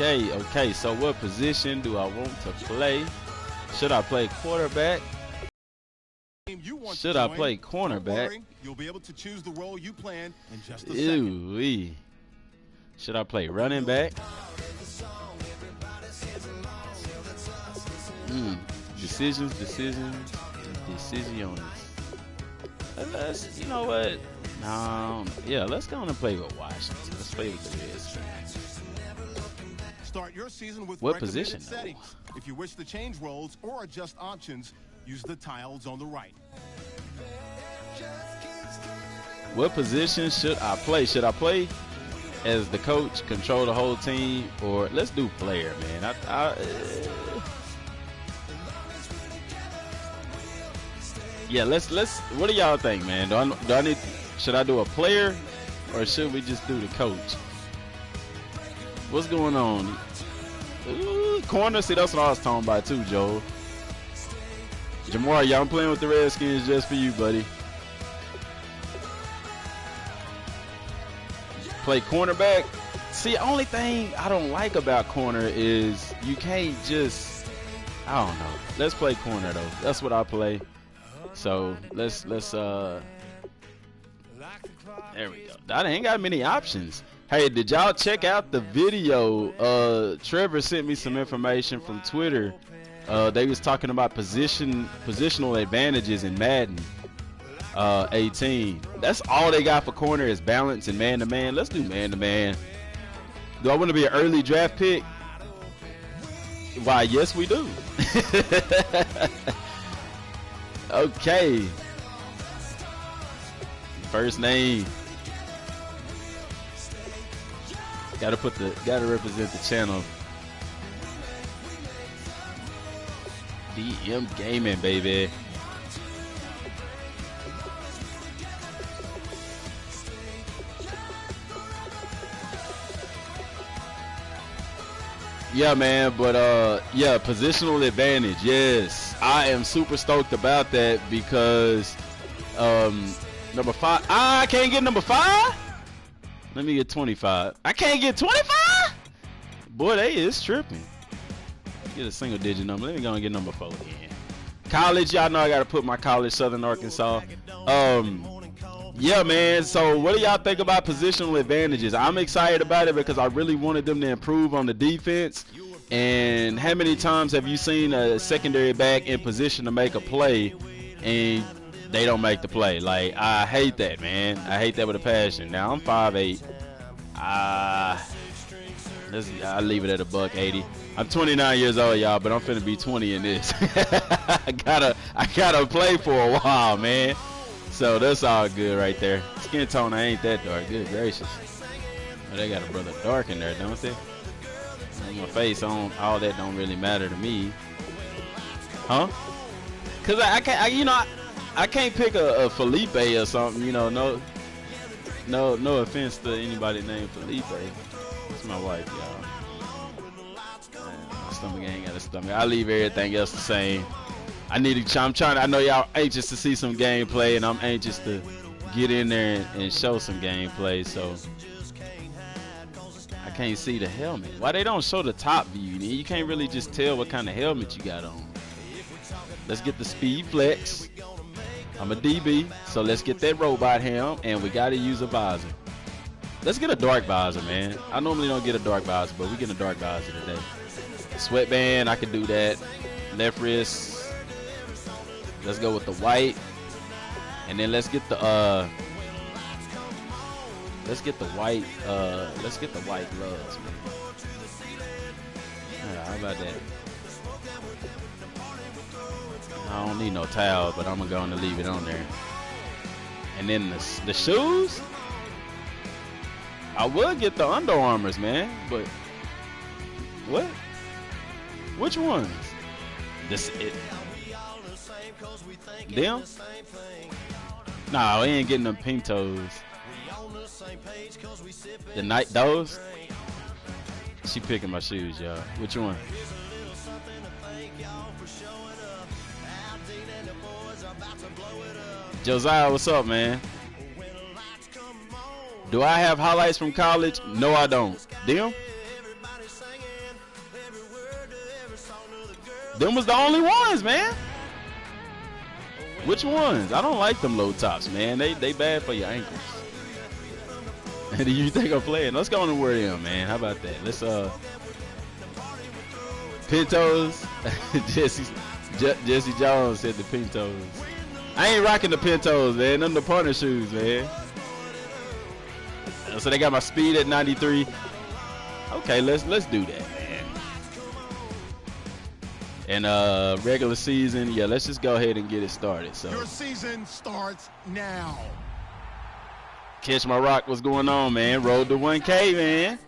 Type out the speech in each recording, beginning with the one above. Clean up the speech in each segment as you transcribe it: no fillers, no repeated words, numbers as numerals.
Okay. So what position do I want to play? Should I play quarterback? Should I play cornerback? You'll be able to choose the role you plan in just a second. Should I play running back? Decisions. You know what? No, yeah, let's go on and play with Washington. Let's play with the Redskins. Start your season with what position? Settings. If you wish to change roles or adjust options, use the tiles on the right. What position should I play? Should I play as the coach, control the whole team, or let's do player, man? Yeah, let's. What do y'all think, man? Do I need? Should I do a player, or should we just do the coach? What's going on? Ooh, corner. See, that's what I was talking about too, Joe. Jamar, y'all, I'm playing with the Redskins just for you, buddy. Play cornerback. See, only thing I don't like about corner is you can't just. I don't know. Let's play corner though. That's what I play. So let's there we go. I ain't got many options. Hey, did y'all check out the video? Trevor sent me some information from Twitter. They was talking about positional advantages in Madden 18. That's all they got for corner is balance and man-to-man. Let's do man-to-man. Do I want to be an early draft pick? Why, yes, we do. Okay. First name. Gotta represent the channel. DM Gaming, baby. Yeah, man, but yeah, positional advantage. Yes, I am super stoked about that because number 5. I can't get number 5. Let me get 25. I can't get 25. Boy, they is tripping. Get a single digit number. Let me go and get number 4 again. College, y'all know I gotta put my college, Southern Arkansas. Yeah, man. So what do y'all think about positional advantages? I'm excited about it because I really wanted them to improve on the defense. And how many times have you seen a secondary back in position to make a play and they don't make the play? Like, I hate that, man. I hate that with a passion. Now I'm 5'8". I'll leave it at $180. I'm 29 years old, y'all, but I'm finna be 20 in this. I gotta play for a while, man. So that's all good right there. Skin tone, I ain't that dark. Good gracious. Oh, they got a brother dark in there, don't they? On my face, all that don't really matter to me. Huh? Cause I can't pick a Felipe or something. You know, no offense to anybody named Felipe. That's my wife, y'all. My stomach ain't got a stomach. I leave everything else the same. I know y'all anxious to see some gameplay, and I'm anxious to get in there and show some gameplay. So I can't see the helmet. Why they don't show the top view? You can't really just tell what kind of helmet you got on. Let's get the speed flex. I'm a DB, so let's get that robot helm, and we got to use a visor. Let's get a dark visor, man. I normally don't get a dark visor, but we get a dark visor today. Sweatband, I can do that. Left wrist. Let's go with the white, and then let's get the white gloves, man. Yeah, how about that? I don't need no towel, but I'm gonna go and leave it on there. And then the shoes, I would get the Under Armours, man, but what? Which ones? Them? Nah, we ain't getting them pink toes. The night those? She picking my shoes, y'all. Which one? Josiah, what's up, man? Do I have highlights from college? No, I don't. Them? Them was the only ones, man. Which ones? I don't like them low tops, man. They bad for your ankles. And do you think I'm playing? Let's go on and wear them, man. How about that? Let's Pintos. Jesse Jones said the Pintos. I ain't rocking the Pintos, man. Them the partner shoes, man. So they got my speed at 93. Okay, let's do that, man. And regular season, yeah, let's just go ahead and get it started. So your season starts now. Catch my rock, what's going on, man? Road to 1K, man.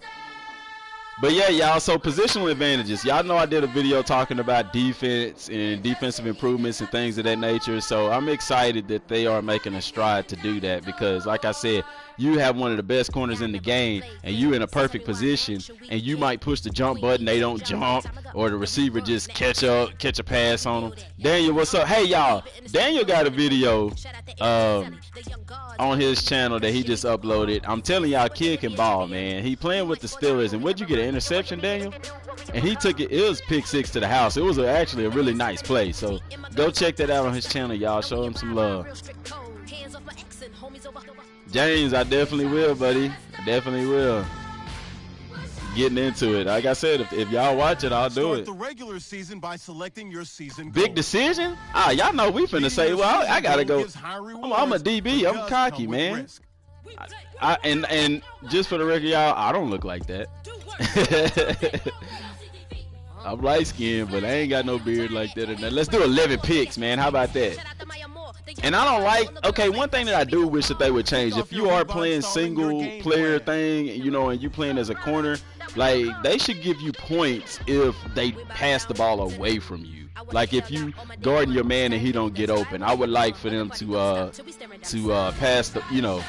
But yeah, y'all, so positional advantages. Y'all know I did a video talking about defense and defensive improvements and things of that nature. So I'm excited that they are making a stride to do that because, like I said, you have one of the best corners in the game and you in a perfect position and you might push the jump button, they don't jump, or the receiver just catch a pass on them. Daniel, what's up? Hey, y'all, Daniel got a video on his channel that he just uploaded. I'm telling y'all, kid can ball, man. He playing with the Steelers, and what'd you get, an interception, Daniel? And he took it was pick 6 to the house. It was actually a really nice play, so go check that out on his channel, y'all. Show him some love. James, I definitely will, buddy. I definitely will. Getting into it. Like I said, if y'all watch it, I'll do it. The regular season by selecting your season big goal. Decision? Y'all know we finna say, well, I gotta go. I'm a DB. I'm cocky, man. And just for the record, y'all, I don't look like that. I'm light skinned, but I ain't got no beard like that. Let's do 11 picks, man. How about that? And I don't like, okay, one thing that I do wish that they would change, if you are playing single player thing, you know, and you playing as a corner, like, they should give you points if they pass the ball away from you. Like, if you guarding your man and he don't get open, I would like for them to pass the, you know,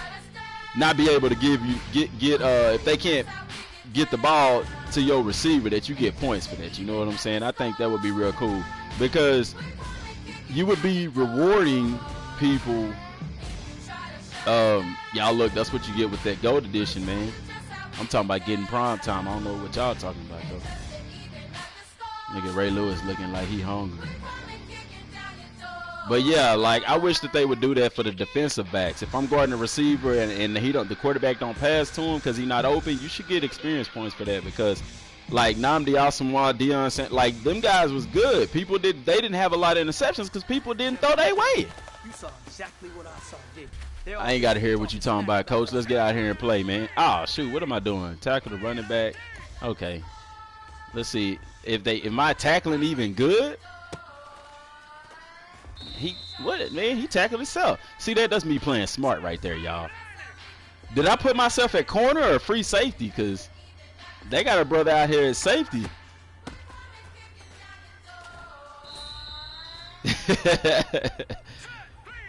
not be able to give you, if they can't get the ball to your receiver, that you get points for that. You know what I'm saying? I think that would be real cool because you would be rewarding people. Y'all look, that's what you get with that gold edition, man. I'm talking about getting prime time. I don't know what y'all talking about though. Nigga Ray Lewis looking like he hungry. But yeah, like, I wish that they would do that for the defensive backs. If I'm guarding a receiver and the quarterback don't pass to him because he's not open, you should get experience points for that because, like, Nnamdi Asomugha, Deion, like, them guys was good. They didn't have a lot of interceptions because people didn't throw their way. You saw exactly what I saw. I ain't got to hear what you talking about, coach. Let's get out here and play, man. Oh, shoot, what am I doing? Tackle the running back. Okay. Let's see. Am I tackling even good? He tackled himself. See, that's me playing smart right there, y'all. Did I put myself at corner or free safety? Because they got a brother out here at safety.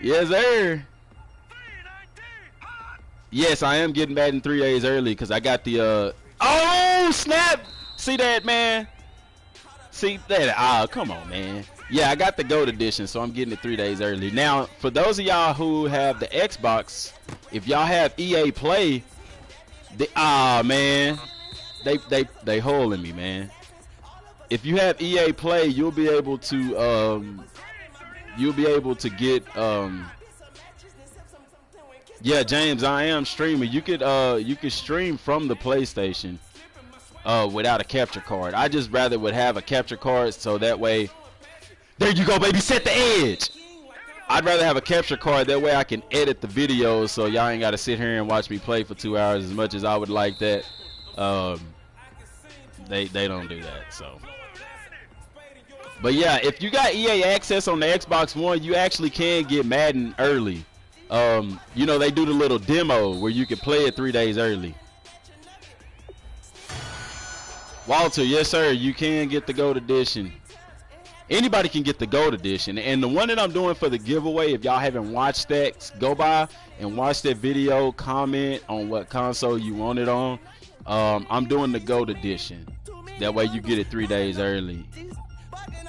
Yes, sir. Yes, I am getting Madden 3 days early because I got the oh, snap. See that, man? See that? Oh, come on, man. Yeah, I got the gold edition, so I'm getting it 3 days early. Now, for those of y'all who have the Xbox, if y'all have EA Play, man, they holding me, man. If you have EA Play, you'll be able to get yeah, James, I am streaming. You could stream from the PlayStation without a capture card. I just rather would have a capture card so that way. There you go, baby. Set the edge. I'd rather have a capture card. That way I can edit the videos so y'all ain't got to sit here and watch me play for 2 hours as much as I would like that. They don't do that, so. But yeah, if you got EA access on the Xbox One, you actually can get Madden early. You know, they do the little demo where you can play it 3 days early. Walter, yes sir, you can get the gold edition. Anybody can get the gold edition, and the one that I'm doing for the giveaway, if y'all haven't watched that, go by and watch that video, comment on what console you want it on. I'm doing the gold edition. That way you get it 3 days early.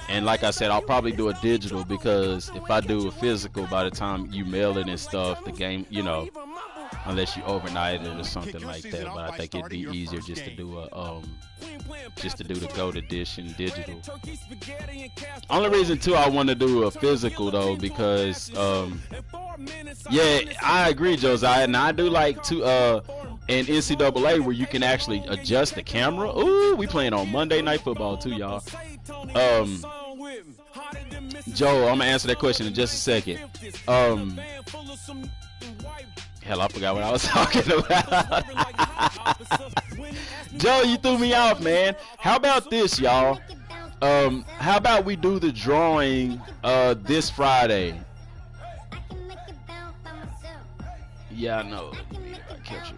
And like I said, I'll probably do a digital because if I do a physical, by the time you mail it and stuff, the game, you know, unless you overnight it or something like that. But I think it'd be easier just to do a the GOAT edition digital. Only reason too I want to do a physical though, because yeah, I agree, Josiah, and I do like to in NCAA where you can actually adjust the camera. Ooh, we playing on Monday Night Football too, y'all. Joe, I'm gonna answer that question in just a second. Hell, I forgot what I was talking about. Joe, you threw me off, man. How about this, y'all? How about we do the drawing this Friday? Yeah, I know. I catch you.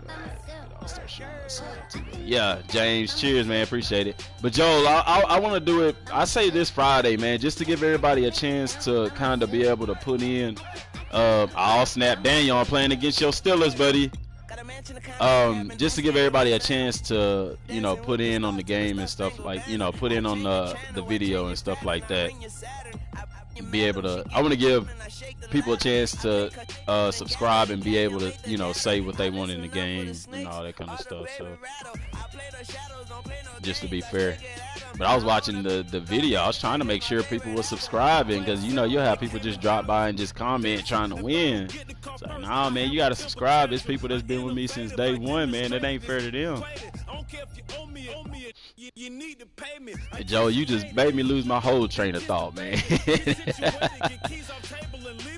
I'll start shooting. Yeah, James, cheers, man. Appreciate it. But Joel, I want to do it. I say this Friday, man, just to give everybody a chance to kind of be able to put in. I'll snap Daniel. I'm playing against your Steelers, buddy. Just to give everybody a chance to, you know, put in on the game and stuff, like, you know, put in on the video and stuff like that. Be able to, I want to give people a chance to subscribe and be able to, you know, say what they want in the game and all that kind of stuff. So just to be fair. But I was watching the video. I was trying to make sure people were subscribing, because, you know, you'll have people just drop by and just comment trying to win. It's like, nah, man, you got to subscribe. There's people that's been with me since day one, man. It ain't fair to them. Hey, Joe, you just made me lose my whole train of thought, man.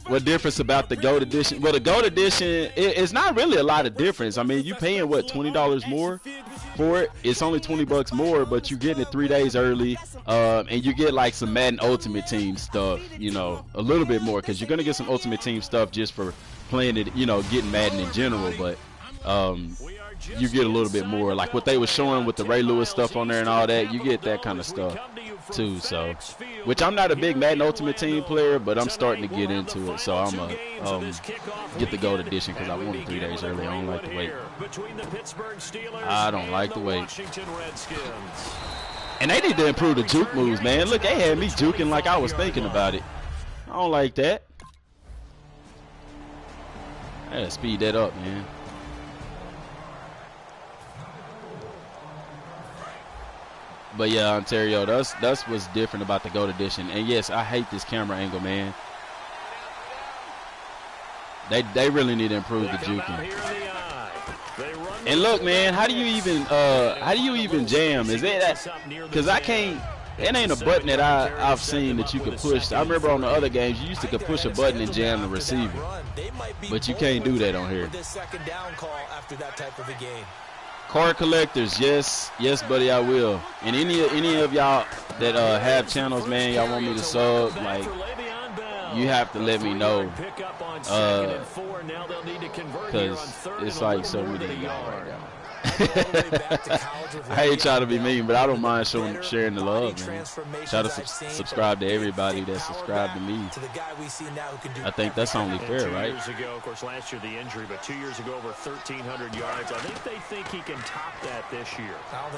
What difference about the GOAT edition? Well, the GOAT edition, it's not really a lot of difference. I mean, you paying, what, $20 more for it? It's only $20 more, but you're getting it 3 days early, and you get like some Madden Ultimate Team stuff, you know, a little bit more, because you're going to get some Ultimate Team stuff just for playing it, you know, getting Madden in general, but you get a little bit more, like what they were showing with the Ray Lewis stuff on there and all that. You get that kind of stuff too. So, which I'm not a big Madden Ultimate Team player, but I'm starting to get into it. So I'm gonna get the GOAT edition because I want it 3 days early. I don't like to wait. I don't like to wait. And they need to improve the juke moves, man. Look, they had me juking like I was thinking about it. I don't like that. I gotta speed that up, man. But yeah, Ontario, that's what's different about the GOAT edition. And yes, I hate this camera angle, man. They really need to improve the juking. And look, man, how do you even jam? Is it that? Because I can't. It ain't a button that I've seen that you could push. I remember on the other games you used to push a button and jam the receiver, but you can't do that on here. Card collectors, yes, buddy, I will. And any of y'all that have channels, man, y'all want me to sub, like, you have to let me know, because it's like so many of y'all right now. I ain't trying to be mean, but I don't mind sharing the love, man. Try to subscribe to everybody that subscribed to me. I think that's only fair, right? 2 years ago, of course, last year the injury, but 2 years ago over 1,300 yards. I think they think he can top that this year.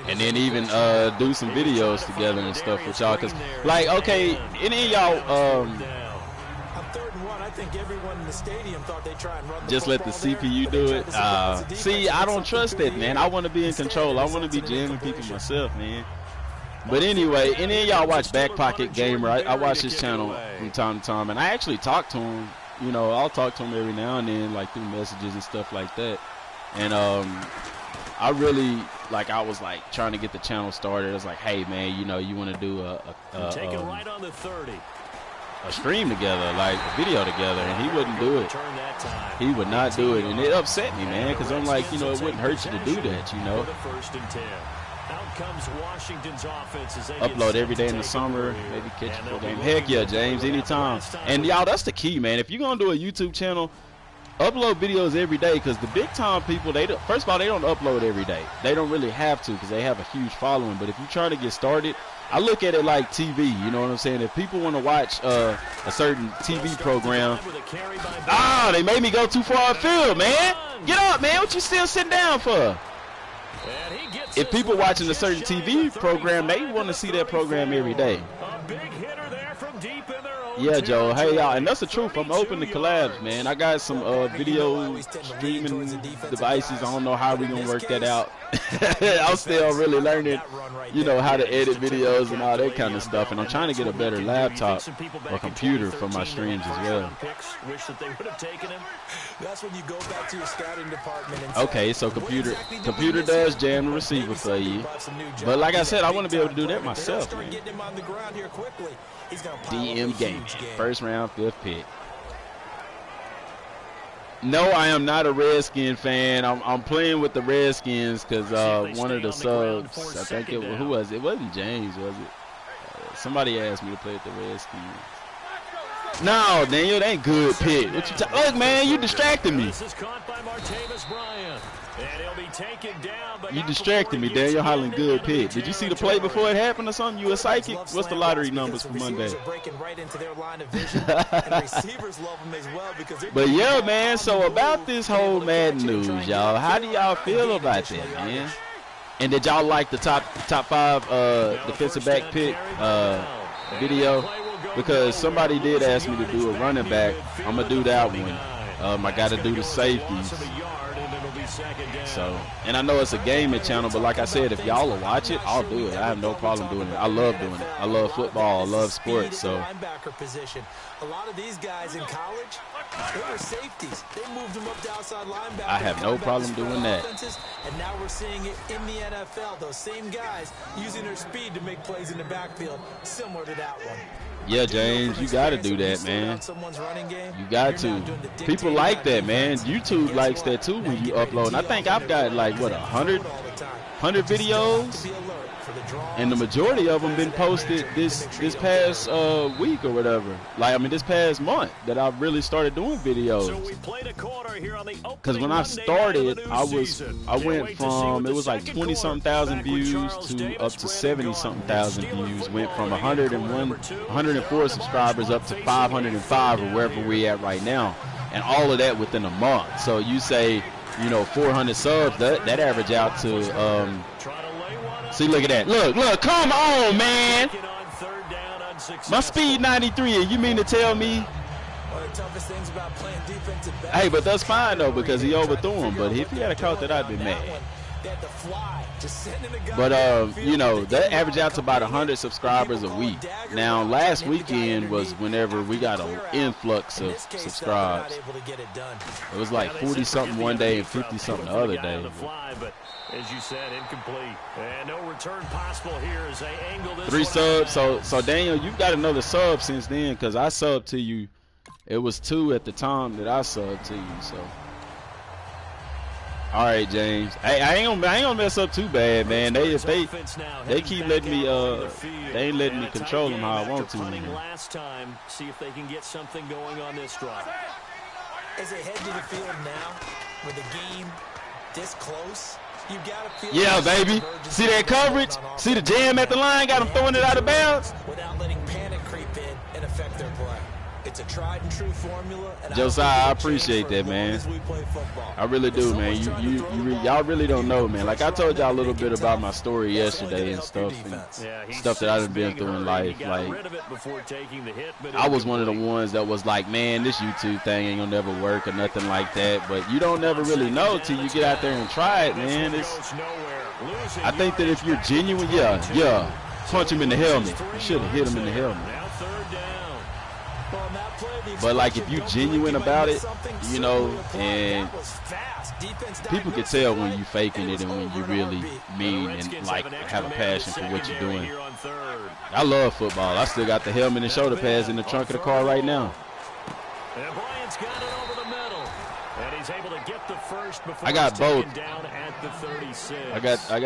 And then even do some videos together and stuff with y'all, because, like, okay, any of y'all I think everyone in the stadium thought they'd try and run the just let the CPU do it. See, I don't trust that, man. I want to be in control. I want to be jamming people myself, man. But anyway, any of y'all watch Back Pocket Gamer? I watch his channel from time to time, and I actually talk to him. You know, I'll talk to him every now and then, like through messages and stuff like that. And I really, like, I was like trying to get the channel started. I was like, hey, man, you know, you want to do take it right on the 30. A stream together, like a video together, and he wouldn't do it. He would not do it, and it upset me, man, because I'm like, you know, it wouldn't hurt you to do that, you know. Upload every day in the summer, maybe catch a full game. Heck yeah, James, anytime. And y'all, that's the key, man. If you're gonna do a YouTube channel, upload videos every day, because the big time people, first of all, they don't upload every day. They don't really have to, because they have a huge following. But if you try to get started, I look at it like TV, you know what I'm saying? If people want to watch a certain TV program, they made me go too far afield, man. Get up, man. What you still sitting down for? If people watching a certain TV program, they want to see that program every day. Yeah, Joe. Hey, y'all, and that's the truth. I'm open to collabs, man. I got some video streaming devices. I don't know how we gonna work that out. I'm still really learning, you know, how to edit videos and all that kind of stuff. And I'm trying to get a better laptop or computer for my streams as well. That's when you go back to your scouting department and okay, so computer does jam the receiver for you. But like I said, I want to be able to do that myself, man. DM Gaming, first round, 5th pick. No, I am not a Redskin fan. I'm playing with the Redskins because one of the subs, I think it was, who was it? It wasn't James, was it? Somebody asked me to play with the Redskins. No, Daniel, that ain't good pick. What you look, man, you distracted me. You distracted me, Daniel. Hollering good pick. Did you see the play before it happened or something? You a psychic? What's the lottery numbers for Monday? But yeah, man, so about this whole Madden news, y'all, how do y'all feel about that, man? And did y'all like the top 5 defensive back pick video? Because somebody did ask me to do a running back. I'm going to do that one. I got to do the safeties. So, and I know it's a gaming channel, but like I said, if y'all will watch it, I'll do it. I have no problem doing it. I love doing it. I love football. I love sports. So, a lot of these guys in college, they were safeties. They moved them up to outside linebacker. I have no problem doing that. And now we're seeing it in the NFL. Those same guys using their speed to make plays in the backfield, similar to that one. Yeah, James, you got to do that, man. You got to. People like that, man. YouTube likes that too when you upload. And I think I've got like, what, 100 videos? And the majority of them been posted this past week or whatever. Like, I mean, this past month that I've really started doing videos. Because when I started, I went from, it was like 20-something thousand views to up to 70-something thousand views. Went from 104 subscribers up to 505 or wherever we at right now. And all of that within a month. So you say, you know, 400 subs, that average out to, see, look at that. Look, come on, man. My speed 93, and you mean to tell me? Hey, but that's fine, though, because he overthrew him. But if he had caught that, I'd be mad. But, you know, that averaged out to about 100 subscribers a week. Now, last weekend was whenever we got an influx of subscribes. It was like 40-something one day and 50-something the other day. As you said, incomplete. And no return possible here as they angle this 3 subs. So Daniel, you've got another sub since then, because I subbed to you. It was 2 at the time that I subbed to you. So, all right, James. Hey, I ain't gonna mess up too bad, man. They keep letting me they ain't letting me control them how I want to. Last time, see if they can get something going on this drive. As they head to the field now, with the game this close. Yeah, baby. See that coverage? See the jam at the line? Got him throwing it out of bounds. Without letting panic creep in and affect their play. It's a tried and true formula. Josiah, I appreciate that, man. I really do, man. Y'all really don't know, man. Like I told y'all a little bit about my story yesterday and stuff that I've been through in life. Like, I was one of the ones that was like, man, this YouTube thing ain't gonna never work or nothing like that. But you don't never really know till you get out there and try it, man. I think that if you're genuine, yeah, punch him in the helmet. You should have hit him in the helmet. But like if you genuine about it, you know, and people can tell when you faking it and when you really mean and like have a passion for what you're doing. I love football. I still got the helmet and shoulder pads in the trunk of the car right now. And Bryant's got it over the middle, and he's able to get the first before I got both. Down at the 36. I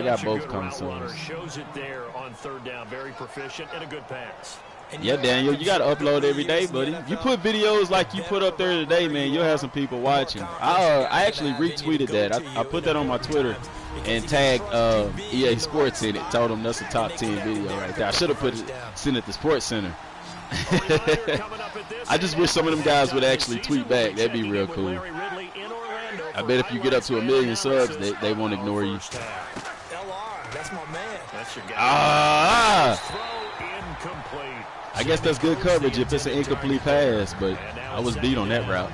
got both consoles. Shows it there on 3rd down. Very proficient and a good pass. Yeah, Daniel, you got to upload every day, buddy. You put videos like you put up there today, man, you'll have some people watching. I actually retweeted that. I put that on my Twitter and tagged EA Sports in it. Told them that's a top 10 video right there. I should have sent it to Sports Center. I just wish some of them guys would actually tweet back. That'd be real cool. I bet if you get up to 1 million subs, they won't ignore you. That's my man. That's your guy. Throw incomplete. I guess that's good coverage if it's an incomplete pass, but I was beat on that route.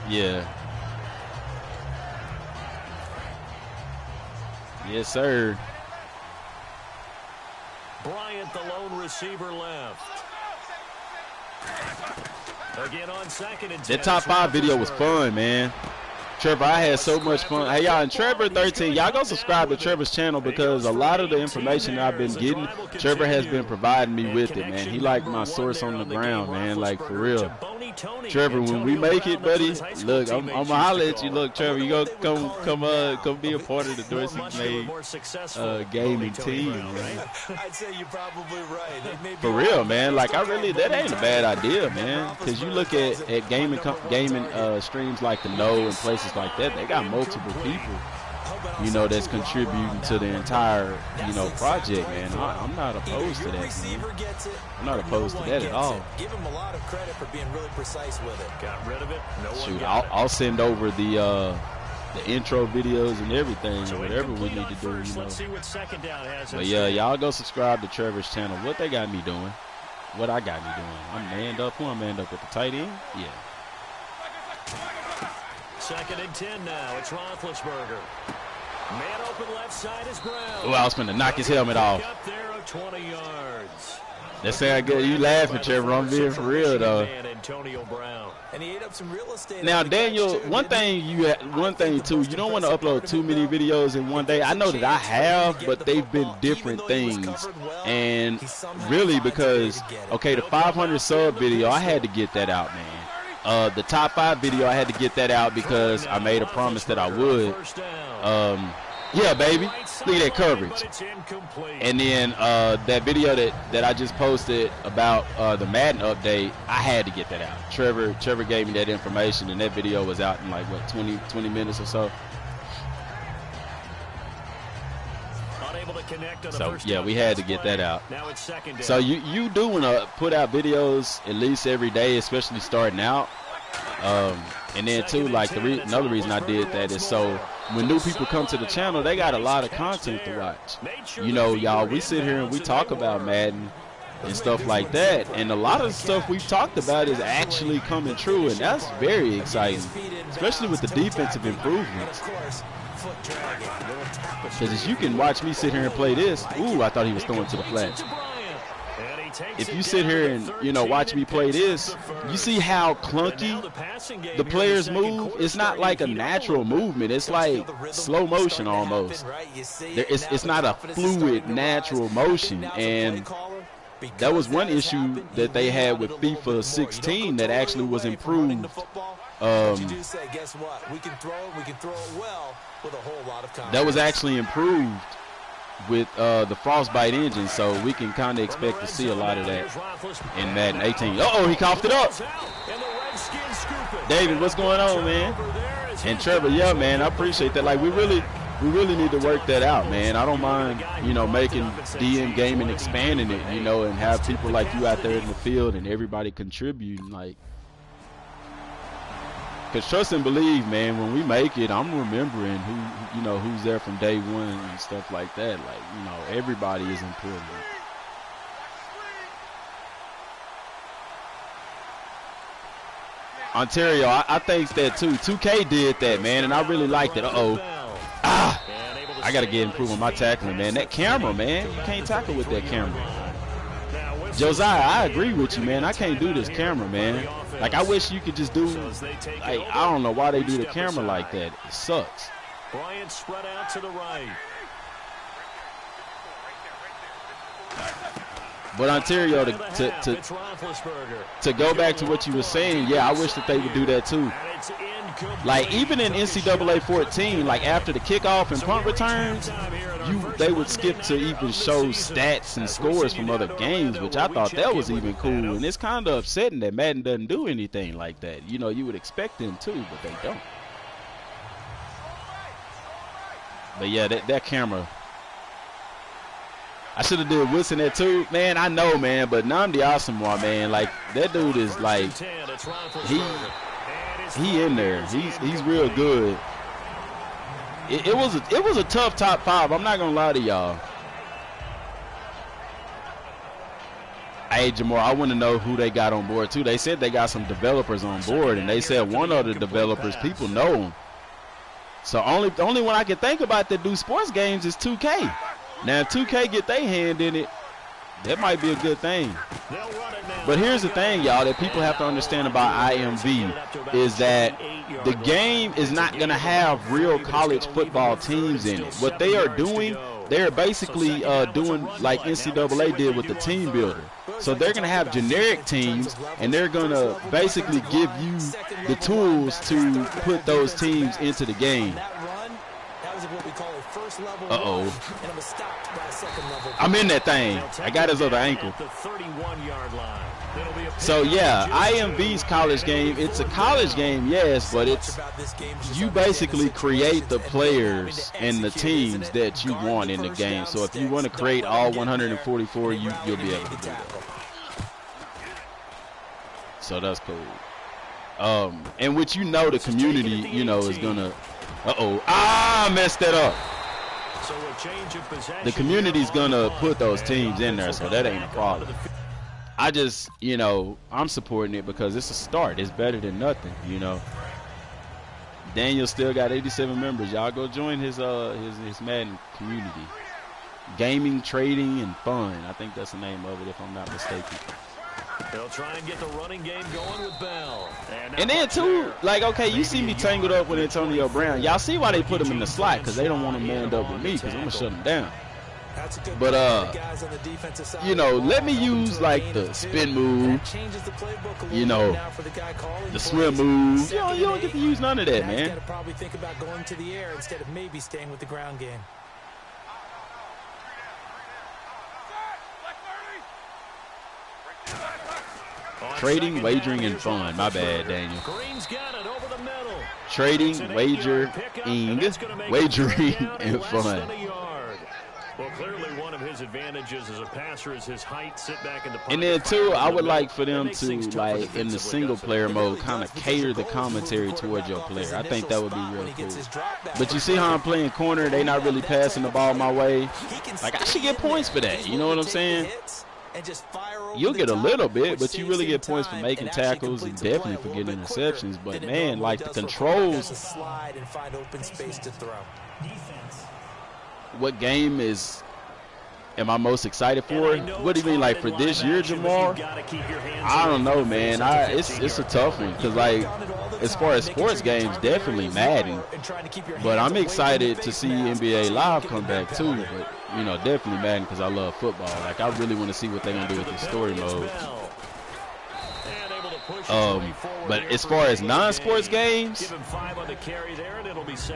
Yeah. Yes, sir. Bryant, the lone receiver, left. Again on 2nd and 10. That top 5 video was fun, man. Trevor, I had so much fun. Hey, y'all, and Trevor 13, y'all go subscribe to Trevor's channel because a lot of the information that I've been getting, Trevor has been providing me with it, man. He like my source on the ground, man, like for real. Trevor, when we make it, buddy, look, I'm gonna holler at you. Look, Trevor, you gonna come be a part of the Dorsey Made gaming team, man. I'd say you're probably right. For real, man. Like that ain't a bad idea, man. Because you look at gaming streams like the No and places like that, they got multiple people, you know, that's contributing to the entire, you know, project, man. I'm not opposed to that, man. I'm not opposed to that at all. Give him a lot of credit for being really precise with it. Got rid of it. Shoot, I'll send over the intro videos and everything, or whatever we need to do, you know. Let's see what 2nd down has. But yeah, y'all go subscribe to Trevor's channel. What they got me doing? What I got me doing? I'm manned up. Who I'm manned up at the tight end? Yeah. 2nd and 10 now. It's Roethlisberger. Man open left side is Brown. Oh, I was going to knock his helmet off. Up there of 20 yards. That sound good. You laughing, Trevor. I'm being for real, though. Antonio Brown. And he ate up some real estate. Now, Daniel, one thing too, you don't want to upload too many videos in one day. I know that I have, but they've been different things. And really because, okay, the 500 sub video, I had to get that out, man. The top 5 video, I had to get that out because I made a promise that I would. Yeah, baby. Look at that coverage. And then that video that I just posted about the Madden update, I had to get that out. Trevor gave me that information, and that video was out in like, what, 20 minutes or so. So, yeah, we had to get that out. So you do want to put out videos at least every day, especially starting out. And then, too, like, another reason I did that is so when new people come to the channel, they got a lot of content to watch. You know, y'all, we sit here and we talk about Madden and stuff like that, and a lot of the stuff we've talked about is actually coming true, and that's very exciting, especially with the defensive improvements. Because as you can watch me sit here and play this, ooh, I thought he was throwing to the flat. If you sit here and, you know, watch me play this, you see how clunky the players move? It's not like a natural movement. It's like slow motion almost. It's not a fluid, natural motion. And that was one issue that they had with FIFA 16 that actually was improved. That was actually improved with the Frostbite engine, so we can kind of expect to see a lot of that in Madden 18. Uh-oh, he coughed it up. David, what's going on, man? And Trevor, yeah, man, I appreciate that. Like, we really need to work that out, man. I don't mind, you know, making DM gaming, expanding it, you know, and have people like you out there in the field and everybody contributing, like. Because trust and believe, man, when we make it, I'm remembering who, you know, who's there from day one and stuff like that. Like, you know, everybody is important. Ontario, I think that too. 2K did that, man, and I really liked it. I got to get improving my tackling, man. That camera, man, you can't tackle with that camera. Josiah, I agree with you, man. I can't do this camera, man. Like, I wish you could just do, like, I don't know why they do the camera like that. It sucks. Bryant spread out to the right. But Ontario, to go back to what you were saying, yeah, I wish that they would do that too. Like, even in NCAA 14, like after the kickoff and punt returns, they would skip to even show stats and scores from other games, which I thought that was even cool. And it's kind of upsetting that Madden doesn't do anything like that. You know, you would expect them to, but they don't. But yeah, that camera. I should have did Wilson that too, man. I know, man, but Nnamdi Asomugha, man, like that dude is like he in there. He's real good. it was a tough top 5. I'm not gonna lie to y'all. Hey, Jamar, I want to know who they got on board too. They said they got some developers on board, and they said one of the developers, people know them. So the only one I can think about that do sports games is 2K. Now, if 2K get their hand in it, that might be a good thing. But here's the thing, y'all, that people have to understand about IMV is that the game is not going to have real college football teams in it. What they are doing, they're basically doing like NCAA did with the team builder. So they're going to have generic teams, and they're going to basically give you the tools to put those teams into the game. I'm in that thing. I got his other ankle. So yeah, IMV's college game, it's a college game, yes, but it's you basically create the players and the teams that you want in the game. So if you want to create all 144, you'll be able to do that. So that's cool. And which the community, is gonna I messed that up. The community's gonna put those teams in there, so that ain't a problem. I just, I'm supporting it because it's a start. It's better than nothing, Daniel still got 87 members. Y'all go join his Madden community. Gaming, trading, and fun. I think that's the name of it, if I'm not mistaken. They'll try and get the running game going with Bell. And then, too, like, okay, you see me tangled up with Antonio Brown. Y'all see why they put him in the slot, because they don't want him manned up with me, because I'm going to shut him down. But, let me use, like, the spin move, the swim move. You don't get to use none of that, man. Probably think about going to the air instead of maybe staying with the ground game. Trading, wagering, and fun. My bad, Daniel. Green's got it over the middle. Trading, wagering, and fun. Well, clearly one of his advantages as a passer is his height, sit back in the pocket. And then, too, I would like for them to, like, in the single-player mode, kind of cater the commentary towards your player. I think that would be real cool. But you see how I'm playing corner? They not really passing the ball my way. Like, I should get points for that. You know what I'm saying? You'll get a little bit, but you really get points for making tackles and definitely for getting interceptions. But, man, like, the controls. What game am I most excited for? What do you mean, like, for this year, Jamar? I don't know, man. It's a tough one because, like, as far as sports games, definitely Madden. But I'm excited to see NBA Live come back too. But definitely Madden because I love football. Like, I really want to see what they're gonna do with the story mode. But as far as non-sports games,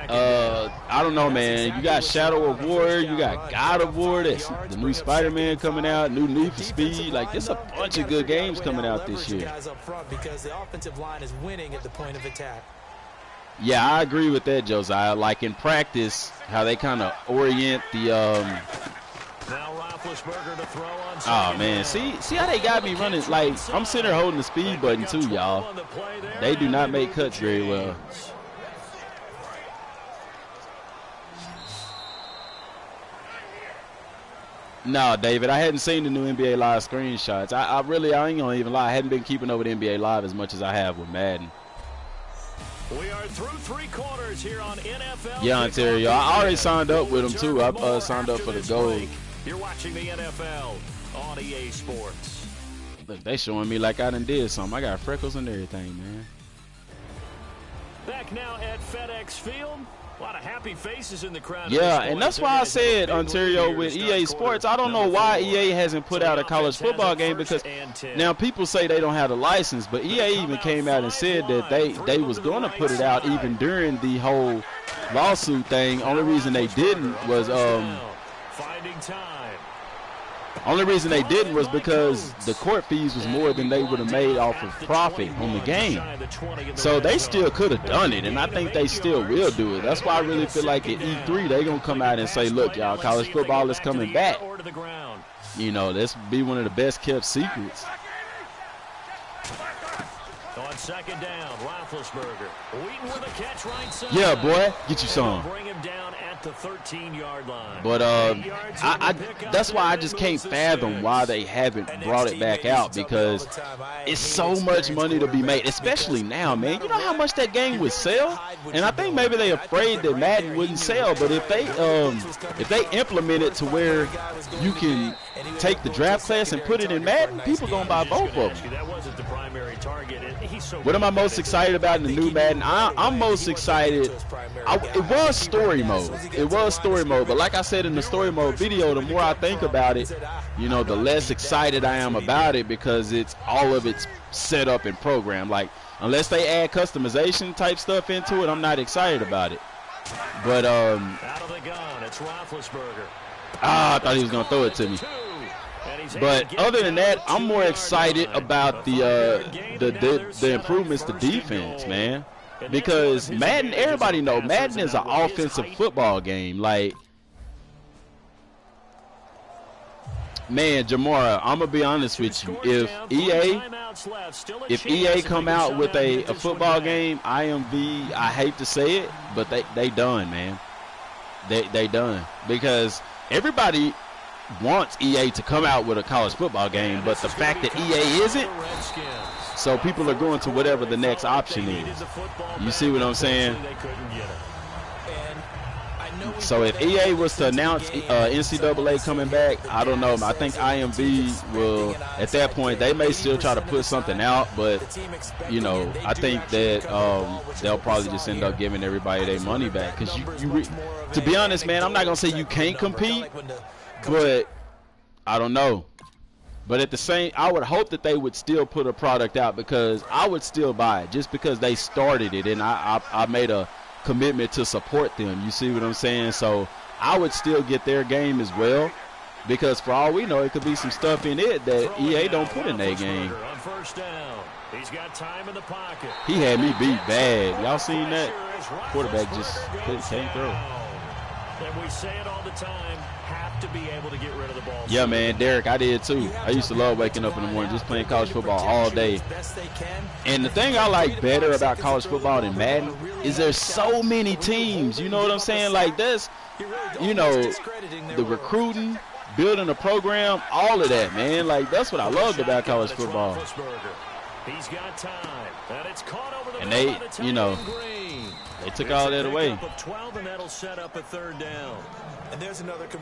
I don't know, man. You got Shadow of War, you got God of War, that's the new Spider-Man coming out, new Need for Speed. Like, there's a bunch of good games coming out this year. Yeah, I agree with that, Josiah. Like, in practice, how they kind of orient the oh man, see how they got me running. Like, I'm sitting there holding the speed button too, y'all. They do not make cuts very well. No, David, I hadn't seen the new NBA Live screenshots. I ain't gonna even lie, I hadn't been keeping up with NBA Live as much as I have with Madden. We are through 3 quarters here on NFL. Yeah, Ontario. I already signed up with them too. I signed up for the gold. You're watching the NFL on EA Sports. Look, they showing me like I done did something. I got freckles and everything, man. Back now at FedEx Field. A lot of happy faces in the crowd. Yeah, and that's why I said, Ontario, with EA Sports, I don't know why EA hasn't put out a college football game, because now people say they don't have the license, but EA even came out and said that they was going to put it out even during the whole lawsuit thing. Only reason they didn't was because the court fees was more than they would have made off of profit on the game. So they still could have done it, and I think they still will do it. That's why I really feel like at E3 they're going to come out and say, look, y'all, college football is coming back. This be one of the best kept secrets. second down. Roethlisberger. Wheaton with a catch right side. Yeah, boy. Get you some. Bring him down at the 13-yard line. But that's why I just can't fathom why they haven't brought it back out, because it's so much money to be made, especially now, man. You know how much that game would sell? And I think maybe they're afraid that Madden wouldn't sell, but if they implement it to where you can take the draft class and put it in Madden, people gonna buy both of them. That wasn't the primary target. What am I most excited about in the new Madden? I'm most excited. It was story mode. It was story mode, but like I said in the story mode video, the more I think about it, you know, the less excited I am about it, because it's all of it's set up and programmed. Like, unless they add customization type stuff into it, I'm not excited about it. But out of the gun, it's Roethlisberger. I thought he was gonna throw it to me. But other than that, I'm more excited about the improvements to defense, man. Because Madden, everybody know Madden is an offensive football game. Like, man, Jamara, I'm gonna be honest with you. If EA come out with a football game, IMV, I hate to say it, but they done, man. They done, because everybody wants EA to come out with a college football game, but the fact that EA isn't, so people are going to whatever the next option is. You see what I'm saying? So if EA was to announce NCAA coming back, I don't know. I think IMV will, at that point, they may still try to put something out, but, you know, I think that they'll probably just end up giving everybody their money back. Because to be honest, man, I'm not going to say you can't compete, but I don't know. But at the same, I would hope that they would still put a product out, because I would still buy it just because they started it, and I made a commitment to support them. You see what I'm saying? So I would still get their game as well, because for all we know, it could be some stuff in it that EA don't put in their game. He's got time in the pocket. He had me beat bad. Y'all seen that? Quarterback just can't throw. And we say it all the time, have to be able to get rid of the ball. Yeah, man, Derek, I did too. I used to love waking up in the morning just playing college football all day. And the thing I like better about college football than Madden is there's so many teams. You know what I'm saying? Like, this, you know, the recruiting, building a program, all of that, man. Like, that's what I loved about college football. He's got time, and it's caught over the and they, you know, they took all that away.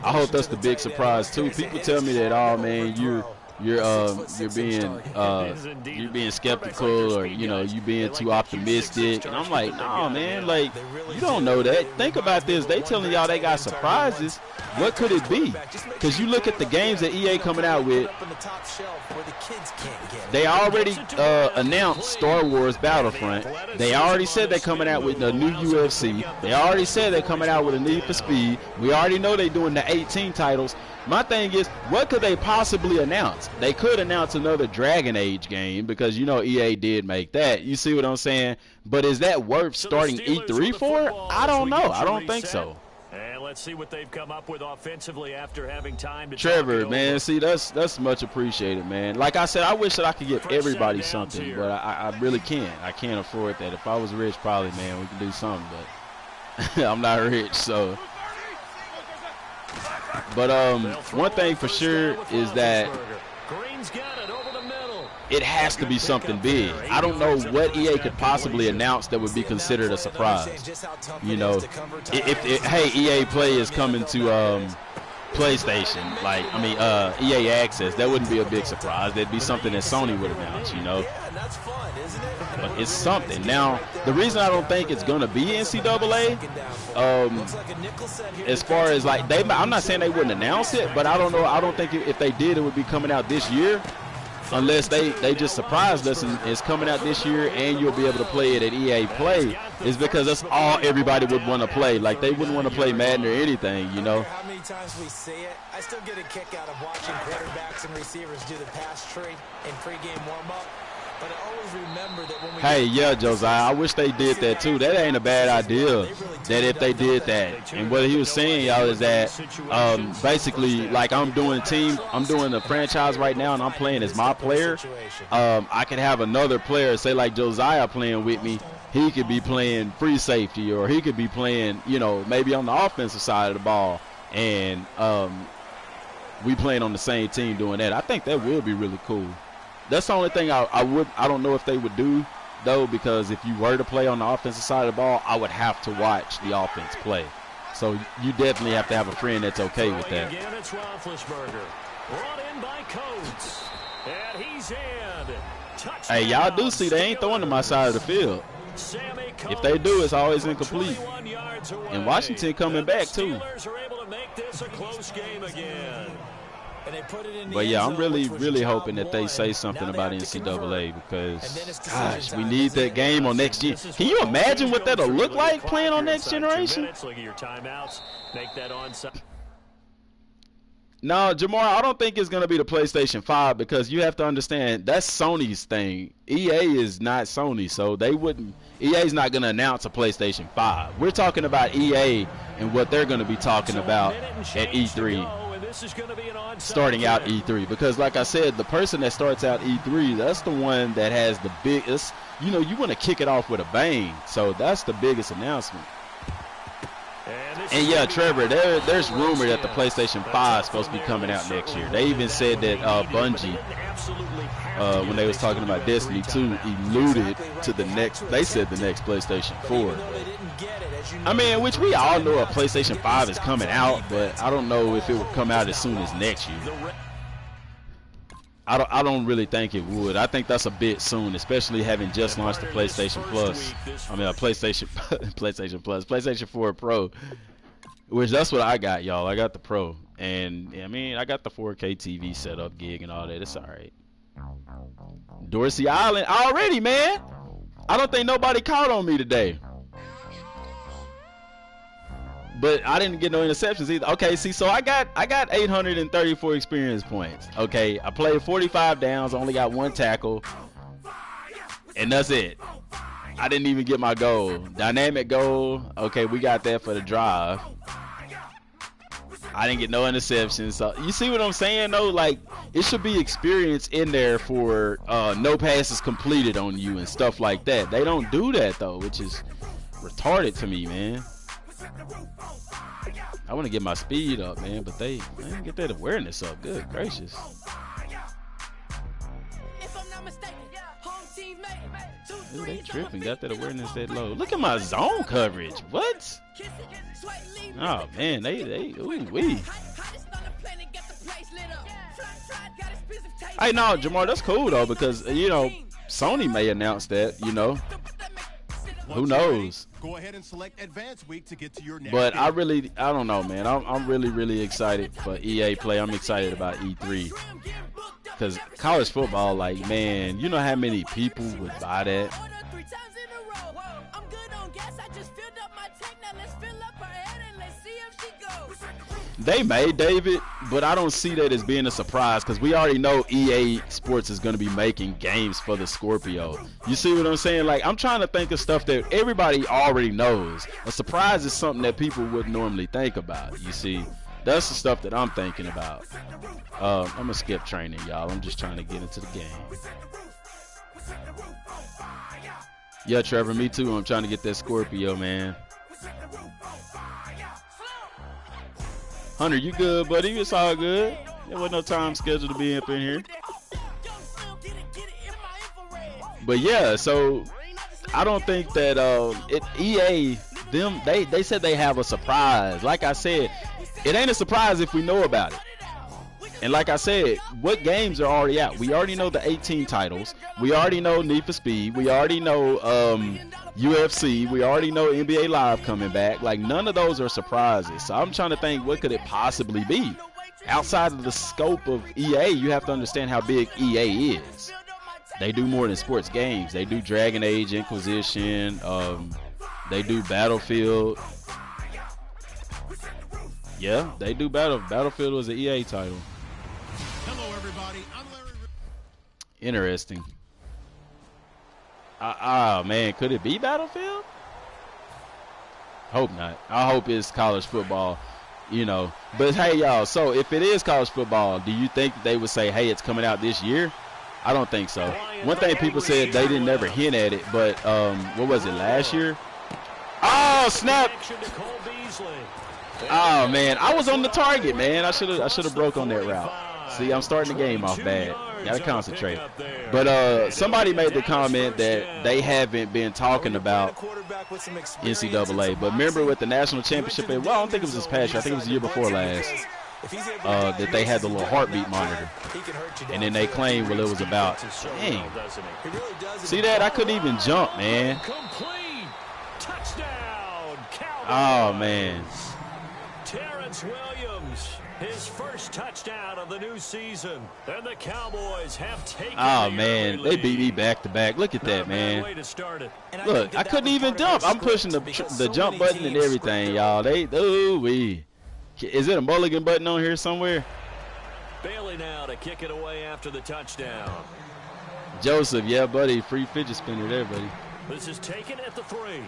I hope that's the big surprise too. People tell me that, oh man, you're being skeptical, or you know, you being too optimistic, and I'm like, nah, man, like, you don't know that. Think about this. They telling y'all they got surprises. What could it be? Because you look at the games that EA coming out with. They already announced Star Wars Battlefront. They already said they're coming out with a new UFC. They already said they're coming out with a Need for Speed. We already know they're doing the 18 titles. My thing is, what could they possibly announce? They could announce another Dragon Age game, because you know EA did make that. You see what I'm saying? But is that worth starting E3 for? I don't know. I don't think so. And let's see what they've come up with offensively after having time to Trevor, man, see, that's much appreciated, man. Like I said, I wish that I could give everybody something, but I really can't. I can't afford that. If I was rich, probably, man, we could do something, but I'm not rich, so. But one thing for sure is that it has to be something big. I don't know what EA could possibly announce that would be considered a surprise. You know, if hey, EA Play is coming to PlayStation, like, I mean, EA Access, that wouldn't be a big surprise. That'd be something that Sony would announce, you know. But it's something. Now, the reason I don't think it's gonna be NCAA, as far as like I'm not saying they wouldn't announce it, but I don't know. I don't think if they did, it would be coming out this year, unless they just surprised us and it's coming out this year, and you'll be able to play it at EA Play. Is because that's all everybody would want to play. Like, they wouldn't want to play Madden or anything, you know. How many times we say it, I still get a kick out of watching quarterbacks and receivers do the pass tree in pregame warm-up. But I always remember that when we Hey, yeah, Josiah, I wish they did that too. That ain't a bad idea. That if they did that, and what he was saying, y'all, is that basically, like I'm doing the franchise right now, and I'm playing as my player. I could have another player, say like Josiah, playing with me. He could be playing free safety, or he could be playing, you know, maybe on the offensive side of the ball, and we playing on the same team doing that. I think that would be really cool. That's the only thing I don't know if they would do, though, because if you were to play on the offensive side of the ball, I would have to watch the offense play. So you definitely have to have a friend that's okay with that. Again, it's Roethlisberger. Brought in by Coates. And he's in. Touchdown. Hey, y'all do see they ain't throwing to my side of the field. If they do, it's always incomplete. And Washington coming back, too. Steelers are able to make this a close game again. And they put it in the But yeah, end I'm zone, really, which was really job hoping that they one. say something Now they about have to NCAA, convert. because, And then it's gosh, decision we time, need isn't that it? game on Next Gen. Can you imagine what that'll look like playing on Next Generation? Look at your timeouts. Make that onside. No, Jamar, I don't think it's going to be the PlayStation 5, because you have to understand that's Sony's thing. EA is not Sony, so EA's not going to announce a PlayStation 5. We're talking about EA and what they're going to be talking about at E3, starting out E3. Because like I said, the person that starts out E3, that's the one that has the biggest, you know, you want to kick it off with a bang. So that's the biggest announcement. And yeah, Trevor, there's rumor that the PlayStation 5 is supposed to be coming out next year. They even said that Bungie, when they was talking about Destiny 2, alluded to the next PlayStation 4. I mean, which we all know a PlayStation 5 is coming out, but I don't know if it would come out as soon as next year. I don't really think it would. I think that's a bit soon, especially having just launched the PlayStation Plus. I mean, a PlayStation Plus, PlayStation 4 Pro, which that's what I got, y'all. I got the Pro, and I mean, I got the 4K TV setup gig and all that. It's all right. Dorsey Island already, man. I don't think nobody caught on me today. But I didn't get no interceptions either. Okay, see, so I got 834 experience points. Okay, I played 45 downs, only got one tackle, and that's it. I didn't even get my goal. Dynamic goal. Okay, we got that for the drive. I didn't get no interceptions. So you see what I'm saying, though? Like, it should be experience in there for no passes completed on you and stuff like that. They don't do that, though, which is retarded to me, man. I want to get my speed up, man, but they didn't get that awareness up. Good gracious. Ooh, they tripping. Got that awareness that low. Look at my zone coverage. What? Oh, man. Ooh, wee. Hey, no, Jamar, that's cool, though, because, you know, Sony may announce that, you know. Who knows? Go ahead and select Advance Week to get to your next But game. I don't know, man. I'm really, really excited for EA Play. I'm excited about E3. Because college football, like, man, you know how many people would buy that? They may, David, but I don't see that as being a surprise, because we already know EA Sports is going to be making games for the Scorpio. You see what I'm saying? Like, I'm trying to think of stuff that everybody already knows. A surprise is something that people wouldn't normally think about, you see? That's the stuff that I'm thinking about. I'm going to skip training, y'all. I'm just trying to get into the game. Yeah, Trevor, me too. I'm trying to get that Scorpio, man. Hunter, you good, buddy? It's all good. There wasn't no time scheduled to be up in here. But yeah, so I don't think that EA, they said they have a surprise. Like I said, it ain't a surprise if we know about it. And like I said, what games are already out? We already know the 18 titles. We already know Need for Speed. We already know UFC. We already know NBA Live coming back. Like, none of those are surprises. So I'm trying to think, what could it possibly be? Outside of the scope of EA, you have to understand how big EA is. They do more than sports games. They do Dragon Age Inquisition. They do Battlefield. Yeah, they do Battlefield was an EA title. Hello, everybody. I'm Larry. Interesting. Oh, man, could it be Battlefield? Hope not. I hope it's college football, you know. But, hey, y'all, so if it is college football, do you think they would say, hey, it's coming out this year? I don't think so. One thing people said, they didn't never hint at it, but what was it, last year? Oh, snap. Oh, man, I was on the target, man. I should have broke on that route. See, I'm starting the game off bad. Gotta concentrate. But somebody made the comment that they haven't been talking about NCAA. But remember with the national championship, well, I don't think it was this past year. I think it was the year before last. That they had the little heartbeat monitor. And then they claimed, well, it was about, dang. See that? I couldn't even jump, man. Oh, man. Terrence Williams, his first touchdown of the new season. And the Cowboys have taken oh, man, they beat me back to back. Look at that, man. Look, I couldn't even jump. I'm pushing the jump button and everything, y'all. Is it a mulligan button on here somewhere? Bailey now to kick it away after the touchdown. Joseph, yeah, buddy. Free fidget spinner there, buddy. This is taken at the 3.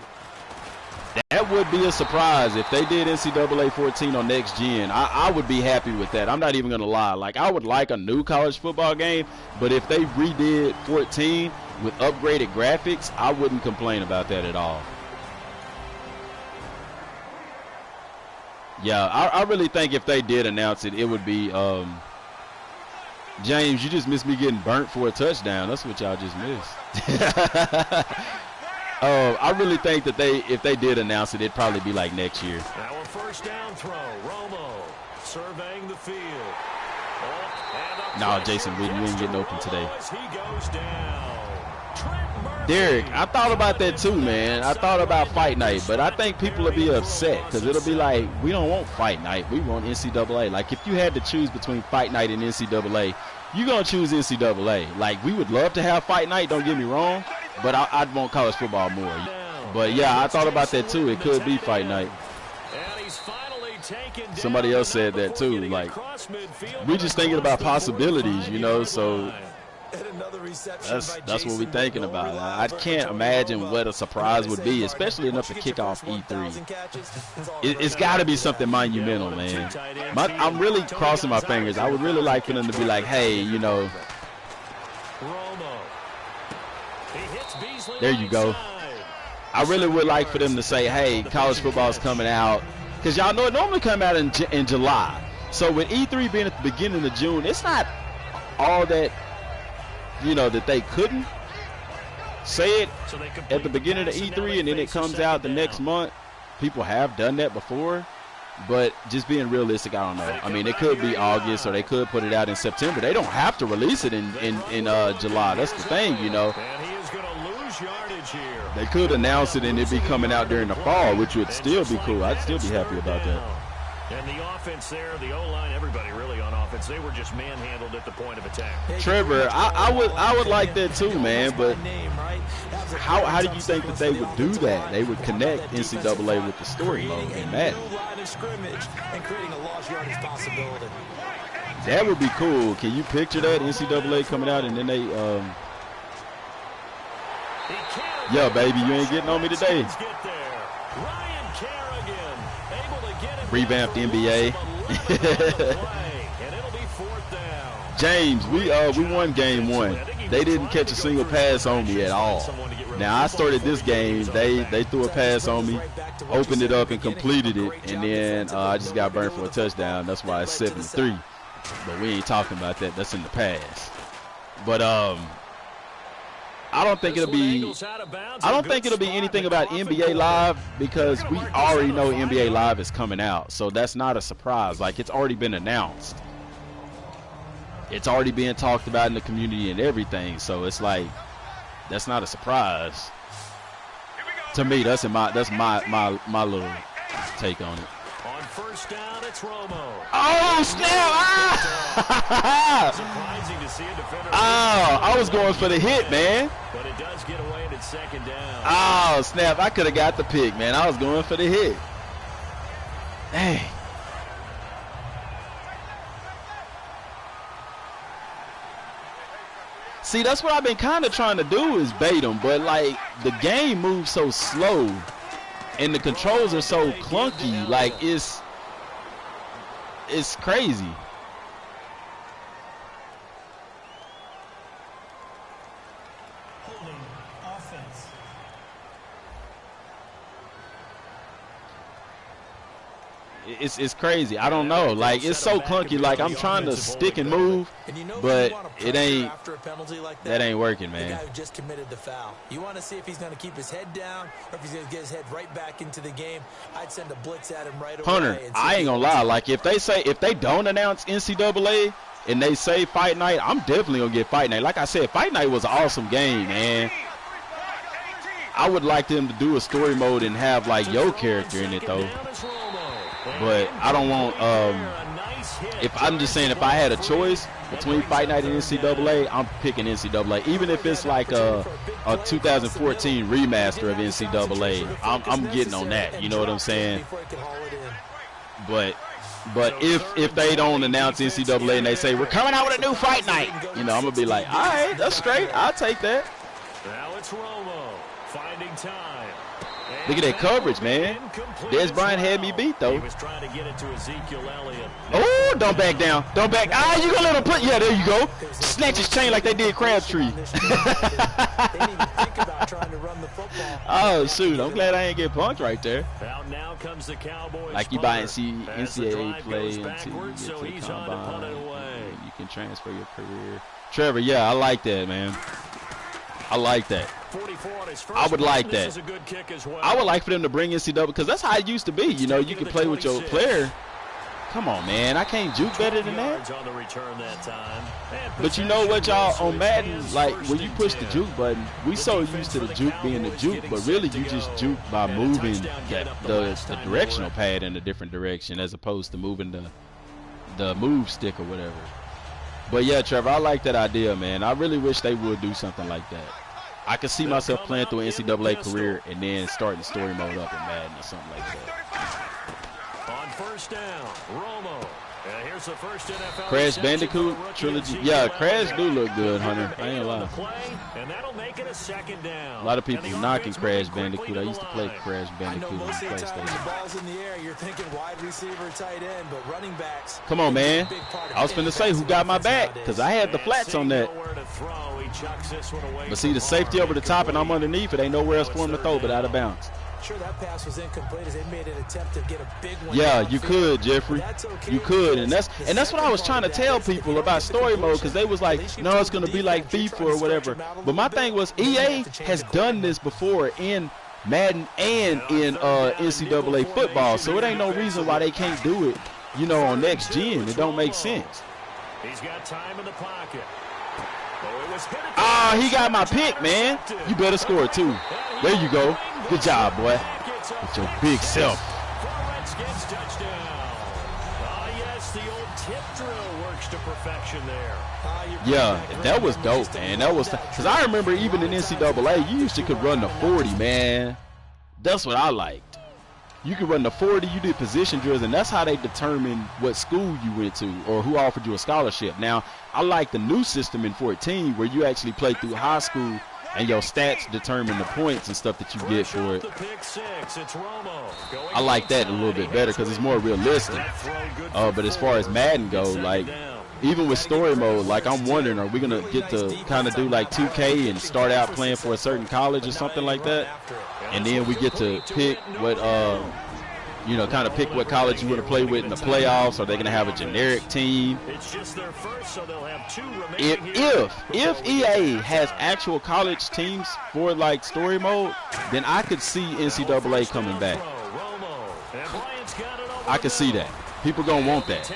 That would be a surprise if they did NCAA 14 on next gen. I would be happy with that. I'm not even going to lie. Like, I would like a new college football game, but if they redid 14 with upgraded graphics, I wouldn't complain about that at all. Yeah, I really think if they did announce it, it would be James, you just missed me getting burnt for a touchdown. That's what y'all just missed. I really think that if they did announce it, it'd probably be like next year. Now a first down throw. Romo surveying the field. No, Jason Witten, you ain't getting open today. He goes down. Derek, I thought about that too, man. I thought about fight night, but I think people will be upset because it'll be like, we don't want fight night. We want NCAA. Like, if you had to choose between fight night and NCAA, you're going to choose NCAA. Like, we would love to have fight night, don't get me wrong, but I'd want college football more. But, yeah, I thought about that too. It could be fight night. Somebody else said that too. Like, we're just thinking about possibilities, you know, so that's what we're thinking about. I can't imagine what a surprise would be, especially enough to kick off E3. It's got to be something monumental, man. I'm really crossing my fingers. I would really like for them to be like, hey, you know, there you go. I really would like for them to say, hey, college football is coming out. Because y'all know it normally come out in July. So with E3 being at the beginning of June, it's not all that, you know, that they couldn't say it at the beginning of E3 and then it comes out the next month. People have done that before. But just being realistic, I don't know. I mean, it could be August or they could put it out in September. They don't have to release it in July. That's the thing, you know. They could announce it and it be coming out during the fall, which would still be cool. I'd still be happy about that. And the offense there, the O-line, everybody really on offense, they were just manhandled at the point of attack. Trevor, I would like that too, man. But how do you think that they would do that? They would connect NCAA with the story mode in Madden. That would be cool. Can you picture that? NCAA coming out and then they yo, baby, you ain't getting on me today. Revamped NBA. James, we won game 1. They didn't catch a single pass on me at all. Now, I started this game. They threw a pass on me, opened it up and completed it, and then I just got burned for a touchdown. That's why it's 7-3. But we ain't talking about that. That's in the past. But I don't think it'll be anything about NBA Live because we already know NBA Live is coming out. So that's not a surprise. Like, it's already been announced. It's already being talked about in the community and everything. So it's like, that's not a surprise. To me, that's my little take on it. On first down, it's Romo. Oh, snap! Surprising to see a defender. Oh, I was going for the hit, man. But it does get away and it's second down. Oh, snap. I could have got the pick, man. I was going for the hit. Dang. See, that's what I've been kind of trying to do is bait them, but like the game moves so slow and the controls are so clunky. Like it's crazy. It's crazy. I don't know. Like it's so clunky. Like I'm trying to stick and move, but it ain't. That ain't working, man. The guy who just committed the foul. You want to see if he's going to keep his head down or if he's going to get his head right back into the game. I'd send a blitz at him right away. Hunter, I ain't gonna lie. Like if they don't announce NCAA and they say fight night, I'm definitely gonna get fight night. Like I said, fight night was an awesome game, man. I would like them to do a story mode and have like your character in it though. But I don't want, I'm just saying if I had a choice between Fight Night and NCAA, I'm picking NCAA. Even if it's like a 2014 remaster of NCAA, I'm getting on that. You know what I'm saying? But if they don't announce NCAA and they say, we're coming out with a new Fight Night, you know, I'm going to be like, all right, that's straight. I'll take that. Now it's Romo finding time. Look at that coverage, man. Des Bryant had me beat, though. He was trying to get it to Ezekiel Elliott. Oh, don't back down. Don't back. Ah, you gonna let him put? Yeah, there you go. Snatch his chain like they did Crabtree. Oh, shoot. I'm glad I ain't get punked right there. Now comes the Cowboys. Like you buy NCAA play until you get so to the he's on to punt combine. it away. You can transfer your career. Trevor, yeah, I like that, man. I like that. 44 on his first I would like this that. is a good kick as well. I would like for them to bring NCAA because that's how it used to be. You know, you can play with your player. Come on, man. I can't juke better than that. On the return that time. But you know what, y'all, on Madden, like when you push the juke button, we so used to the juke being the juke, but really you just juke by moving the directional pad in a different direction as opposed to moving the move stick or whatever. But yeah, Trevor, I like that idea, man. I really wish they would do something like that. I could see myself playing through an NCAA career and then starting story mode up in Madden or something like that. On first down, Romo. And here's the first NFL Crash Bandicoot trilogy. Yeah, Crash do look good, Hunter. I ain't lying. And that'll make it a second down. A lot of people knocking Crash Bandicoot. I used to play Crash Bandicoot on PlayStation. The ball's in the air, you're thinking wide receiver, tight end, but running backs. Come on, man. I was finna say who got my back because I had the flats on that. But see, the safety over the top and I'm underneath it. Ain't nowhere else for him to throw but out of bounds. Sure, that pass was incomplete as they made an attempt to get a big one. Yeah, you could, Jeffrey. You could, and that's what I was trying to tell people about story mode because they was like, no, it's gonna be like FIFA or whatever. But my thing was, EA has done this before in Madden and in NCAA football, so it ain't no reason why they can't do it, you know, on next gen. It don't make sense. He's got time in the pocket. Ah, he got my pick, man. You better score it too. There you go. Good job, boy. With your big self. Yes, the old tip drill works to perfection there. Yeah, that was dope, man. That was because I remember even in NCAA, you used to could run the 40, man. That's what I liked. You could run the 40, you did position drills, and that's how they determined what school you went to or who offered you a scholarship. Now, I like the new system in 14 where you actually play through high school and your stats determine the points and stuff that you get for it. I like that a little bit better because it's more realistic. But as far as Madden go, like, even with story mode, like I'm wondering, are we going to get to kind of do like 2K and start out playing for a certain college or something like that? And then we get to pick what, you know, kind of pick what college you want to play with in the playoffs. Are they going to have a generic team? If EA has actual college teams for like story mode, then I could see NCAA coming back. I could see that. People going to want that.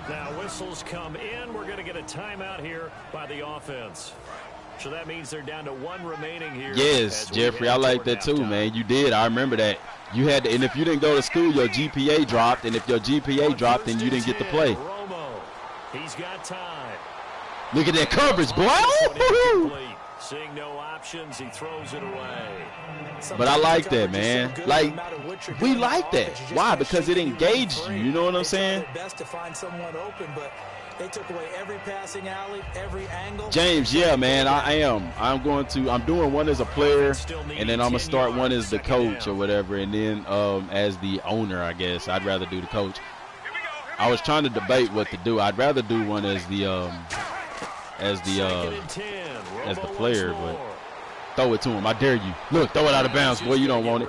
Now whistles come in. We're going to get a timeout here by the offense. So that means they're down to one remaining here. Yes, Jeffrey, I like that too, man. You did. I remember that. You had to, and if you didn't go to school, your GPA dropped, and if your GPA dropped, then you didn't get to play. He's got time. Look at that coverage, boy. Seeing no options, he throws it away. But I like that, man. Like, we like that. Why? Because it engaged you. You know what I'm saying? Best to find someone open, but they took away every passing alley, every angle. James, yeah, man, I am. I'm doing one as a player, and then I'm gonna start one as the coach or whatever, and then as the owner, I guess. I'd rather do the coach. I was trying to debate what to do. I'd rather do one as the player, but throw it to him. I dare you. Look, throw it out of bounds, boy. You don't want it.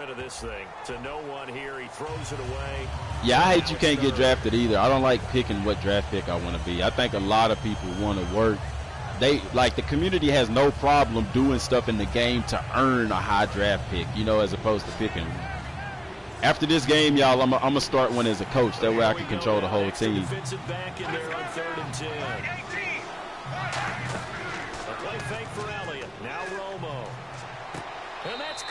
Yeah, I hate you can't get drafted either. I don't like picking what draft pick I want to be. I think a lot of people want to work. The community has no problem doing stuff in the game to earn a high draft pick, you know, as opposed to picking. After this game, y'all, I'm going to start one as a coach. That way I can control the whole team.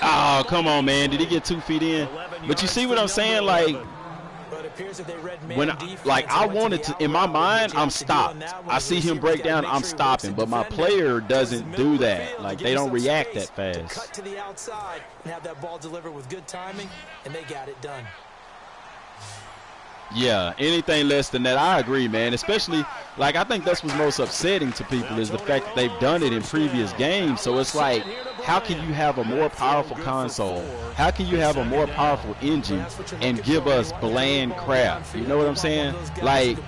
Oh, come on, man. Did he get 2 feet in? But you see what I'm saying? Like, when I wanted to, in my mind, I'm stopped. I see him break down, I'm stopping. But my player doesn't do that. Like, they don't react that fast. Cut to the outside and have that ball delivered with good timing, and they got it done. Yeah, anything less than that, I agree, man. Especially, like, I think that's what's most upsetting to people is the fact that they've done it in previous games. So it's like, how can you have a more powerful console? How can you have a more powerful engine and give us bland crap? You know what I'm saying? Like,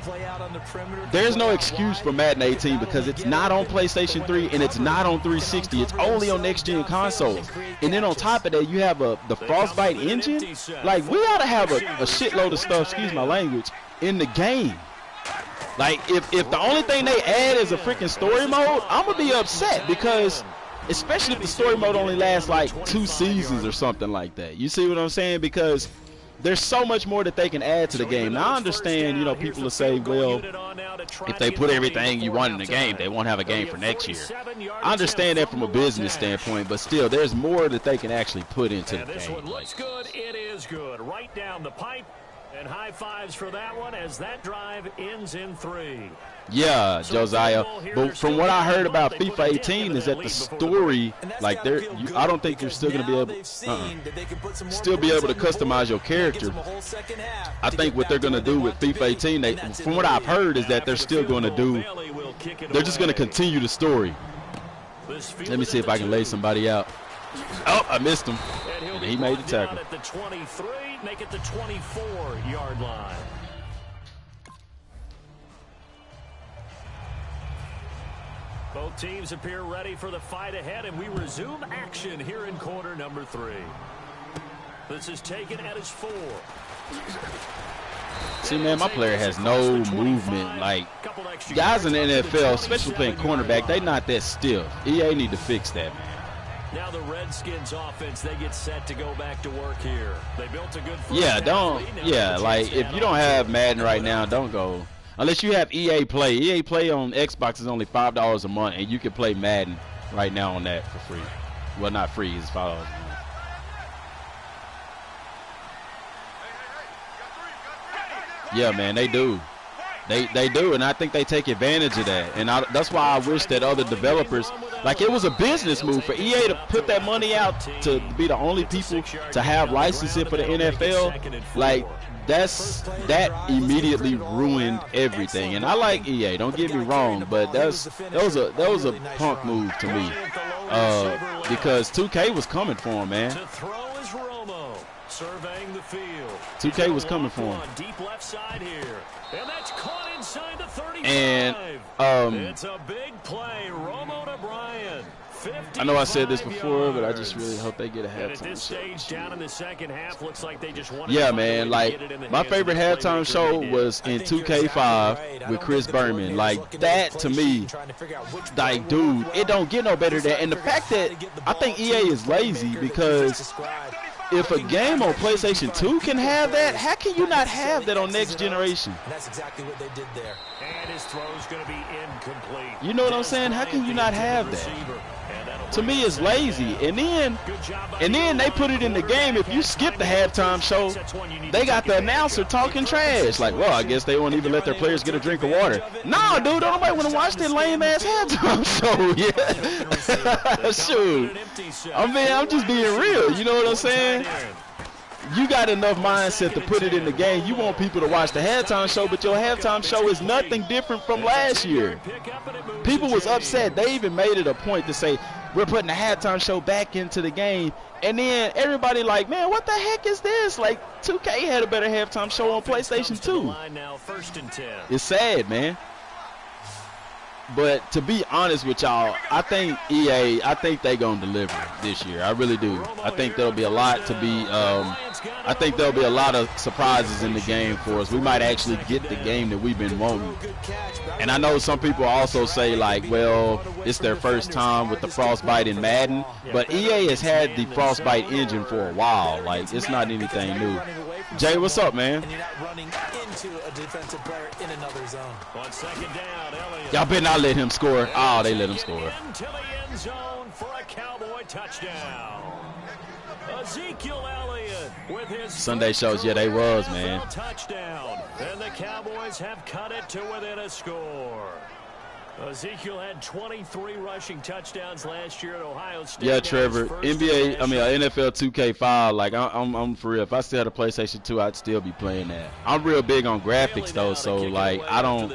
there's no excuse for Madden 18 because it's not on PlayStation 3 and it's not on 360. It's only on next-gen consoles. And then on top of that, you have the Frostbite engine. Like, we ought to have a shitload of stuff, excuse my language, in the game. Like, if the only thing they add is a freaking story mode, I'm going to be upset because, especially if the story mode only lasts like 2 seasons or something like that. You see what I'm saying? Because there's so much more that they can add to the game. Now, I understand, you know, people will say, well, if they put everything you want in the game, they won't have a game for next year. I understand that from a business standpoint, but still, there's more that they can actually put into the game. This one looks good. It is good. Right down the pipe. And high fives for that one as that drive ends in 3. Yeah, Josiah. But from what I heard about FIFA 18 is that the story, like, I don't think you're still going to be able, still be able to customize your character. I think what they're going to do with FIFA 18, from what I've heard, is that they're still going to do, they're just going to continue the story. Let me see if I can lay somebody out. Oh, I missed him. And he made the tackle. At the 23, make it the 24-yard line. Both teams appear ready for the fight ahead, and we resume action here in quarter number 3. This is taken at his 4. See, man, my player has no movement. Like, guys in the NFL, especially playing cornerback, they not that stiff. EA need to fix that, man. Now the Redskins offense, they get set to go back to work here. They built a good like, if you don't have Madden right now, don't go. Unless you have EA Play. EA Play on Xbox is only $5 a month, and you can play Madden right now on that for free. Well, not free, it's $5 a month. Yeah, man, they do. They do, and I think they take advantage of that. And that's why I wish that other developers, like, it was a business move for EA to put that money out to be the only people to have licensing for the NFL. Like, that immediately ruined everything. And I like EA, don't get me wrong, but that was a punk move to me, because 2K was coming for him, man. Surveying the field. 2K was coming for him. Deep left side here. And that's caught inside the 35. And it's a big play. Romo to Bryant. I know I said this before, but I just really hope they get a halftime show. At this stage, down in the second half, looks like they just want to man, like, my favorite halftime show was in 2K5 with Chris Berman. Like, that to me, like, dude, it don't get no better than that. And the fact that I think EA is lazy, because if a game on PlayStation 2 can have that, how can you not have that on next generation? That's exactly what they did there. And his throw's going to be incomplete. You know what I'm saying? How can you not have that? to me is lazy. And then they put it in the game. If you skip the halftime show, they got the announcer talking trash. Like, well, I guess they won't even let their players get a drink of water. No, dude, don't nobody want to watch that lame-ass halftime show. Yeah. Shoot. I mean, I'm just being real. You know what I'm saying? You got enough mindset to put it in the game. You want people to watch the halftime show, but your halftime show is nothing different from last year. People was upset. They even made it a point to say, we're putting the halftime show back into the game. And then everybody like, man, what the heck is this? Like, 2K had a better halftime show on PlayStation 2. It's sad, man. But to be honest with y'all, I think EA, I think they gonna deliver this year. I really do. I think there'll be a lot to be. I think there'll be a lot of surprises in the game for us. We might actually get the game that we've been wanting. And I know some people also say like, well, it's their first time with the Frostbite in Madden, but EA has had the Frostbite engine for a while. Like, it's not anything new. Jay, what's up, man? And you're not running into a defensive player in another zone. On second down, Elliott. Y'all better not let him score. Oh, they let him score. Into the end zone for a Cowboy touchdown. Ezekiel Elliott with his Sunday shows, yeah, they was, man. Touchdown. And the Cowboys have cut it to within a score. Ezekiel had 23 rushing touchdowns last year at Ohio State. Yeah, Trevor, NFL 2K5, like, I'm for real. If I still had a PlayStation 2, I'd still be playing that. I'm real big on graphics, though, so, like, I don't,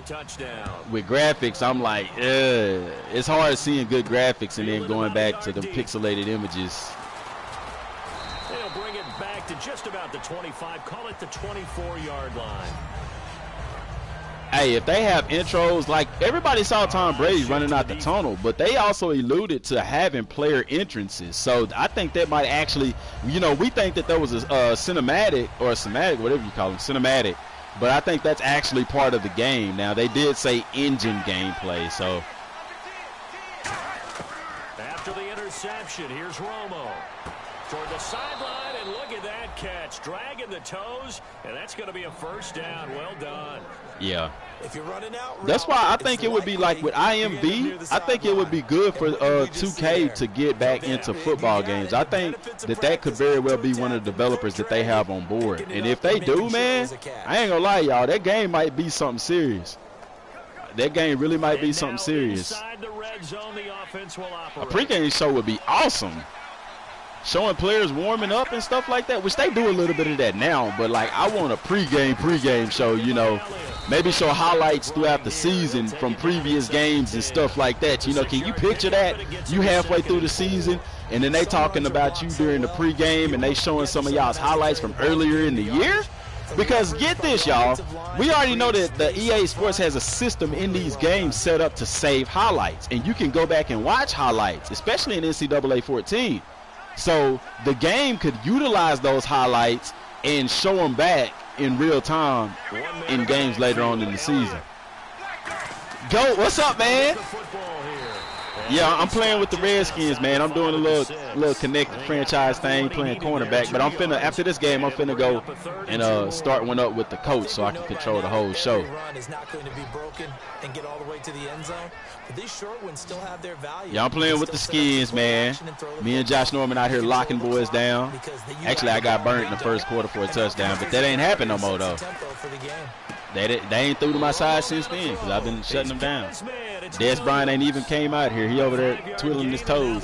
with graphics, I'm like, it's hard seeing good graphics and then going back to the pixelated images. They'll bring it back to just about the 25, call it the 24-yard line. Hey, if they have intros, like everybody saw Tom Brady running out the tunnel, but they also alluded to having player entrances. So I think that might actually, you know, we think that there was a cinematic or a somatic, whatever you call them, cinematic. But I think that's actually part of the game. Now, they did say engine gameplay, so. After the interception, here's Romo toward the sideline, and look at that catch. Dragging the toes, and that's going to be a first down. Well done. Yeah. If you're running out, that's why I think it would be like with IMB, I think it would be good for 2K to get back into football games. I think that could very well be one of the developers that they have on board. And if they do, man, I ain't gonna lie, y'all, that game might be something serious. That game really might be something serious. A pregame show would be awesome. Showing players warming up and stuff like that, which they do a little bit of that now, but like I want a pregame show, you know, maybe show highlights throughout the season from previous games and stuff like that. You know, can you picture that? You halfway through the season and then they talking about you during the pregame and they showing some of y'all's highlights from earlier in the year? Because get this, y'all, we already know that the EA Sports has a system in these games set up to save highlights, and you can go back and watch highlights, especially in NCAA 14. So the game could utilize those highlights and show them back in real time in games later on in the season. Go, what's up, man? Yeah, I'm playing with the Redskins, man. I'm doing a little connected franchise thing, playing cornerback. But I'm finna, after this game, I'm finna go and start one up with the coach so I can control the whole show. Yeah, I'm playing with the Skins, man. Me and Josh Norman out here locking boys down. Actually, I got burnt in the first quarter for a touchdown, but that ain't happened no more, though. They ain't through to my side since then because I've been shutting them down. Des Bryant ain't even came out here. He over there twiddling his toes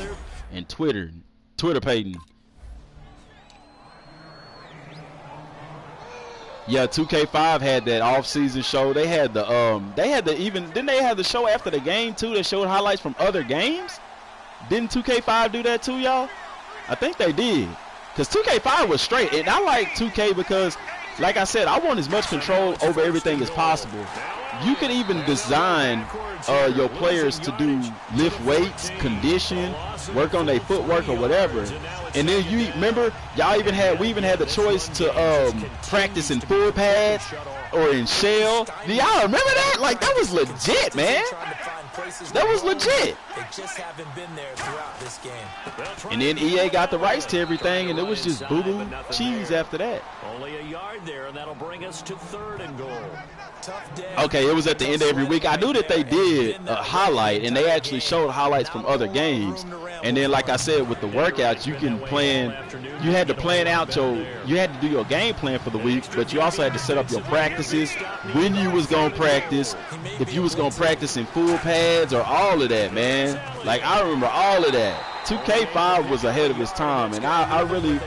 and Twitter Payton. Yeah, 2K5 had that off-season show. They had the didn't they have the show after the game too that showed highlights from other games? Didn't 2K5 do that too, y'all? I think they did. Because 2K5 was straight. And I like 2K because, like I said, I want as much control over everything as possible. You can even design your players to do lift weights, condition, work on their footwork or whatever. And then you remember, we even had the choice to practice in full pads or in shell. Do y'all remember that? Like, that was legit, man. That was legit. They just haven't been there throughout this game. And then EA got the rights to everything, and it was just boo-boo cheese after that. Only a yard there, and that'll bring us to 3rd and goal. Okay, it was at the end of every week. I knew that they did a highlight, and they actually showed highlights from other games. And then, like I said, with the workouts, you had to plan out you had to do your game plan for the week, but you also had to set up your practices, when you was going to practice, if you was going to practice in full pads or all of that, man. Like, I remember all of that. 2K5 was ahead of its time, and I really,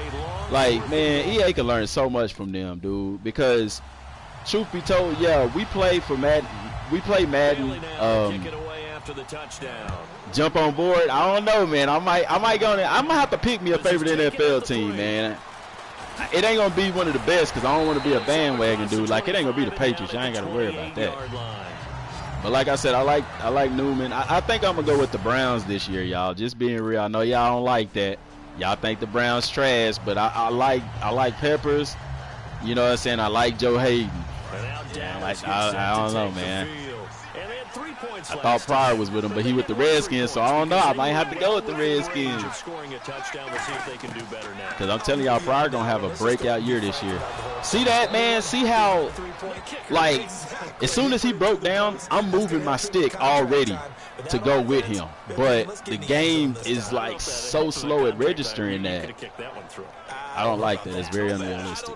like, man, EA can learn so much from them, dude, because truth be told, yeah, we play for Madden. We play Madden. Jump on board. I don't know, man. I might have to pick me a favorite NFL team, man. It ain't gonna be one of the best because I don't want to be a bandwagon dude. Like, it ain't gonna be the Patriots. I ain't gotta worry about that. But like I said, I like Newman. I think I'm gonna go with the Browns this year, y'all. Just being real. I know y'all don't like that. Y'all think the Browns trash, but I like Peppers. You know what I'm saying? I like Joe Hayden. I don't know, man. I thought Pryor was with him, but he with the Redskins, so I don't know. I might have to go with the Redskins. Because I'm telling y'all, Pryor going to have a breakout year this year. See that, man? See how, like, as soon as he broke down, I'm moving my stick already to go with him. But the game is, like, so slow at registering that. I don't like that. It's very unrealistic.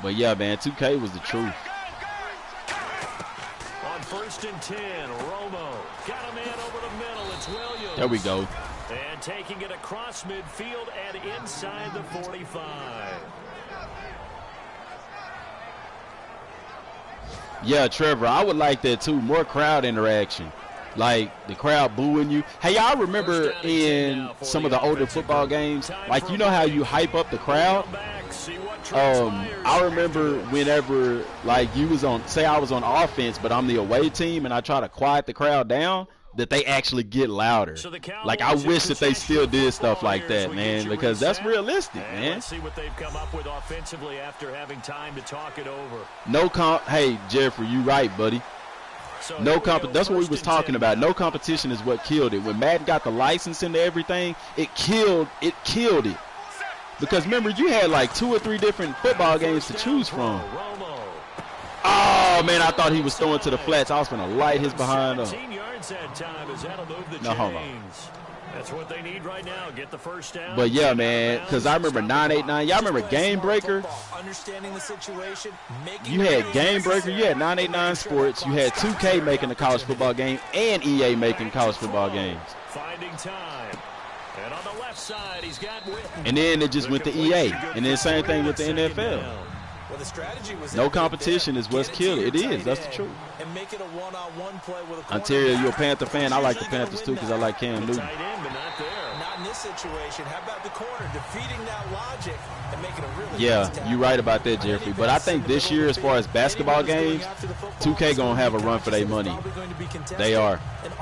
But, yeah, man, 2K was the truth. On 1st and 10, Romo got a man over the middle. It's Williams. There we go. And taking it across midfield and inside the 45. Yeah, Trevor, I would like that too. More crowd interaction. Like the crowd booing you. Hey, y'all remember in some of the older football games, like, you know how you hype up the crowd? I remember whenever, like, you was on, say I was on offense, but I'm the away team, and I try to quiet the crowd down, that they actually get louder. Like, I wish that they still did stuff like that, man, because that's realistic, man. Let's see what they've come up with offensively after having time to talk it over. Hey, Jeffrey, you right, buddy. That's what we was talking about. No competition is what killed it. When Madden got the license into everything, it killed it. Because remember, you had like 2 or 3 different football games to choose from. Oh, man, I thought he was throwing to the flats. I was going to light his behind up. No, hold on. That's what they need right now. Get the first down. But yeah, man, because I remember 989. Y'all remember Game Breaker? You had Game Breaker. You had 989 Sports. You had 2K making the college football game and EA making college football games. Finding time. And on the left side, he's got Witten. And then it just went to EA. And then same thing with the NFL. Well, the strategy was no competition is what's killed it. It is. That's the truth. And make it a one-on-one play with a Ontario, you're a Panther fan. I like the Panthers too because I like Cam Newton. Not in this situation. How about the corner defeating that logic and making a really yeah, you're right about that, Jeffrey. But I think this year, as far as basketball games, 2K gonna have a run for their money. They are.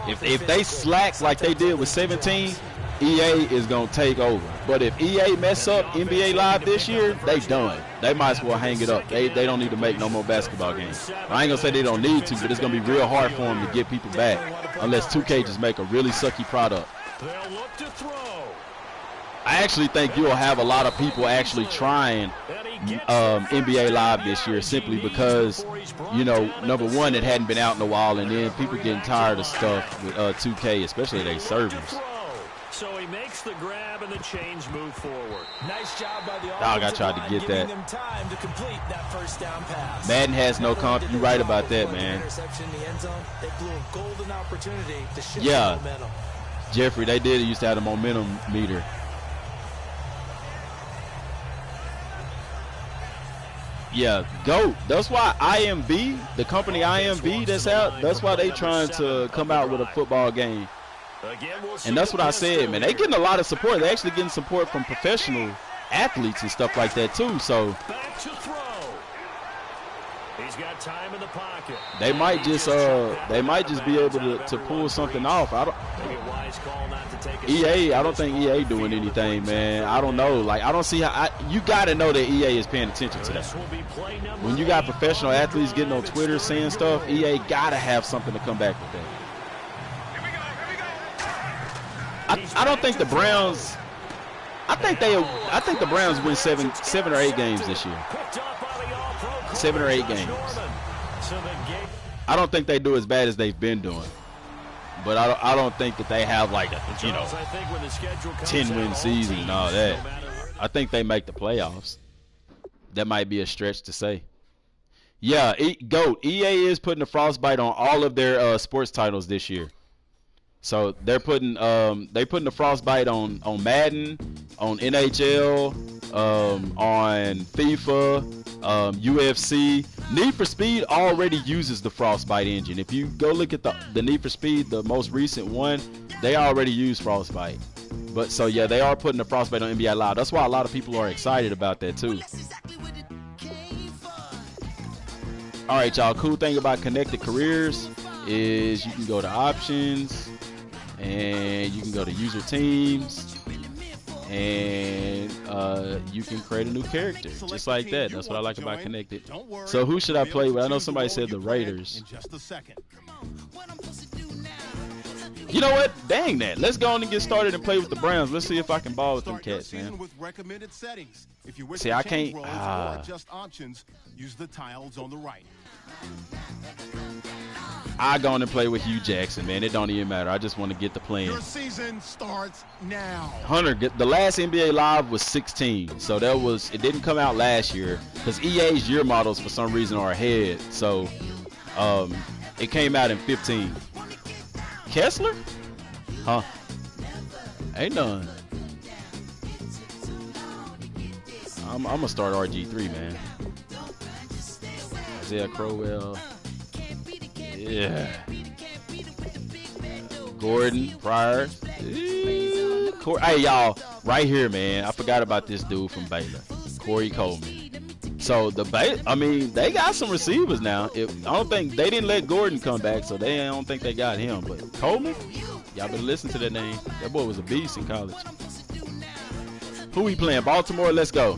If they slack like they did with 17, EA is going to take over. But if EA mess up NBA Live this year, they done. They might as well hang it up. They don't need to make no more basketball games. I ain't going to say they don't need to, but it's going to be real hard for them to get people back unless 2K just make a really sucky product. They'll look to throw. I actually think you'll have a lot of people actually trying NBA Live this year simply because, you know, number one, it hadn't been out in a while, and then people getting tired of stuff with 2K, especially their servers. So he makes the grab and the chains move forward. Nice job by the dog, I tried to get that. Them time to complete that first down pass. Madden has no comp. You're right about that, man. Interception in the end zone. They blew a golden opportunity to shift yeah, the momentum. Jeffrey, they did used to have a momentum meter. Yeah, GOAT. That's why IMV, the company IMV that's out, that's why they trying to come out with a football game. And that's what I said, man. They getting a lot of support. They actually getting support from professional athletes and stuff like that too. So He's got time in the pocket. They might just be able to pull something off. I don't. EA, I don't think EA doing anything, man. I don't know. Like, I don't see how. You got to know that EA is paying attention to that. When you got professional athletes getting on Twitter saying stuff, EA got to have something to come back with that. I don't think the Browns. I think the Browns win seven or 8 games this year. 7 or 8 games. I don't think they do as bad as they've been doing, but I don't think that they have like a 10-win season and all that. I think they make the playoffs. That might be a stretch to say. Yeah, GOAT. EA is putting a frostbite on all of their sports titles this year. So they're putting the frostbite on Madden, on NHL, on FIFA, UFC. Need for Speed already uses the Frostbite engine. If you go look at the Need for Speed, the most recent one, they already use Frostbite. But so yeah, they are putting the Frostbite on NBA Live. That's why a lot of people are excited about that too. All right, y'all. Cool thing about Connected Careers is you can go to options and you can go to user teams. And you can create a new character just like that. That's what I like about Connected. So who should I play with? I know somebody said the Raiders. You know what? Dang that. Let's go on and get started and play with the Browns. Let's see if I can ball with them cats, man. See, I can't. Use the tiles on the right. I go on and play with Hugh Jackson, man. It don't even matter. I just want to get the plan. Your season starts now. Hunter, the last NBA Live was 16, so it didn't come out last year because EA's year models for some reason are ahead. So it came out in 15. Kessler? Huh? Ain't none. I'm gonna start RG3, man. Isaiah Crowell. Yeah. Gordon, Pryor. Hey, y'all, right here, man. I forgot about this dude from Baylor, Corey Coleman. So they got some receivers now. I don't think they didn't let Gordon come back, so I don't think they got him. But Coleman, y'all better listen to that name. That boy was a beast in college. Who we playing? Baltimore. Let's go.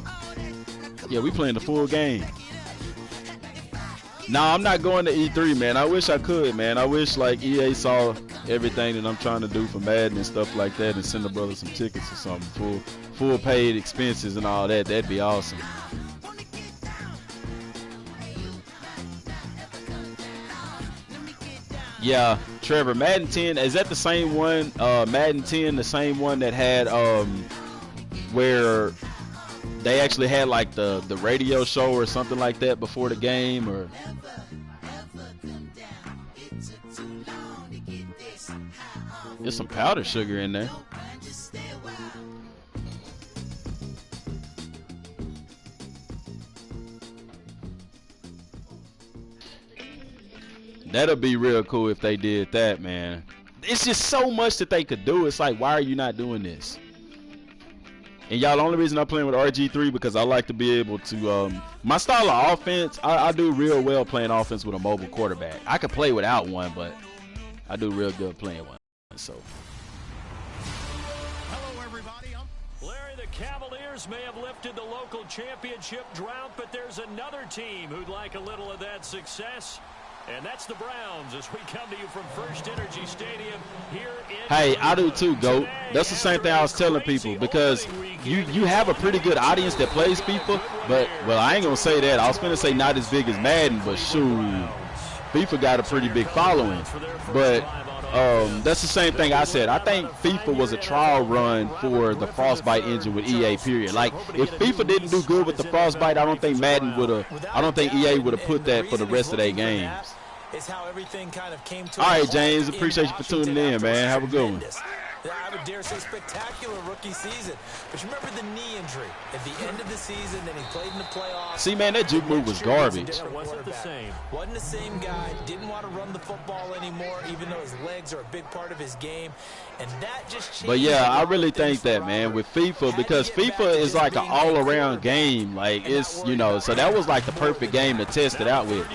Yeah, we playing the full game. Nah, I'm not going to E3, man. I wish I could, man. I wish like EA saw everything that I'm trying to do for Madden and stuff like that and send the brother some tickets or something. Full paid expenses and all that. That'd be awesome. Yeah, Trevor, Madden 10, is that the same one? Madden 10, the same one that had where they actually had like the radio show or something like that before the game, or there's some powdered sugar in there. That'll be real cool if they did that, man. It's just so much that they could do. It's like, why are you not doing this? And y'all, the only reason I'm playing with RG3 because I like to be able to, my style of offense, I do real well playing offense with a mobile quarterback. I could play without one, but I do real good playing one. So. Hello, everybody. Larry, the Cavaliers may have lifted the local championship drought, but there's another team who'd like a little of that success. And that's the Browns as we come to you from First Energy Stadium here in. Hey, I do too, GOAT. That's the same thing I was telling people, because you have a pretty good audience that plays FIFA, but, well, I ain't going to say that. I was going to say not as big as Madden, but shoot, FIFA got a pretty big following. But that's the same thing I said. I think FIFA was a trial run for the Frostbite engine with EA, period. Like, if FIFA didn't do good with the Frostbite, I don't think Madden would have, I don't think EA would have put that for the rest of their games. Is how everything kind of came to. All right, James, appreciate you for tuning in, man. Have a good one. I would dare say spectacular rookie season. But you remember the knee injury at the end of the season, then he played in the playoffs. See, man, that juke move was garbage. It wasn't the same. Wasn't the same guy. Didn't want to run the football anymore, even though his legs are a big part of his game. And that just changed. But yeah, I really think that, man, with FIFA, because FIFA is like an all-around game. Like, it's, you know, so that was like the perfect game to test it out with.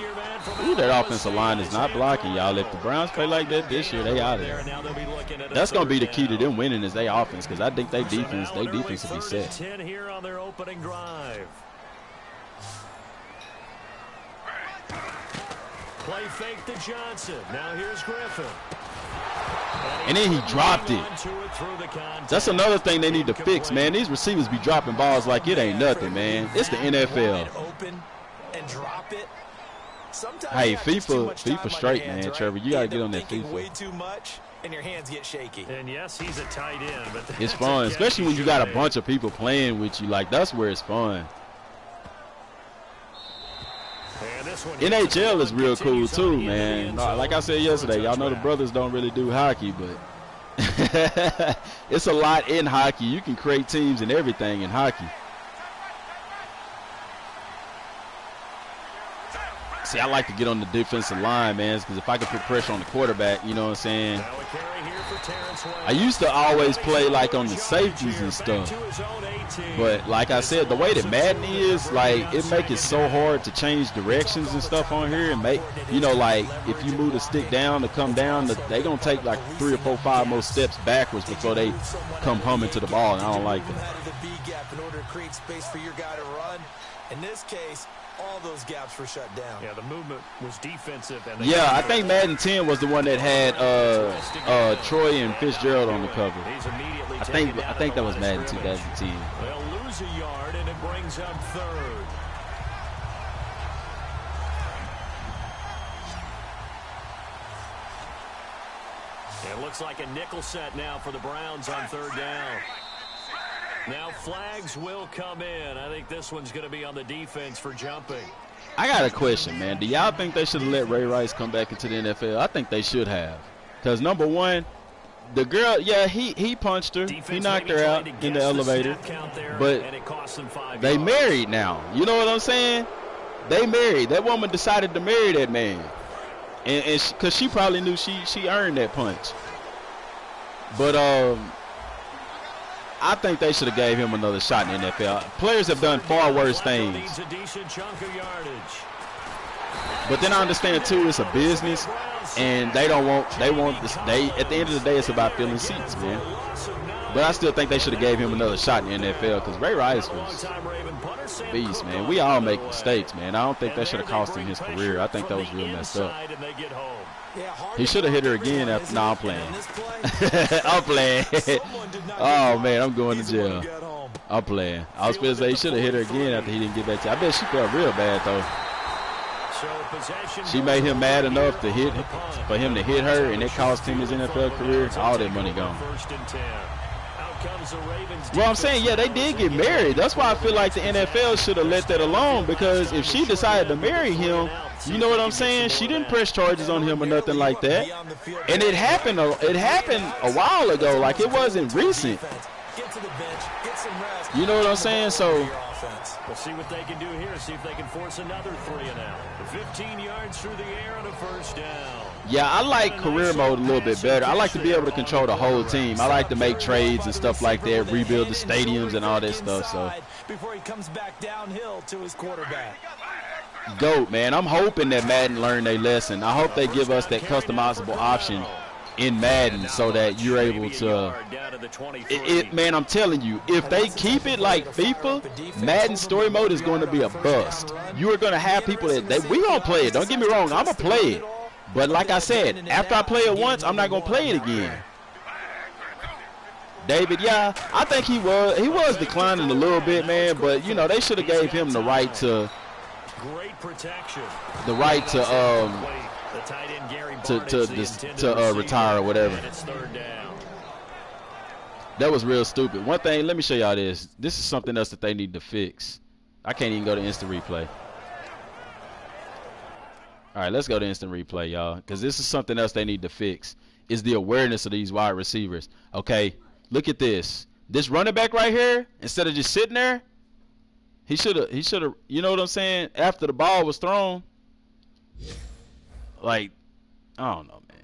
Ooh, that offensive line is not blocking, y'all. If the Browns play like that this year, they out of there. That's going to be the key to them winning is their offense, because I think their defense will be set. 10 here on their opening drive. Play fake to Johnson. Now here's Griffin. And then he dropped it. That's another thing they need to fix, man. These receivers be dropping balls like it ain't nothing, man. It's the NFL. Open and drop it. Hey, FIFA straight, man, Trevor. You got to get on that FIFA. Way too much, and your hands get shaky. And yes, he's a tight end, but it's fun, especially when you got a bunch of people playing with you. Like, that's where it's fun. NHL is real cool too, man. Like I said yesterday, y'all know the brothers don't really do hockey, but it's a lot in hockey. You can create teams and everything in hockey. See, I like to get on the defensive line, man, because if I can put pressure on the quarterback, you know what I'm saying? I used to always play like on the safeties and stuff. But like I said, the way that Madden is, like, it make it so hard to change directions and stuff on here and make, you know, like if you move the stick down to come down, they gonna take like 3 or 4, 5 more steps backwards before they come humming to the ball, and I don't like that. In order to create space for your guy to run. In this case, all those gaps were shut down. Yeah, the movement was defensive. And yeah, I think Madden 10 was the one that had Troy and Fitzgerald on the cover. I think that was Madden 2010. They'll lose a yard, and it brings up third. It looks like a nickel set now for the Browns on third down. Now flags will come in. I think this one's going to be on the defense for jumping. I got a question, man. Do y'all think they should have let Ray Rice come back into the NFL? I think they should have. Because, number one, the girl, yeah, he punched her. He knocked her out in the elevator. But they married now. You know what I'm saying? They married. That woman decided to marry that man. And because she probably knew she earned that punch. But, I think they should have gave him another shot in the NFL. Players have done far worse things. But then I understand too, it's a business, and they want this. At the end of the day, it's about filling seats, man. But I still think they should have gave him another shot in the NFL because Ray Rice was beast, man. We all make mistakes, man. I don't think that should have cost him his career. I think that was real messed up. He should have hit her again after. No, I'm playing. I'm playing. Oh, man, I'm going to jail. I'm playing. I was supposed to say he should have hit her again after he didn't get back to. I bet she felt real bad, though. She made him mad enough for him to hit her, and it cost him his NFL career. All that money gone. Well, I'm saying, yeah, they did get married. That's why I feel like the NFL should have let that alone, because if she decided to marry him, you know what I'm saying? She didn't press charges on him or nothing like that. And it happened a while ago. Like, it wasn't recent. You know what I'm saying? So we'll see what they can do here. See if they can force another 3 and out. 15 yards through the air on a first down. Yeah, I like career mode a little bit better. I like to be able to control the whole team. I like to make trades and stuff like that, rebuild the stadiums and all that stuff. So before he comes back downhill to his quarterback. GOAT, man. I'm hoping that Madden learned their lesson. I hope they give us that customizable option in Madden so that you're able to man, I'm telling you, if they keep it like FIFA, Madden story mode is going to be a bust. You are going to have people that we going to play it. Don't get me wrong, I'm going to play it. But like I said, after I play it once, I'm not going to play it again. David, yeah, I think he was declining a little bit, man, but you know, they should have gave him the right to retire or whatever. That was real stupid. One thing, let me show y'all this. This is something else that they need to fix. I can't even go to instant replay. All right, let's go to instant replay, y'all, because this is something else they need to fix. is the awareness of these wide receivers. Okay, look at this. This running back right here, instead of just sitting there, he should have, you know what I'm saying, after the ball was thrown, like, I don't know, man.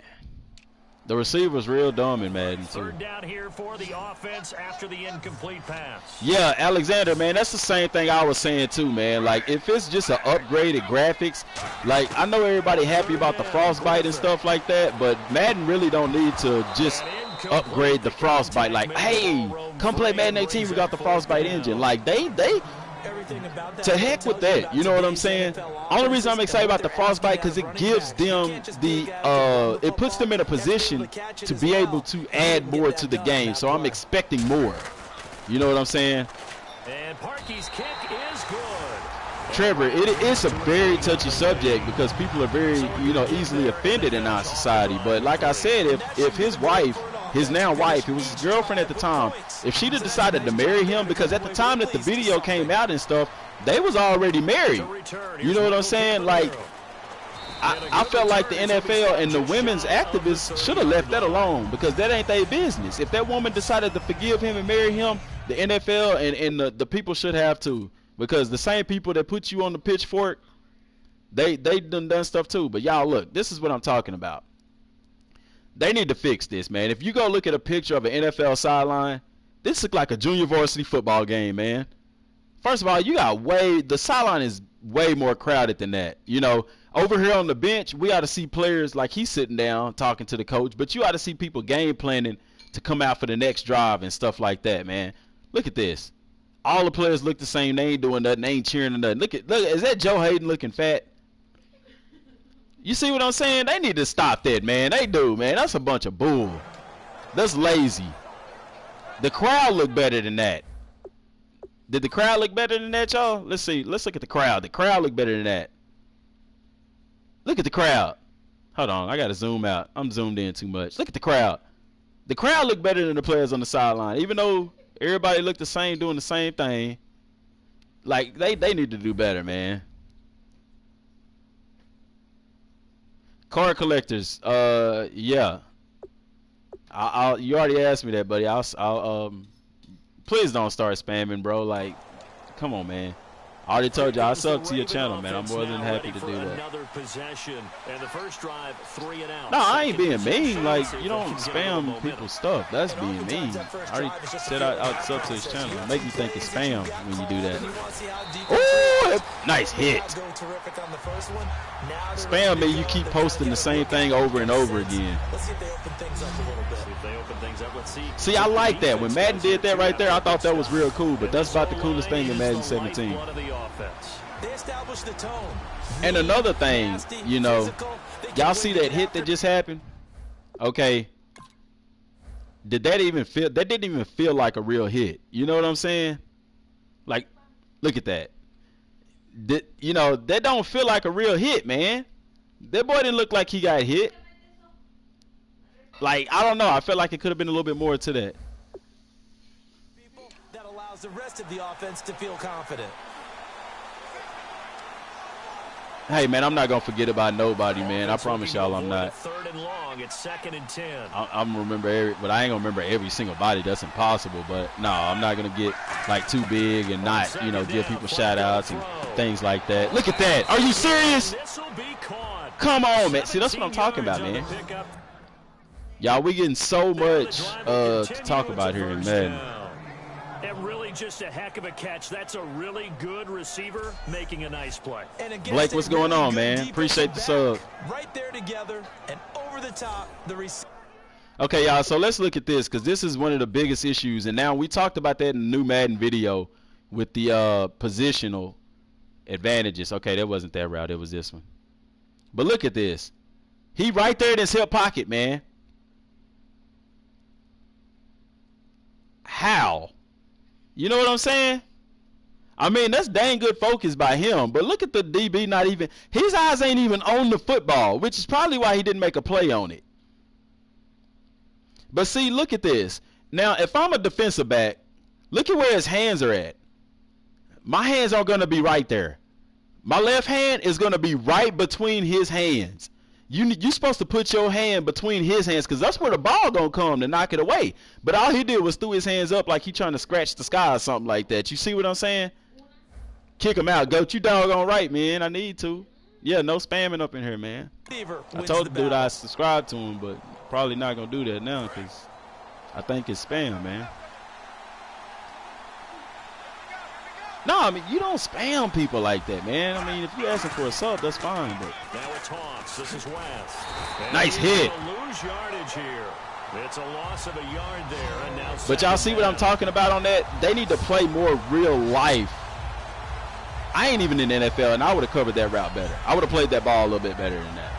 The receiver's real dumb in Madden, too. Third down here for the offense after the incomplete pass. Yeah, Alexander, man, that's the same thing I was saying, too, man. Like, if it's just an upgraded graphics, like, I know everybody happy about the Frostbite and stuff like that, but Madden really don't need to just upgrade the Frostbite. Like, hey, come play Madden 18, we got the Frostbite engine. Like, they to heck with that, you know what I'm saying? Only reason I'm excited about the Frostbite because it gives them it puts them in a position to be able to add more to the game. So I'm expecting more. You know what I'm saying? And Parkey's kick is good. Trevor, it is a very touchy subject because people are very, easily offended in our society. But like I said, if his wife, his now wife, it was his girlfriend at the time, if she'd have decided to marry him, because at the time that the video came out and stuff, they was already married. You know what I'm saying? Like, I felt like the NFL and the women's activists should have left that alone because that ain't their business. If that woman decided to forgive him and marry him, the NFL and the people should have too. Because the same people that put you on the pitchfork, they done stuff too. But y'all, look, this is what I'm talking about. They need to fix this, man. If you go look at a picture of an NFL sideline, this looks like a junior varsity football game, man. First of all, the sideline is way more crowded than that. Over here on the bench, we ought to see players like he's sitting down talking to the coach, but you ought to see people game planning to come out for the next drive and stuff like that, man. Look at this. All the players look the same. They ain't doing nothing. They ain't cheering or nothing. Look, is that Joe Hayden looking fat? You see what I'm saying? They need to stop that, man. They do, man. That's a bunch of bull. That's lazy. The crowd look better than that. Did the crowd look better than that, y'all? Let's see. Let's look at the crowd. The crowd look better than that. Look at the crowd. Hold on. I got to zoom out. I'm zoomed in too much. Look at the crowd. The crowd look better than the players on the sideline. Even though everybody look the same doing the same thing. Like, they need to do better, man. Card collectors, yeah. You already asked me that, buddy. Please don't start spamming, bro. Like, come on, man. I already told you I sub to your channel, man. I'm more than happy to do that. Another possession and the first drive, 3 and out. No, I ain't being mean. Like, you don't spam people's stuff. That's being mean. I already said I'd sub to his channel. It make you think it's spam when you do that. Ooh, nice hit. Spam me, you keep posting the same thing over and over again. See, I like that. When Madden did that right there, I thought that was real cool. But that's about the coolest thing in Madden 17. And another thing, y'all see that hit that just happened? Okay. That didn't even feel like a real hit. You know what I'm saying? Like, look at that. That don't feel like a real hit, man. That boy didn't look like he got hit. Like, I don't know. I felt like it could have been a little bit more to that. That allows the rest of the offense to feel confident. Hey, man, I'm not going to forget about nobody, man. I promise y'all I'm not. Third and long, it's 2nd and 10. I'm remember but I ain't going to remember every single body. That's impossible. But, no, I'm not going to get, like, too big and not, give people shout-outs and things like that. Look at that. Are you serious? Come on, man. See, that's what I'm talking about, man. Y'all, we getting so much to talk about here in Madden. And really just a heck of a catch. That's a really good receiver making a nice play. Blake, what's going on, man? Appreciate the sub. Right there together and over the top. Okay, y'all, so let's look at this because this is one of the biggest issues. And now we talked about that in the new Madden video with the positional advantages. Okay, that wasn't that route. It was this one. But look at this. He right there in his hip pocket, man. How? You know what I'm saying? I mean, that's dang good focus by him. But look at the DB not even. His eyes ain't even on the football, which is probably why he didn't make a play on it. But see, look at this. Now, if I'm a defensive back, look at where his hands are at. My hands are going to be right there. My left hand is going to be right between his hands. You supposed to put your hand between his hands because that's where the ball gonna come to knock it away. But all he did was threw his hands up like he trying to scratch the sky or something like that. You see what I'm saying? Kick him out. Goat, you doggone right, man. I need to. Yeah, no spamming up in here, man. I told the dude I subscribed to him, but probably not gonna do that now because I think it's spam, man. No, I mean, you don't spam people like that, man. I mean, if you asking for a sub, that's fine. But now it's Hawks. This is West. Nice hit. Lose yardage here. It's a loss of a yard there. And now but y'all see what I'm talking about on that? They need to play more real life. I ain't even in the NFL, and I would have covered that route better. I would have played that ball a little bit better than that.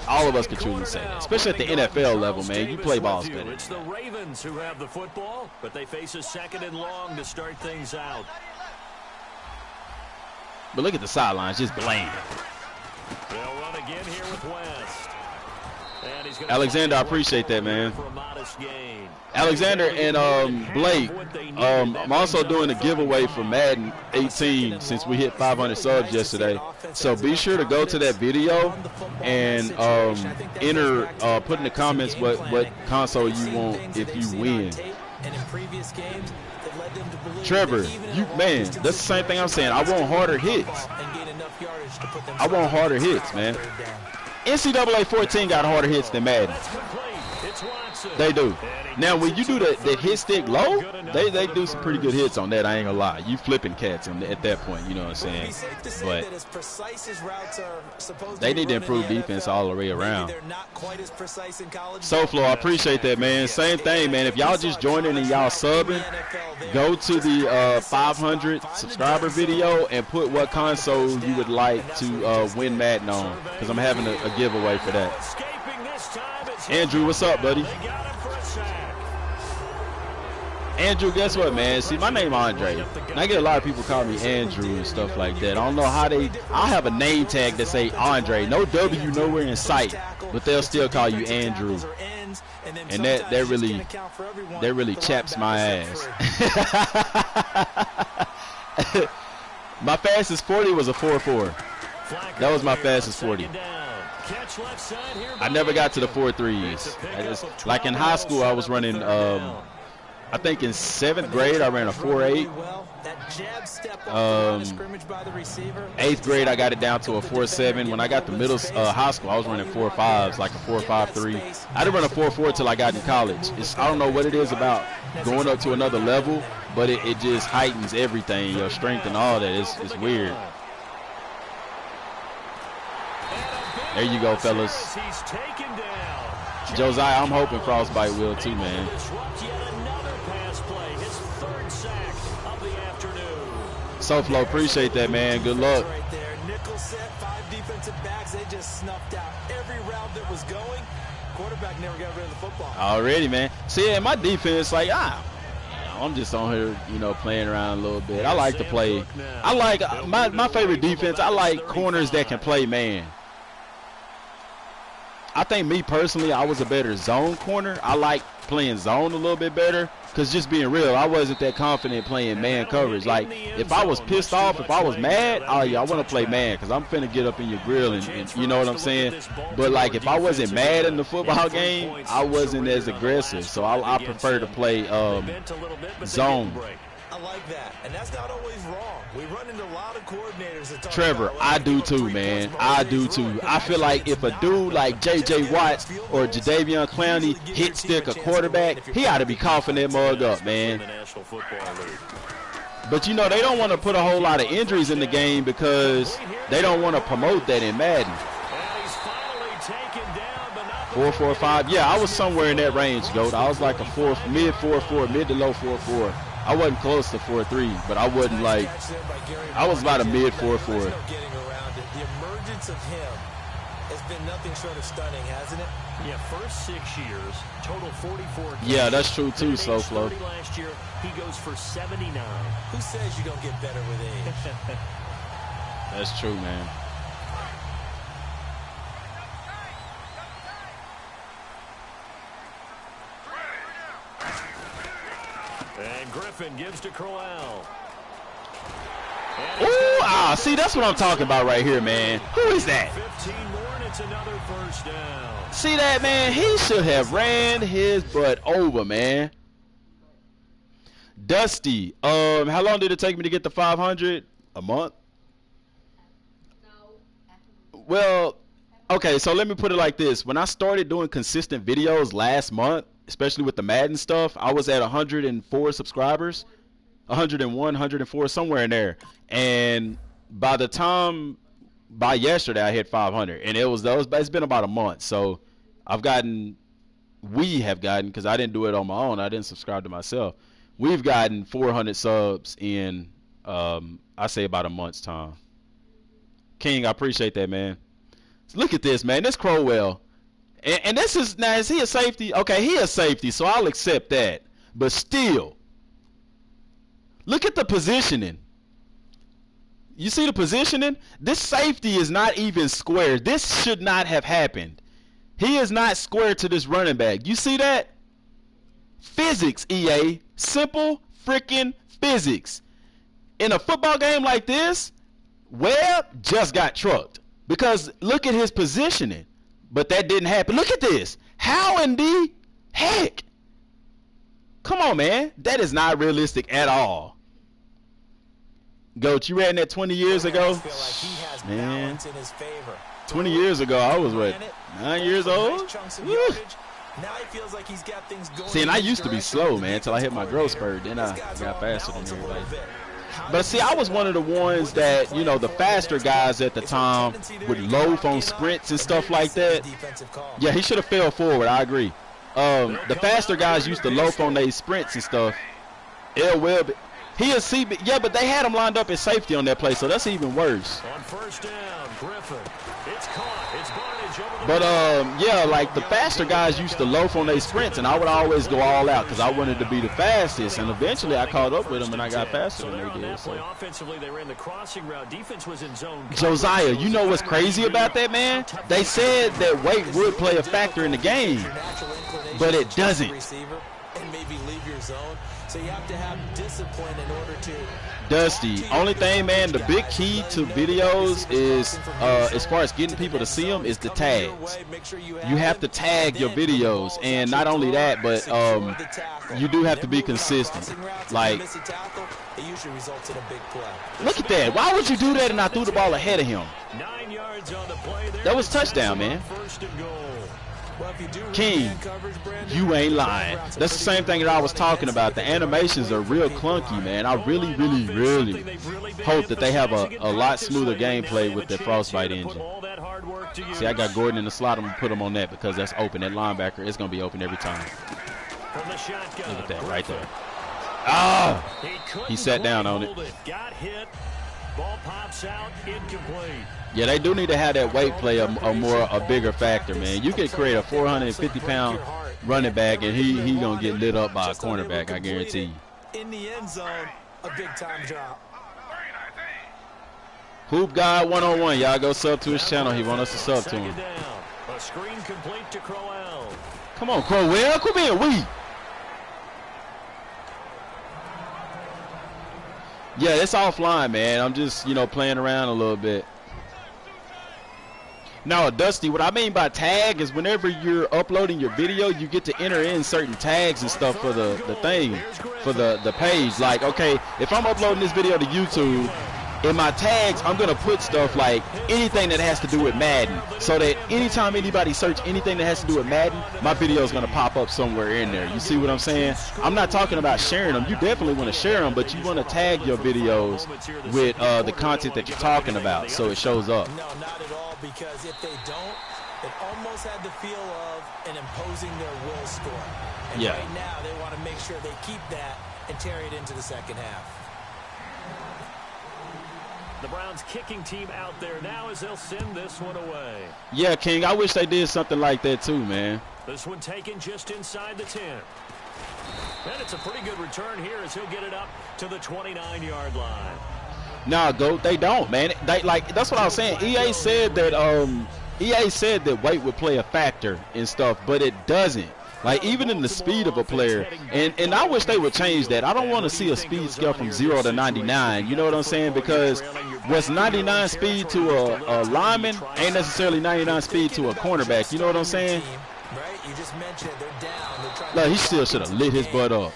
All of us could truly say that, especially at the NFL level, man. You play balls better. It's the Ravens who have the football, but they face a 2nd and long to start things out. But look at the sidelines, just bland. They'll run again here with West. Alexander, I appreciate that, man. Alexander and Blake, I'm also doing a giveaway for Madden 18 since we hit 500 subs yesterday. So be sure to go to that video and enter, put in the comments what console you want if you win. Trevor, man, that's the same thing I'm saying. I want harder hits. I want harder hits, man. NCAA 14 got harder hits than Madden. They do. Now, when you do the hit stick low, they do some pretty good hits on that. I ain't gonna lie. You flipping cats at that point, you know what I'm saying? But they need to improve defense all the way around. SoFlo, I appreciate that, man. Same thing, man. If y'all just joining and y'all subbing, go to the 500 subscriber video and put what console you would like to win Madden on, because I'm having a giveaway for that. Andrew, what's up, buddy? Andrew, guess what, man? See, my name Andre, and I get a lot of people call me Andrew and stuff like that. I don't know how I'll have a name tag that say Andre, no W nowhere in sight, but they'll still call you Andrew, and that really chaps my ass. My fastest 40 was a 4.4. That was my fastest 40. I never got to the 4.3s. Like in high school, I was running. I think in 7th grade, I ran a 4.8. 8th grade, I got it down to a 4.7. When I got to high school, I was running 4.5s, like a 4.53. I didn't run a 4.4 till I got in college. I don't know what it is about going up to another level, but it just heightens everything, your strength and all that. It's weird. There you go, fellas. Josiah, I'm hoping Frostbite will too, man. SoFlo, appreciate that, man. Good luck. Nickel set, 5 defensive backs. They just snuffed out every route that was going. Quarterback never got rid of the football. Already, man. See, in my defense, like, I'm just on here, you know, playing around a little bit. I like to play. I like my favorite defense. I like corners that can play man. I think me personally, I was a better zone corner. I like playing zone a little bit better because just being real, I wasn't that confident playing man coverage. Like, if I was pissed off, if I was mad, I want to play man because I'm finna get up in your grill and you know what I'm saying? But, like, if I wasn't mad in the football game, I wasn't as aggressive. So I prefer to play zone. I like that, and that's not always wrong. We run into a lot of coordinators that talk Trevor, I do too, man. I do too. I feel like if a dude like J.J. Watts or Jadeveon Clowney hit stick a quarterback, he ought to be coughing that mug up, man. But, you know, they don't want to put a whole lot of injuries in the game because they don't want to promote that in Madden. 4.45. Yeah, I was somewhere in that range, Goat. I was like a mid 4.4, mid to low 4.4. I wasn't close to 4.3, but I wasn't like, I was about a mid 4.4. The emergence of him has been nothing short of stunning, hasn't it? Yeah, first 6 years, total 44. Yeah, that's true too, SoFlo. Last year, he goes for 79. Who says you don't get better with age? That's true, man. And Griffin gives to Crowell. Ooh, see, that's what I'm talking about right here, man. Who is that? it's another first down. See that, man? He should have ran his butt over, man. Dusty, how long did it take me to get to 500? A month? Well, okay, so let me put it like this. When I started doing consistent videos last month, especially with the Madden stuff, I was at 104 subscribers. 101, 104, somewhere in there. And by yesterday, I hit 500. And it's been about a month. So we have gotten, because I didn't do it on my own. I didn't subscribe to myself. We've gotten 400 subs in, I say about a month's time. King, I appreciate that, man. Look at this, man. This Crowell. And this is, now, is he a safety? Okay, he a safety, so I'll accept that. But still, look at the positioning. You see the positioning? This safety is not even square. This should not have happened. He is not square to this running back. You see that? Physics, EA. Simple freaking physics. In a football game like this, Webb just got trucked. Because look at his positioning. But that didn't happen. Look at this. How in the heck? Come on, man. That is not realistic at all. Goat, you ran that 20 years ago? Feel like he has man, balance in his favor. 20 years ago, I was, what, 9 years old? Now he feels like he's got things going. See, and I used to be slow, man, until I hit my growth spurt. Then I got faster than everybody. But see, I was one of the ones that, you know, the faster guys at the time would loaf on sprints and stuff like that. Yeah, he should have fell forward. I agree. The faster guys used to loaf on their sprints and stuff. L. Webb, he is CB. Yeah, but they had him lined up at safety on that play, so that's even worse. On first down, Griffin. It's caught. It's Barnage over the But yeah, like the faster guys used to loaf on their sprints, and I would always go all out because I wanted to be the fastest. And eventually, I caught up with them, and I got faster than they did. So. Offensively, they ran the crossing route. Defense was in zone. Josiah, you know what's crazy about that, man? They said that weight would play a factor in the game, but it doesn't. And maybe leave your zone. So you have to have discipline in order to. Dusty, only thing, man, the big key to videos is, as far as getting people to see them, is the tags. You have to tag your videos, and not only that, but you do have to be consistent. Like, look at that. Why would you do that and I threw the ball ahead of him? 9 yards on the play there. That was touchdown, man. First and goal. King, you ain't lying. That's the same thing that I was talking about. The animations are real clunky, man. I really, really, really hope that they have a lot smoother gameplay with the Frostbite engine. See, I got Gordon in the slot. I'm going to put him on that because that's open. That linebacker is going to be open every time. Look at that right there. Ah! He sat down on it. Got hit. Ball pops out, incomplete. Yeah, they do need to have that weight play a bigger factor, man. You can create a 450-pound running back, and he gonna get lit up by a cornerback, I guarantee you. In the end zone, a big-time drop. Hoop guy 101, y'all go sub to his channel. He want us to sub to him. A screen complete to Crowell. Come on, Crowell, come here, Yeah, it's offline, man. I'm just, you know, playing around a little bit. No, Dusty, what I mean by tag is whenever you're uploading your video, you get to enter in certain tags and stuff for the thing, for the page. Like, okay, if I'm uploading this video to YouTube, in my tags, I'm going to put stuff like anything that has to do with Madden, so that anytime anybody search anything that has to do with Madden, my video is going to pop up somewhere in there. You see what I'm saying? I'm not talking about sharing them. You definitely want to share them, but you want to tag your videos with the content that you're talking about so it shows up. No, not at all, because if they don't, it almost had the feel of an imposing their will score. And yeah. Right now, they want to make sure they keep that and carry it into the second half. The Browns kicking team out there now as they'll send this one away. Yeah, King, I wish they did something like that too, man. This one taken just inside the 10. And it's a pretty good return here as he'll get it up to the 29-yard line. Nah, Goat, they don't, man. They, like, that's what I was saying. EA said that weight would play a factor and stuff, but it doesn't. Like, even in the speed of a player, and I wish they would change that. I don't want to see a speed scale from 0 to 99. You know what I'm saying? Because what's 99 speed to a lineman ain't necessarily 99 speed to a cornerback. You know what I'm saying? Like, he still should have lit his butt up.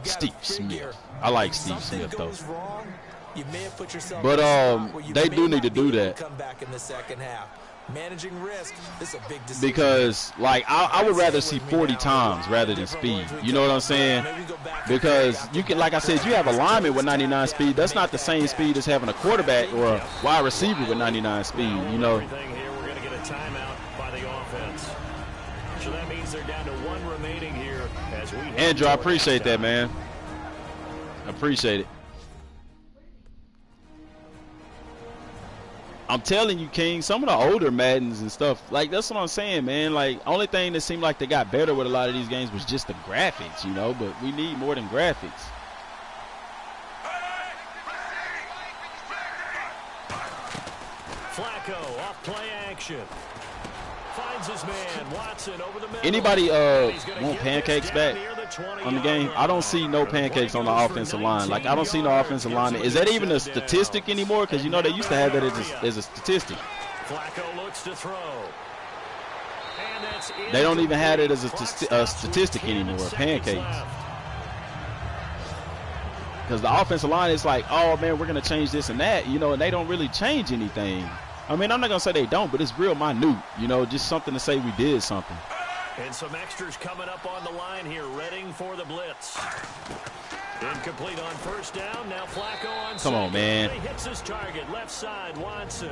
Steve Smith. I like Steve Smith, though. But they do need to do that. Managing risk is a big decision. Because, like, I would rather see 40 times rather than speed. You know what I'm saying? Because you can, like I said, you have a lineman with 99 speed. That's not the same speed as having a quarterback or a wide receiver with 99 speed. You know. We're going to get a timeout by the offense. So that means they're down to one remaining here. As we Andrew, I appreciate that, man. Appreciate it. I'm telling you, King, some of the older Maddens and stuff, like, that's what I'm saying, man. Like, only thing that seemed like they got better with a lot of these games was just the graphics, you know, but we need more than graphics. Flacco off play action. Finds his man, Watson over the middle. Anybody want pancakes back on the game? I don't see no pancakes on the offensive line. Like, I don't see no offensive line. Is that even a statistic anymore? Because, you know, they used to have that as a statistic. Flacco looks to throw. And that's they don't even have it as a statistic anymore, pancakes. Because the offensive line is like, oh, man, we're going to change this and that, you know, and they don't really change anything. I mean, I'm not going to say they don't, but it's real minute, you know, just something to say we did something. And some extras coming up on the line here, readying for the blitz. Incomplete on first down. Now Flacco on Come on, man. He hits his target, left side, Watson.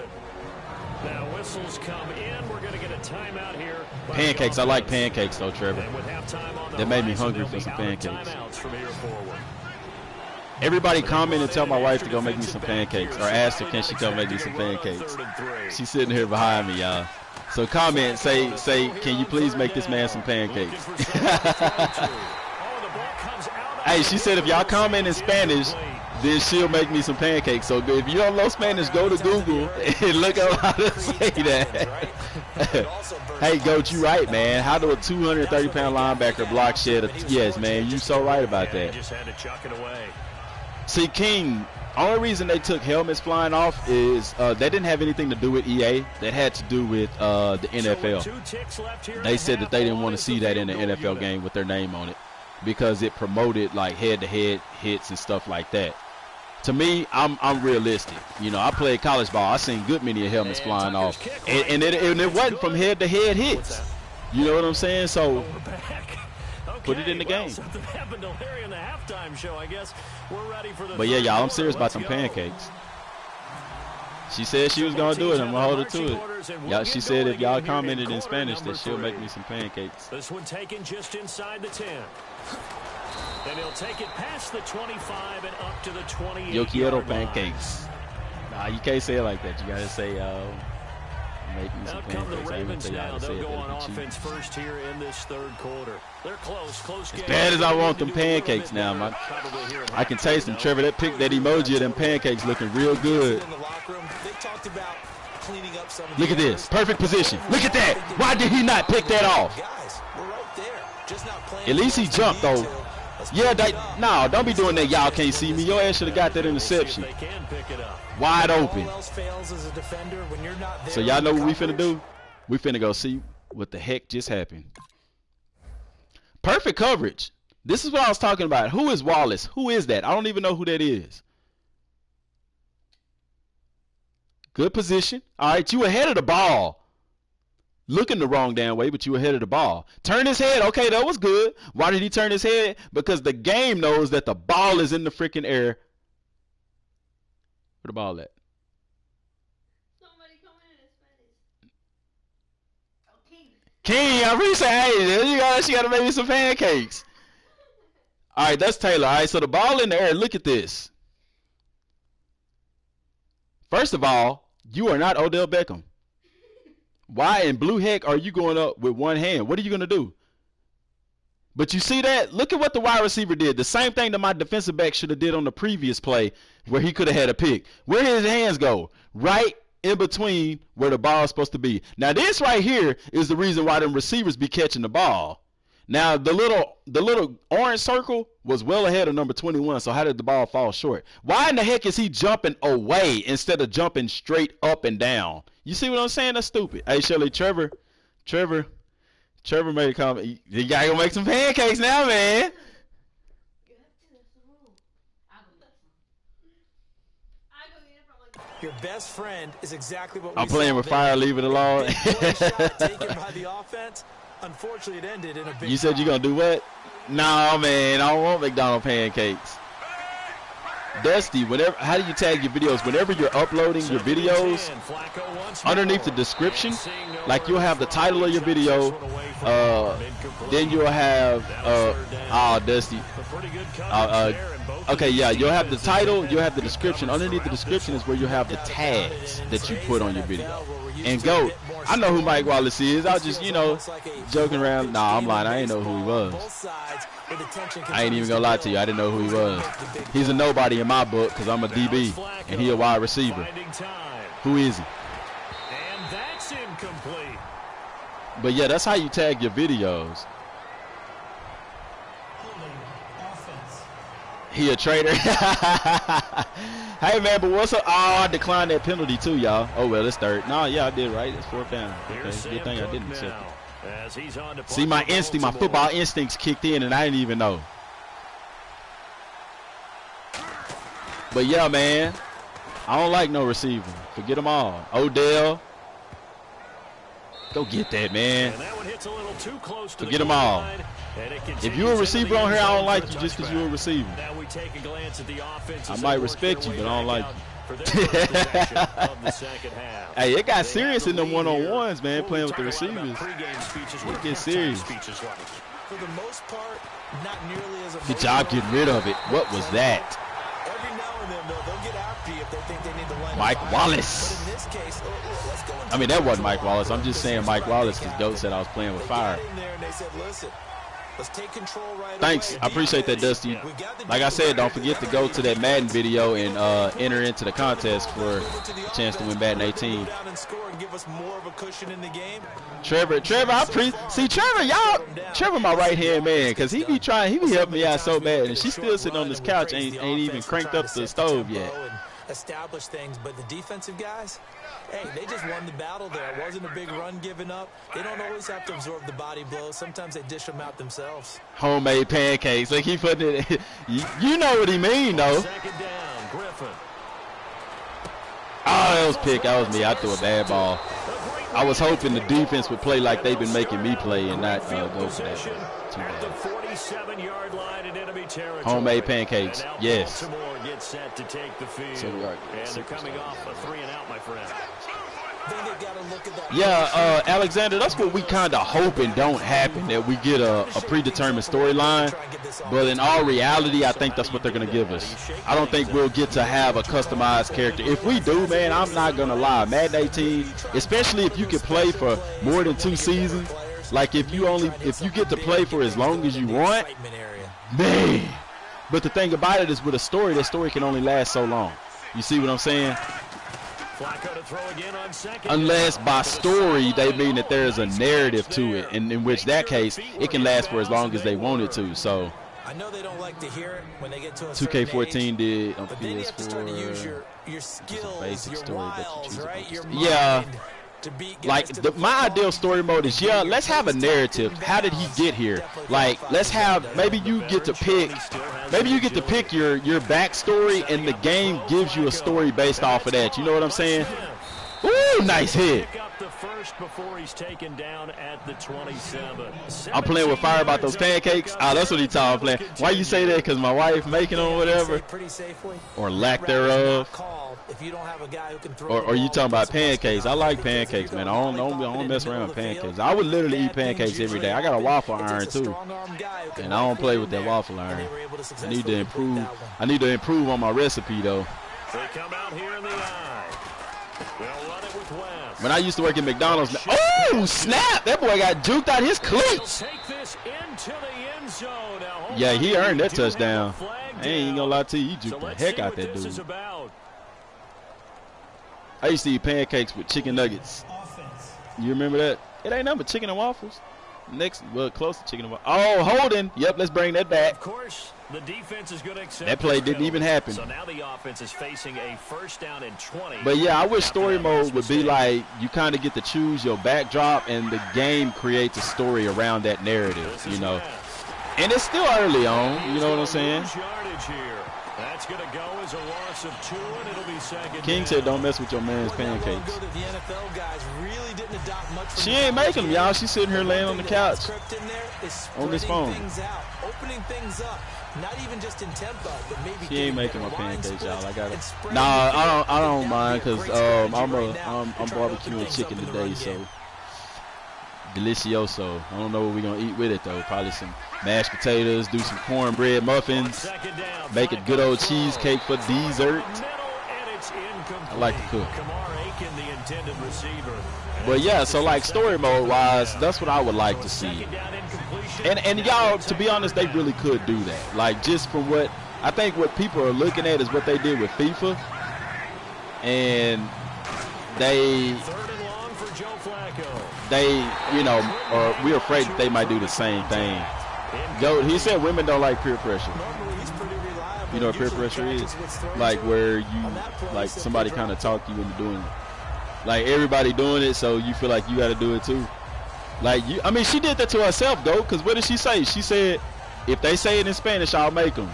Now whistles come in. We're going to get a timeout here. Pancakes. I like pancakes, though, Trevor. And with halftime on the That made me horizon, hungry for they'll some be out of pancakes. timeouts from here forward. Everybody comment and tell my wife to go make me some pancakes, or ask her, can she come make me some pancakes? She's sitting here behind me, y'all. So comment, say, can you please make this man some pancakes? Hey, she said if y'all comment in Spanish, then she'll make me some pancakes. So if you don't know Spanish, go to Google and look up how to say that. Hey, Goat, you right, man. How do a 230-pound linebacker block shed? Yes, man, you so right about that. Just had to chuck it away. See, King, only reason they took helmets flying off is they didn't have anything to do with EA. That had to do with the NFL. They said that they didn't want to see that in the NFL game with their name on it because it promoted like head-to-head hits and stuff like that. To me, I'm realistic. You know, I played college ball. I seen good many helmets flying off, and it wasn't from head-to-head hits. You know what I'm saying? So put it in the game. Something happened to Larry in the halftime show, I guess. We're ready for the But yeah, y'all, I'm serious about some pancakes. She said she was going to do it. I'm going to hold her to it. Yeah, she said if y'all commented in Spanish that she'll make me some pancakes. This one taken just inside the 10. And he'll take it past the 25 and up to the 28. Yo quiero pancakes. Nah, you can't say it like that. You got to say, make me some pancakes. I even tell y'all to say it. They'll go on offense first here in this third quarter. They're close game. As bad as I want them pancakes now, man. I can taste them, Trevor. That emoji of them pancakes looking real good. Look at this. Perfect position. Look at that. Why did he not pick that off? At least he jumped, though. Yeah, no, don't be doing that. Y'all can't see me. Your ass should have got that interception. Wide open. So y'all know what we finna do? We finna go see what the heck just happened. Perfect coverage. This is what I was talking about. Who is Wallace? Who is that? I don't even know who that is. Good position. All right, you ahead of the ball. Looking the wrong damn way, but you ahead of the ball. Turn his head. Okay, that was good. Why did he turn his head? Because the game knows that the ball is in the freaking air. Where the ball at? Somebody come in Spanish. King, I appreciate it. She got to make me some pancakes. All right, that's Taylor. All right, so the ball in the air. Look at this. First of all, you are not Odell Beckham. Why in blue heck are you going up with one hand? What are you going to do? But you see that? Look at what the wide receiver did. The same thing that my defensive back should have did on the previous play where he could have had a pick. Where did his hands go? Right in between where the ball is supposed to be. Now, this right here is the reason why them receivers be catching the ball. Now the little orange circle was well ahead of number 21. So how did the ball fall short? Why in the heck is he jumping away instead of jumping straight up and down? You see what I'm saying? That's stupid. Hey, Shirley, Trevor made a comment. You gotta go make some pancakes now, man. Your best friend is exactly what I'm playing with fire. Leave it alone. Taken by the offense. Unfortunately, it ended in a big. You said you're gonna do what? No, man. I don't want McDonald's pancakes. Dusty, how do you tag your videos? Whenever you're uploading your videos, underneath the description, like you'll have the title of your video, then you'll have Dusty. Okay, yeah, you'll have the title, you'll have the description. Underneath the description is where you'll have the tags that you put on your video. And GOAT, I know who Mike Wallace is. I was just, joking around. Nah, I'm lying. I ain't know who he was. I ain't even gonna lie to you. I didn't know who he was. He's a nobody in my book because I'm a DB and he a wide receiver. Who is he? And that's incomplete. But yeah, that's how you tag your videos. He a traitor. Hey man, but what's up? Oh, I declined that penalty too, y'all. Oh well, it's third. No, yeah, I did right. It's 4th down. Okay, good thing I didn't accept it. See, my football instincts kicked in, and I didn't even know. But yeah, man, I don't like no receiver. Forget them all. Odell, go get that, man. Forget them all. If you're a receiver on here, I don't like you just because you're a receiver. I might respect you, but I don't like you. Hey, it got serious in them one-on-ones, man, playing with the receivers. It gets serious. For the most part, not nearly as good job getting rid of it. What was that? Every now and then, they'll get after you if they think they need to line Mike Wallace. But in this case, let's go. I mean, that wasn't Mike Wallace. I'm just saying Mike Wallace because Goat said I was playing with fire. Let's take control right Thanks. I appreciate that, Dusty. Like I said, don't forget to go to that Madden video and enter into the contest for a chance to win Madden 18. Trevor, Trevor my right-hand man, because he be helping me out so bad, and she's still sitting on this couch, ain't even cranked up the stove yet. Establish things, but the defensive guys, hey, they just won the battle there. It wasn't a big run given up. They don't always have to absorb the body blows. Sometimes they dish them out themselves. Homemade pancakes. Like he putting it. You know what he mean, though. Second down, Griffin. Oh, that was pick. That was me. I threw a bad ball. I was hoping the defense would play like they've been making me play and not go for that. Too bad. 47-yard line in enemy territory. Homemade pancakes. Yes. Gets set to take the field. So we are and they're coming off a 3-and-out, my friend. Yeah, Alexander, that's what we kind of hoping don't happen, that we get a predetermined storyline. But in all reality, I think that's what they're going to give us. I don't think we'll get to have a customized character. If we do, man, I'm not going to lie. Madden 18, especially if you can play for more than 2 seasons, like if you get to play for as long as you want, man. But the thing about it is with a story, that story can only last so long. You see what I'm saying? Unless by story they mean that there is a narrative to it, and in which that case it can last for as long as they want it to. So I know they don't like to hear it when they get to a 2K14 did on PS4. Need to start to use your skills, basic your story, wiles, right? Your yeah. mind. Like my ideal story mode is, yeah, let's have a narrative. How did he get here? Like, let's have, maybe you get to pick your backstory, and the game gives you a story based off of that. You know what I'm saying? Ooh, nice hit. Before he's taken down at the 27. I'm playing with fire about those pancakes. Ah, that's what he's talking about. Why you say that? Because my wife making them or whatever, or lack thereof. Or you talking about pancakes? I like pancakes, man. I don't mess around with pancakes. I would literally eat pancakes every day. I got a waffle iron too, and I don't play with that waffle iron. I need to improve. I need to improve on my recipe though. They come out here in the eye. They'll run it with West. When I used to work at McDonald's, oh snap! That boy got juked out his cleats. Take this into the end zone. Now, yeah, he earned that touchdown. I ain't gonna lie to you, he juked the heck out that dude. I used to eat pancakes with chicken nuggets. You remember that? It ain't nothing but chicken and waffles. next, well, close to chicken and waffle. Oh, holding. Yep, let's bring that back. Of course, the defense is going to accept that play didn't even happen. So now the offense is facing a first down and 20. But yeah, I wish story mode would be like you kind of get to choose your backdrop, and the game creates a story around that narrative, you know. And it's still early on, you know what I'm saying? That's going to go as a loss of 2, and it'll be second. King said, "Don't mess with your man's pancakes." The NFL guys really didn't adopt much. She ain't making them, y'all. She's sitting here laying on the couch on this phone. Opening things up, not even just in tempo, but maybe she ain't making my pancakes, y'all. I got it. Nah, I don't mind because I'm barbecuing chicken today, so delicioso. I don't know what we're gonna eat with it though. Probably some mashed potatoes, do some cornbread muffins, make a good old cheesecake for dessert. I like to cook. But yeah, so like story mode wise, that's what I would like to see. And y'all, to be honest, they really could do that. Like just from what I think what people are looking at is what they did with FIFA, and they you know, or we're afraid that they might do the same thing. Joe, he said women don't like peer pressure. You know what peer pressure is? Like where you, like somebody kind of talk you into doing it. Like everybody doing it, so you feel like you got to do it too. Like you, I mean, she did that to herself though, because what did she say? She said, if they say it in Spanish, I'll make them.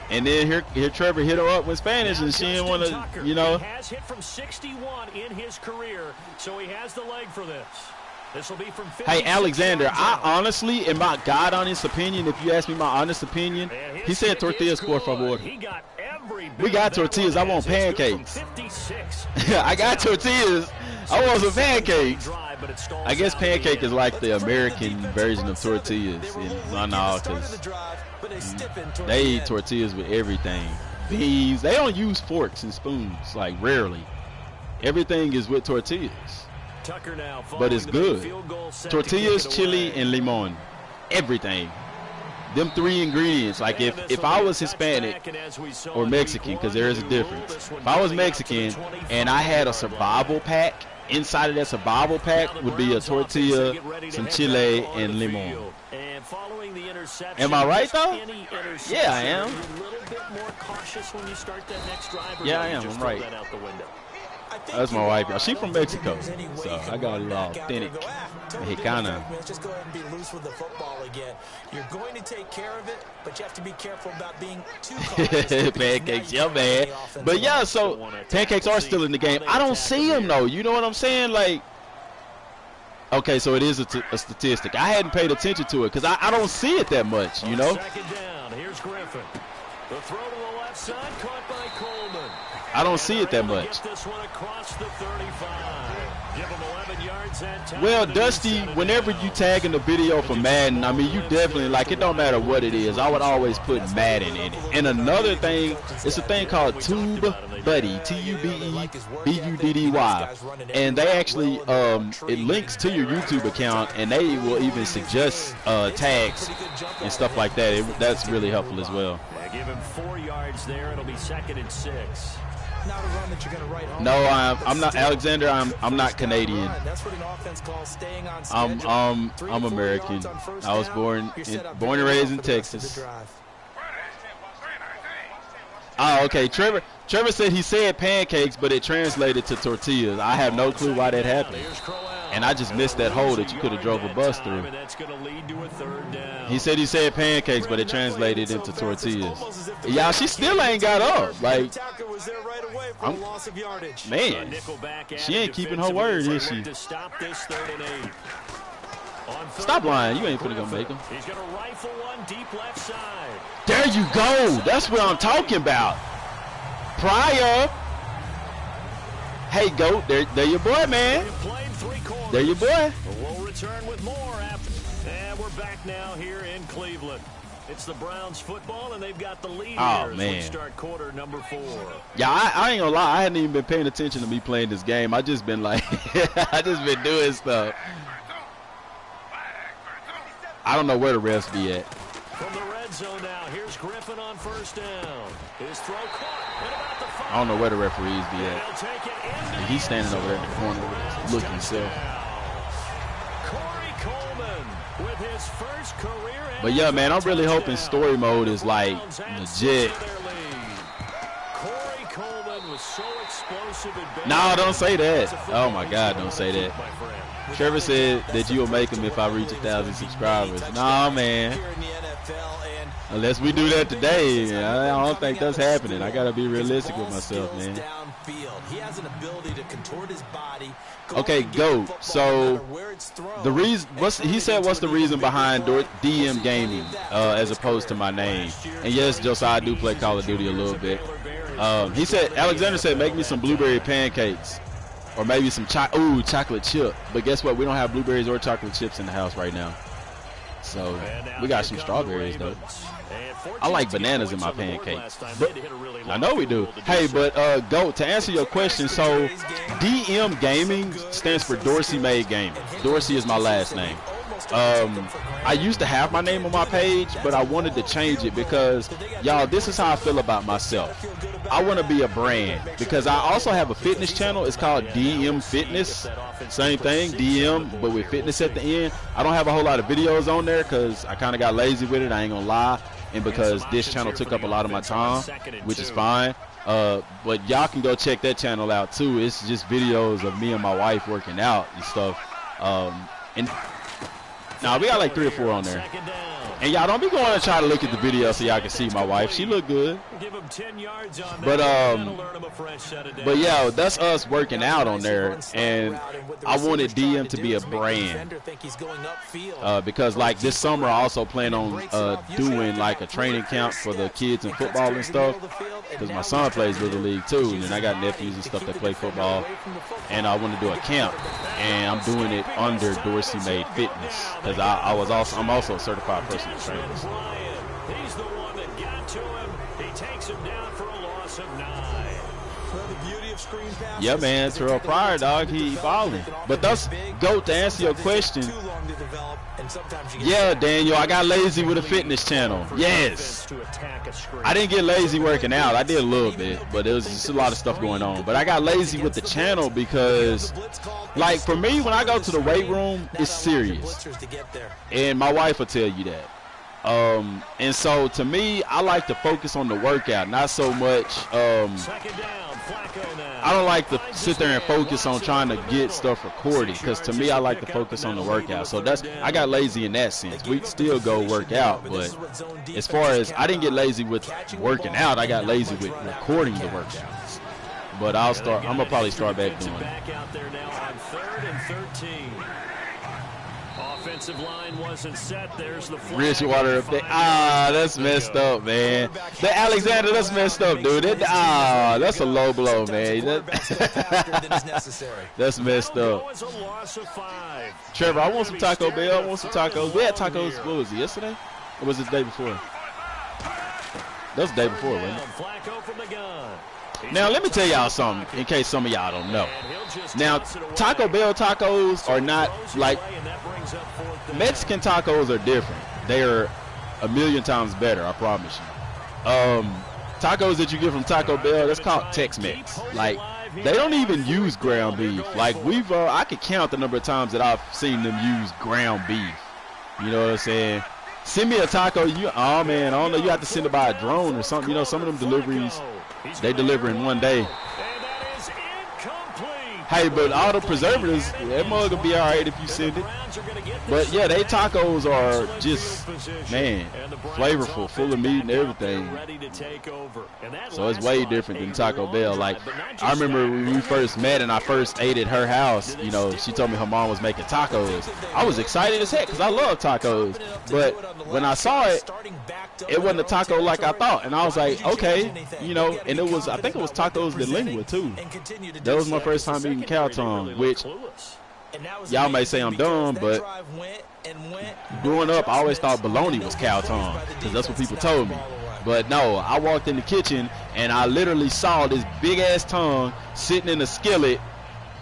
And then here Trevor hit her up with Spanish, and she didn't want to, you know. He has hit from 61 in his career, so he has the leg for this. This will be from 50. Hey, Alexander, I honestly, in my God honest opinion, if you ask me my honest opinion, he said tortillas por favor. We got tortillas. I want pancakes. I got tortillas. I want some pancakes. I guess pancake is like the American version of tortillas. Because they eat tortillas with everything. Beans. They don't use forks and spoons, like rarely. Everything is with tortillas. But it's good. Tortillas, chili, and limon. Everything. Them 3 ingredients. Like if I was Hispanic or Mexican, because there is a difference. If I was Mexican and I had a survival pack, inside of that survival pack would be a tortilla, some chile, and limon. Am I right though? Yeah, I am. Yeah, I am. I'm right. That's my wife, y'all. She from Mexico, so I got a little authentic Mexicana. Let's just go ahead and be loose with the football again. You're going to take care of it, but you have to be careful about being too cautious. Pancakes, yeah, man. But yeah, so pancakes are still in the game. I don't see them though. You know what I'm saying? Like, okay, so it is a statistic. I hadn't paid attention to it because I don't see it that much. You know. Second down. Here's Griffin. The throw to the left side, caught by Coleman. I don't see it that much. Well, Dusty, whenever you tag in the video for Madden, I mean, you definitely, like, it don't matter what it is. I would always put Madden in it. And another thing, it's a thing called TubeBuddy, TubeBuddy. And they actually, it links to your YouTube account, and they will even suggest tags and stuff like that. That's really helpful as well. Yeah, give him 4 yards there. It'll be 2nd and 6. Not a run that you're going to write home. No, I'm not Alexander. I'm not Canadian. That's what an offense calls staying on schedule. I'm American. I was born and raised in Texas. Oh, okay. Trevor said he said pancakes, but it translated to tortillas. I have no clue why that happened. And I just missed that hole that you could have drove a bus through. He said pancakes, but it translated into tortillas. Y'all, she still ain't got up. Like, man, she ain't keeping her word, is she? Stop lying. You ain't finna go make them. He's going to rifle one deep left side. There you go. That's what I'm talking about. Pryor. Hey, GOAT. There your boy, man. There your boy. We'll return with more after. And we're back now here in Cleveland. It's the Browns football, and they've got the lead here as we start quarter number 4. Yeah, I ain't gonna lie. I hadn't even been paying attention to me playing this game. I just been like, I just been doing stuff. I don't know where the refs be at. From the red zone now, here's Griffin on first down. His throw caught. I don't know where the referees be at. And he's standing over there in the corner looking himself. with his first career. But yeah, man, I'm really hoping story mode is like legit. So explosive. No, don't say that. Oh my God, don't say that. Trevor said that you'll make him if I reach 1,000 subscribers. Nah, man. Unless we do that today, I don't think that's happening. I gotta be realistic with myself, man. Okay, go. So the reason, he said, what's the reason behind DM gaming as opposed to my name? And yes, Josiah, I do play Call of Duty a little bit. He said, Alexander said, make me some blueberry pancakes, or maybe some chocolate chip. But guess what? We don't have blueberries or chocolate chips in the house right now. So we got some strawberries though. I like bananas in my pancakes. But I know we do. Hey, but Goat, to answer your question, so DM Gaming stands for Dorsey Made Gaming. Dorsey is my last name. I used to have my name on my page, but I wanted to change it because, y'all, this is how I feel about myself. I want to be a brand because I also have a fitness channel. It's called DM Fitness. Same thing, DM, but with fitness at the end. I don't have a whole lot of videos on there because I kind of got lazy with it. I ain't going to lie. And because this channel took up a lot of my time, which is fine. But y'all can go check that channel out too. It's just videos of me and my wife working out and stuff. Nah, we got like 3 or 4 on there. And y'all don't be going to try to look at the video so y'all can see my wife. She look good. But yeah, that's us working out on there. And I wanted DM to be a brand. Because like this summer I also plan on doing like a training camp for the kids in football and stuff. Because my son plays Little League too. And I got nephews and stuff that play football. And I want to do a camp. And I'm doing it under Dorsey Made Fitness. Because I'm also a certified personal trainer. He's the one that got to him. He takes him down for a loss of 9. Yeah, man, Terrell Pryor, dog, he balling. But that's Goat, to answer your question. Yeah, Daniel, I got lazy with a fitness channel. Yes. I didn't get lazy working out. I did a little bit, but there was just a lot of stuff going on. But I got lazy with the channel because, like, for me, when I go to the weight room, it's serious. And my wife will tell you that. And so to me, I like to focus on the workout, not so much I don't like to sit there and focus on trying to get stuff recorded, because to me I like to focus on the workout. So I got lazy in that sense. We still go work out, but as far as I didn't get lazy with working out, I got lazy with recording the workouts. But I'm gonna probably start back doing it. Back out there now on 3rd and 13. Offensive line wasn't set. There's the flag. Bridgewater up there. That's messed up, man. The Alexander, that's messed up, dude. That's a low blow, man. That's messed up. Trevor, I want some Taco Bell. I want some tacos. We had tacos, what was it, yesterday? Or was it the day before? That was the day before, wasn't it? Now, let me tell y'all something, in case some of y'all don't know. Now, Taco Bell tacos are not like Mexican tacos are different. They are a million times better, I promise you. Tacos that you get from Taco Bell, that's called Tex-Mex. Like, they don't even use ground beef. Like, I could count the number of times that I've seen them use ground beef. You know what I'm saying? Send me a taco. Oh man, I don't know. You have to send it by a drone or something. You know, some of them deliveries, they deliver in one day. Hey, but all the preservatives, that mug will be all right if you send it. But yeah, they tacos are just, man, flavorful, full of meat and everything. So it's way different than Taco Bell. Like, I remember when we first met and I first ate at her house, you know, she told me her mom was making tacos. I was excited as heck because I love tacos. But when I saw it, it wasn't a taco like I thought. And I was like, okay, you know, and I think it was tacos de lengua too. That was my first time eating cow tongue, which y'all may say I'm dumb, but growing up I always thought bologna was cow tongue because that's what people told me. But no, I walked in the kitchen and I literally saw this big ass tongue sitting in a skillet.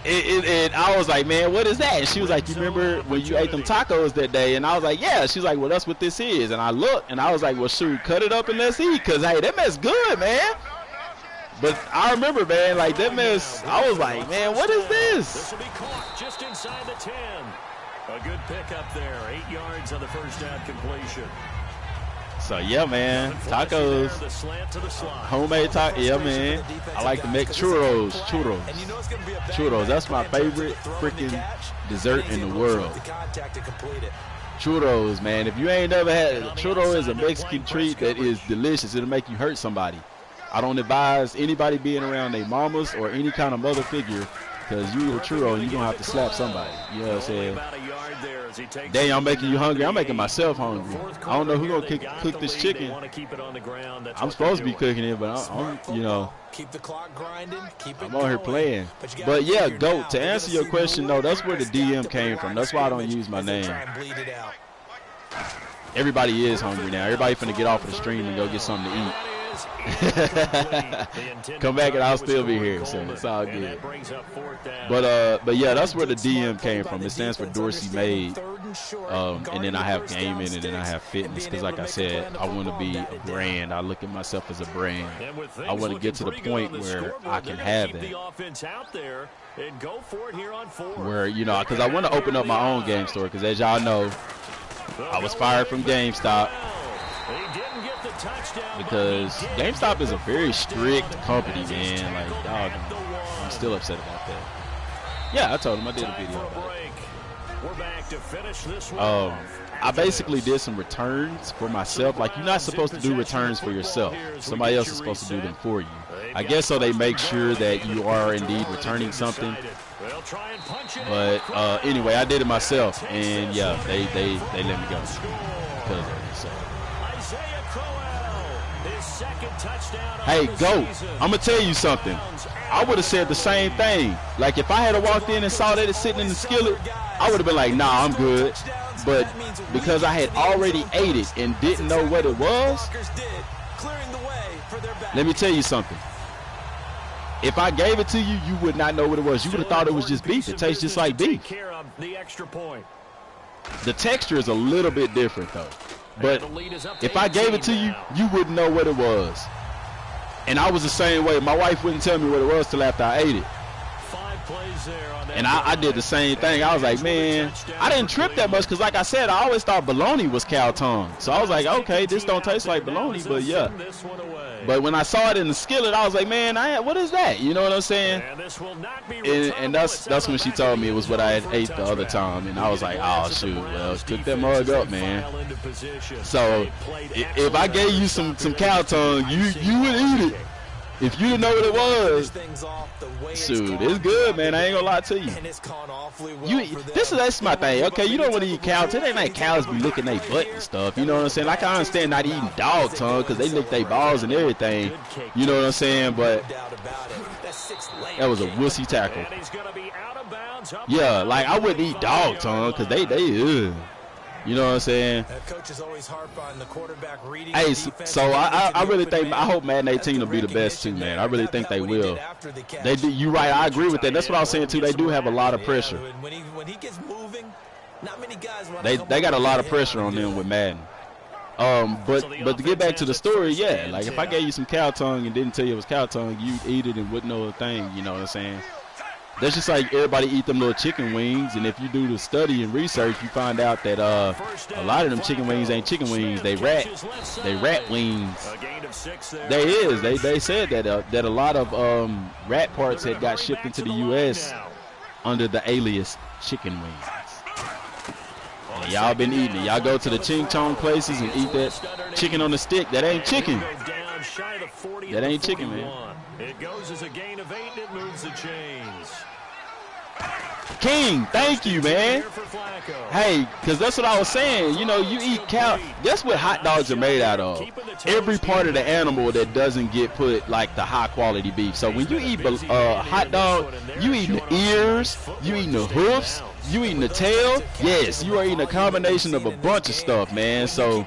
I was like, man, what is that? And she was like, you remember when you ate them tacos that day? And I was like, yeah. She was like, well, that's what this is. And I looked and I was like, well, shoot, cut it up and let's eat, because hey, that mess good, man. But I remember, man, like that mess, I was like, man, what is this? This will be caught just inside the 10. A good pickup there. 8 yards on the first down completion. So, yeah, man. Tacos. Homemade tacos. Yeah, man. I like to make churros. Churros. That's my favorite freaking dessert in the world. Churros, man. If you ain't never had it, churro is a Mexican treat that is delicious. It'll make you hurt somebody. I don't advise anybody being around their mamas or any kind of mother figure, because you eat a churro and you're going to have to slap somebody. You know what I'm saying? Dang, I'm making you hungry. I'm making myself hungry. I don't know who's going to cook this chicken. I'm supposed to be cooking it, but I'm you know, I'm on here playing. But, yeah, GOAT, to answer your question, no, that's where the DM came from. That's why I don't use my name. Everybody is hungry now. Everybody finna get off of the stream and go get something to eat. Come back and I'll still be here, so it's all good. But yeah, that's where the DM came from. It stands for Dorsey Made, and then I have gaming, and then I have fitness, because like I said, I want to be a brand. I look at myself as a brand. I want to get to the point where I can have that, where, you know, because I want to open up my own game store, because as y'all know, I was fired from GameStop. Because GameStop is a very strict company, man. Like, dog, I'm still upset about that. Yeah, I told him I did a video about it. I basically did some returns for myself. Like, you're not supposed to do returns for yourself. Somebody else is supposed to do them for you. I guess so they make sure that you are indeed returning something. But anyway, I did it myself, and yeah, they let me go because of it. So. Hey, GOAT, I'm going to tell you something. I would have said the same thing. Like, if I had walked in and saw that it's sitting in the skillet, I would have been like, nah, I'm good. But because I had already ate it and didn't know what it was, let me tell you something. If I gave it to you, you would not know what it was. You would have thought it was just beef. It tastes just like beef. The texture is a little bit different, though. But if I gave it to you, you wouldn't know what it was. And I was the same way. My wife wouldn't tell me what it was till after I ate it. And I did the same thing. I was like, man, I didn't trip that much because, like I said, I always thought bologna was cow tongue. So I was like, okay, this don't taste like bologna, but yeah. But when I saw it in the skillet, I was like, man, what is that? You know what I'm saying? And that's when she told me it was what I had ate the other time. And I was like, oh, shoot, well, cook that mug up, man. So if I gave you some cow tongue, you would eat it. If you didn't know what it was, shoot, it's good, man. I ain't gonna lie to you. That's my thing. Okay, you don't want to eat cow tongue. It ain't like cows be licking their butt and stuff. You know what I'm saying? Like, I understand not eating dog tongue because they lick their balls and everything. You know what I'm saying? But that was a wussy tackle. Yeah, like, I wouldn't eat dog tongue because they you know what I'm saying? Hey, so I really think, I hope Madden 18 will be the best too, man. I really think they will. They do. You're right. I agree with that. That's what I was saying too. They do have a lot of pressure. They got a lot of pressure on them with Madden. But to get back to the story, yeah. Like, if I gave you some cow tongue and didn't tell you it was cow tongue, you'd eat it and wouldn't know a thing. You know what I'm saying? That's just like everybody eat them little chicken wings, and if you do the study and research, you find out that a lot of them chicken wings ain't chicken wings. They rat wings. They said that a lot of rat parts had got shipped into the U.S. under the alias chicken wings. And y'all been eating it. Y'all go to the ching chong places and eat that chicken on the stick. That ain't chicken. That ain't chicken, man. It goes as a gain of 8, and it moves the chains. King, thank you, man. Hey, because that's what I was saying. You know, you eat cow. That's what hot dogs are made out of. Every part of the animal that doesn't get put like the high quality beef. So when you eat hot dog, you eating the ears, you eating the hoofs, you eating the tail. Yes, you are eating a combination of a bunch of stuff, man. So.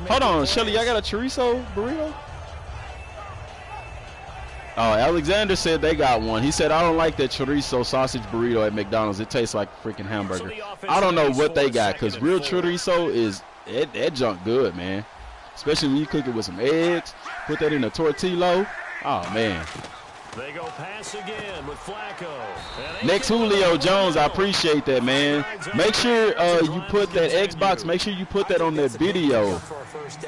Hold on, Shelly, y'all got a chorizo burrito? Oh, Alexander said they got one. He said, I don't like that chorizo sausage burrito at McDonald's. It tastes like a freaking hamburger. I don't know what they got, because real chorizo is, that junk good, man. Especially when you cook it with some eggs, put that in a tortillo. Oh, man. They go pass again with Flacco. Next Julio Jones, I appreciate that, man. Make sure you put that Xbox, make sure you put that on that video,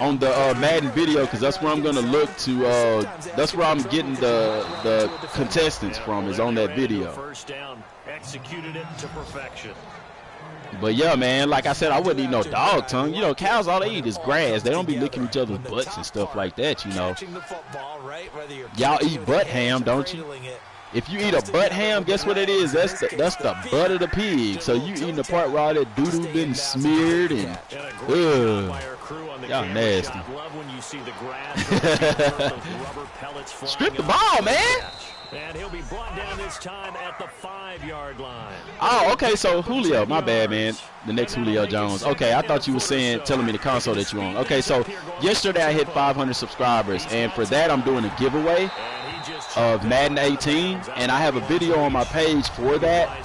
on the Madden video, because that's where I'm going to look to, that's where I'm getting the contestants from, is on that video. First down, executed it to perfection. But yeah, man, like I said, I wouldn't eat no dog tongue. You know, cows, all they eat is grass. They don't be licking each other's butts and stuff like that, you know. Y'all eat butt ham, don't you? If you eat a butt ham, guess what it is? That's the butt of the pig. So you eating the part where all that doo-doo been smeared and, y'all nasty. Strip the ball, man. And he'll be brought down this time at the 5-yard line. Oh, okay, so Julio, my bad, man. The next Julio Jones. Okay, I thought you were telling me the console that you own. Okay, so yesterday I hit 500 subscribers, and for that I'm doing a giveaway of Madden 18, and I have a video on my page for that.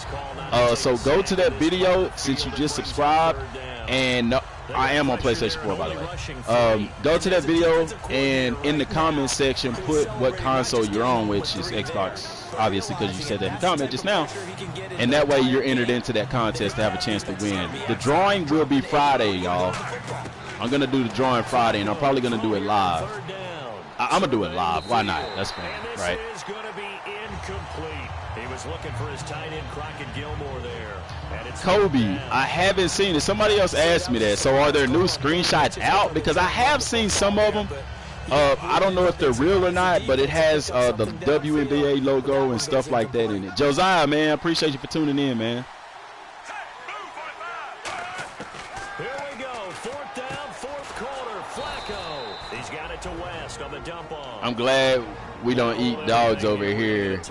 So go to that video since you just subscribed, and I am on PlayStation 4, by the way. Go to that video and in the comment section put what console you're on, which is Xbox, obviously, because you said that in the comment just now. And that way you're entered into that contest to have a chance to win. The drawing will be Friday, y'all. I'm going to do the drawing Friday, and I'm probably going to do it live. I'm going to do it live. Why not? That's fine, right? This is going to be incomplete. He was looking for his tight end, Crockett Gilmore, there. Kobe, I haven't seen it. Somebody else asked me that. So are there new screenshots out? Because I have seen some of them. I don't know if they're real or not, but it has the WNBA logo and stuff like that in it. Josiah, man, I appreciate you for tuning in, man. Here we go. 4th down, 4th quarter. Flacco. He's got it to West on the dump off. I'm glad we don't eat dogs over here.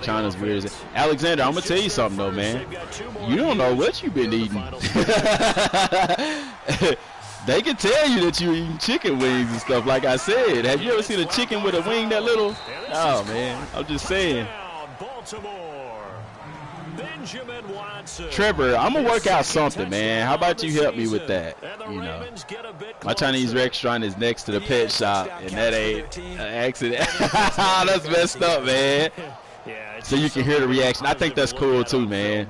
China's weird as it. Alexander, I'm gonna tell you something though, man. You don't know what you've been eating. They can tell you that you're eating chicken wings and stuff. Like I said, have you ever seen a chicken with a wing that little? Oh man, I'm just saying. Trevor, I'm gonna work out something, man. How about you help me with that? You know, my Chinese restaurant is next to the pet shop, and that ain't an accident. That's messed up, man. So you can hear the reaction. I think that's cool too, man.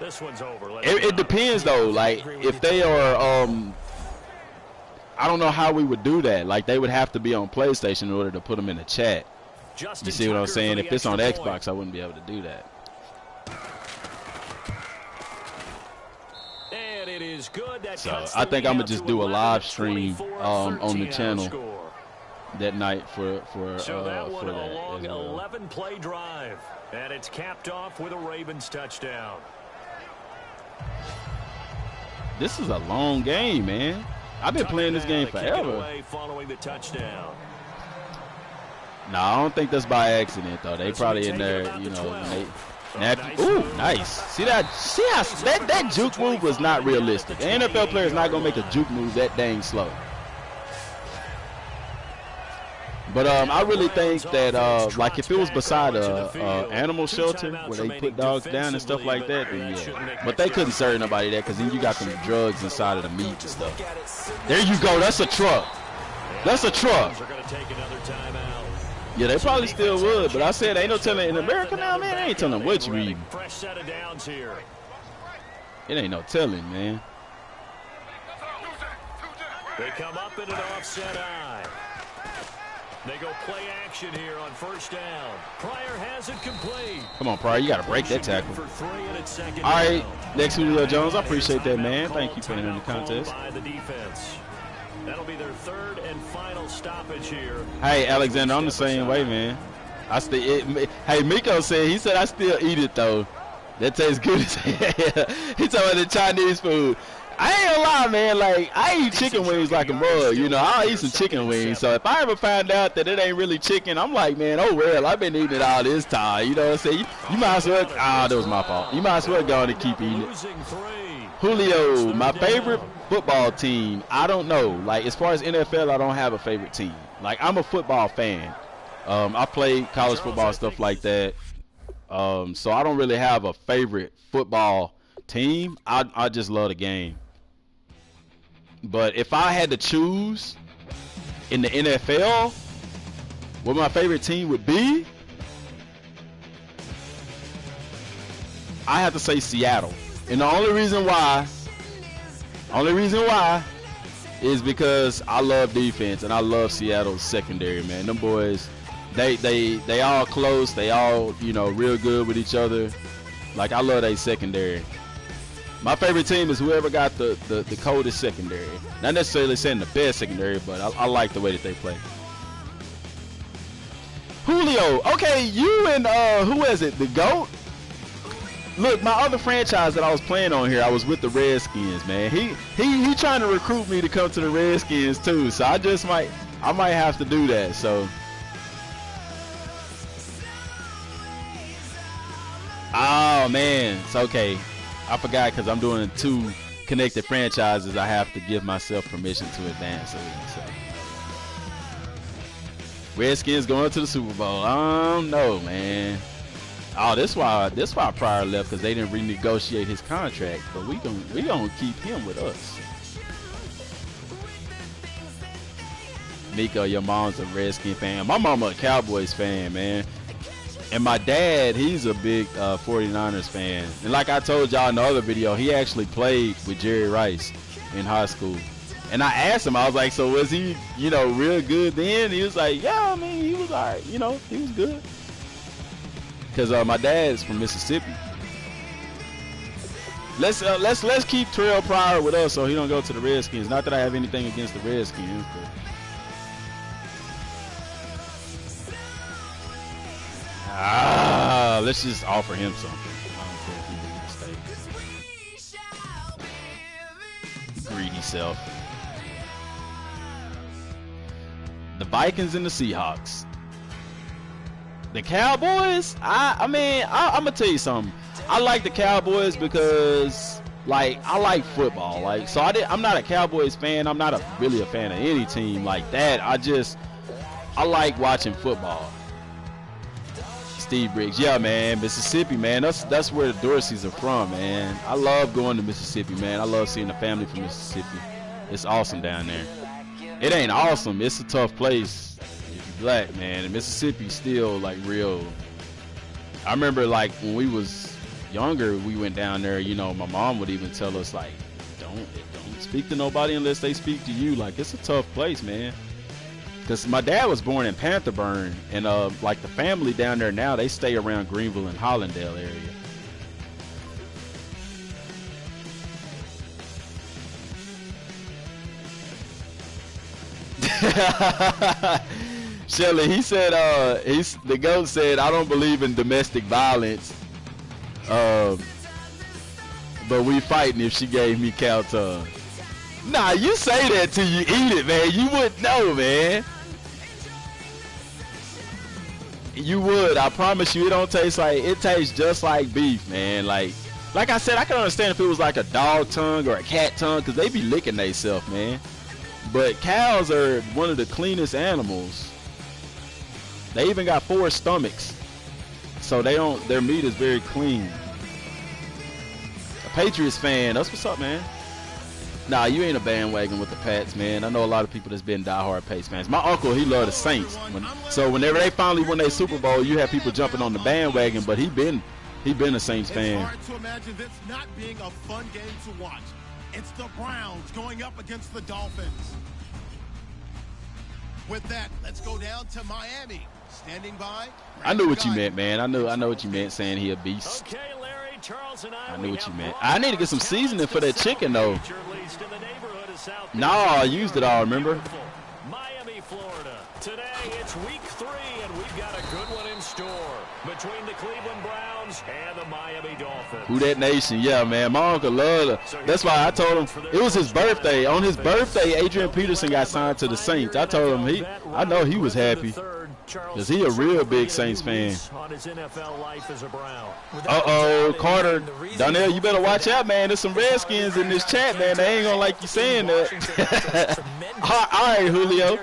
It depends though. Like if they are, I don't know how we would do that. Like they would have to be on PlayStation in order to put them in the chat. You see what I'm saying? If it's on Xbox, I wouldn't be able to do that. So I think I'm gonna just do a live stream on the channel that night for that. An 11-play drive, and it's capped off with a Ravens touchdown. This is a long game, man. I've been playing this game forever. Following the touchdown. No, I don't think that's by accident though. They probably in there, you know. Ooh, nice. See how that juke move was not realistic. An NFL player is not gonna make a juke move that dang slow. But I really think that like if it was beside a animal shelter where they put dogs down and stuff like that, then yeah. But they couldn't serve nobody that because then you got them drugs inside of the meat and stuff. There you go. That's a truck. That's a truck. Yeah, they probably still would, but I said ain't no telling in America now, man. They ain't telling what you reading. It ain't no telling, man. They come up in an offset eye. They go play action here on first down. Pryor has it complete. Come on, Pryor, you got to break that tackle. All right, next Julio Jones, I appreciate that, man. Thank you for entering the contest. That'll be their 3rd and final stoppage here. Hey, Alexander, I'm the same way, man. Hey, Miko said, he said I still eat it, though. That tastes good as hell. He's talking about the Chinese food. I ain't gonna lie, man. Like, I eat chicken wings like a mug. You know, I'll eat some chicken wings. So if I ever find out that it ain't really chicken, I'm like, man, oh, well, I've been eating it all this time. You know what I'm saying? You might as well. That was my fault. You might as well go on and keep eating it. Julio, my favorite football team, I don't know. Like, as far as NFL, I don't have a favorite team. Like, I'm a football fan. I play college football, stuff like that. So I don't really have a favorite football team. I just love the game. But if I had to choose in the NFL what my favorite team would be, I have to say Seattle. And the only reason why is because I love defense and I love Seattle's secondary, man. Them boys, they all close. They all, you know, real good with each other. Like, I love their secondary. My favorite team is whoever got the coldest secondary. Not necessarily saying the best secondary, but I like the way that they play. Julio, okay, you and who is it? The GOAT? Look, my other franchise that I was playing on here, I was with the Redskins, man. He trying to recruit me to come to the Redskins too, so I might have to do that. So, oh man, it's okay. I forgot because I'm doing 2 connected franchises. I have to give myself permission to advance. So. Redskins going to the Super Bowl. I don't know, man. Oh, that's why Pryor left, because they didn't renegotiate his contract. But we gonna keep him with us. Miko, your mom's a Redskin fan. My mama a Cowboys fan, man. And my dad, he's a big 49ers fan. And like I told y'all in the other video, he actually played with Jerry Rice in high school. And I asked him, I was like, so was he, you know, real good then? He was like, yeah, I mean, he was all right. You know, he was good. Because my dad's from Mississippi. Let's keep Terrell Pryor with us so he don't go to the Redskins. Not that I have anything against the Redskins, but let's just offer him something. I don't care if he makes a mistake. Greedy self. The Vikings and the Seahawks. The Cowboys, I mean, I'm gonna tell you something. I like the Cowboys because, like, I like football. Like, so I'm not a Cowboys fan. I'm not really a fan of any team like that. I like watching football. Steve Briggs, yeah, man, Mississippi, man. That's where the Dorseys are from, man. I love going to Mississippi, man. I love seeing the family from Mississippi. It's awesome down there. It ain't awesome. It's a tough place if you're black, man. And Mississippi's still, like, real. I remember, like, when we was younger, we went down there, you know, my mom would even tell us, like, don't speak to nobody unless they speak to you. Like, it's a tough place, man. Because my dad was born in Pantherburn, and, like, the family down there now, they stay around Greenville and Hollandale area. Shelly, he said, the GOAT said, I don't believe in domestic violence, but we fighting if she gave me cow tongue. Nah, you say that till you eat it, man. You wouldn't know, man. You would. I promise you, it don't taste like, it tastes just like beef, man. Like I said, I can understand if it was like a dog tongue or a cat tongue, because they be licking themselves, man. But cows are one of the cleanest animals. They even got 4 stomachs, so their meat is very clean. A Patriots fan, that's what's up, man. Nah, you ain't a bandwagon with the Pats, man. I know a lot of people that's been diehard Pats fans. My uncle, he loved the Saints. So whenever they finally win their Super Bowl, you have people jumping on the bandwagon, but he been a Saints fan. It's hard to imagine this not being a fun game to watch. It's the Browns going up against the Dolphins. With that, let's go down to Miami. Standing by. I knew what you meant, man. I know what you meant saying he a beast. Okay, Larry, Charles and I knew what you meant. I need to get some seasoning for that chicken, though. No, I used it all, remember? Miami, Florida. Today, it's week 3, and we've got a good one in store between the Cleveland Browns and the Miami Dolphins. Who that nation? Yeah, man. My uncle loved it. That's why I told him it was his birthday. On his birthday, Adrian Peterson got signed to the Saints. I told him I know he was happy. Because he a real big Saints fan. Uh-oh, Carter. Donnell, you better watch out, man. There's some Redskins in this chat, man. They ain't going to like you saying that. All right, Julio.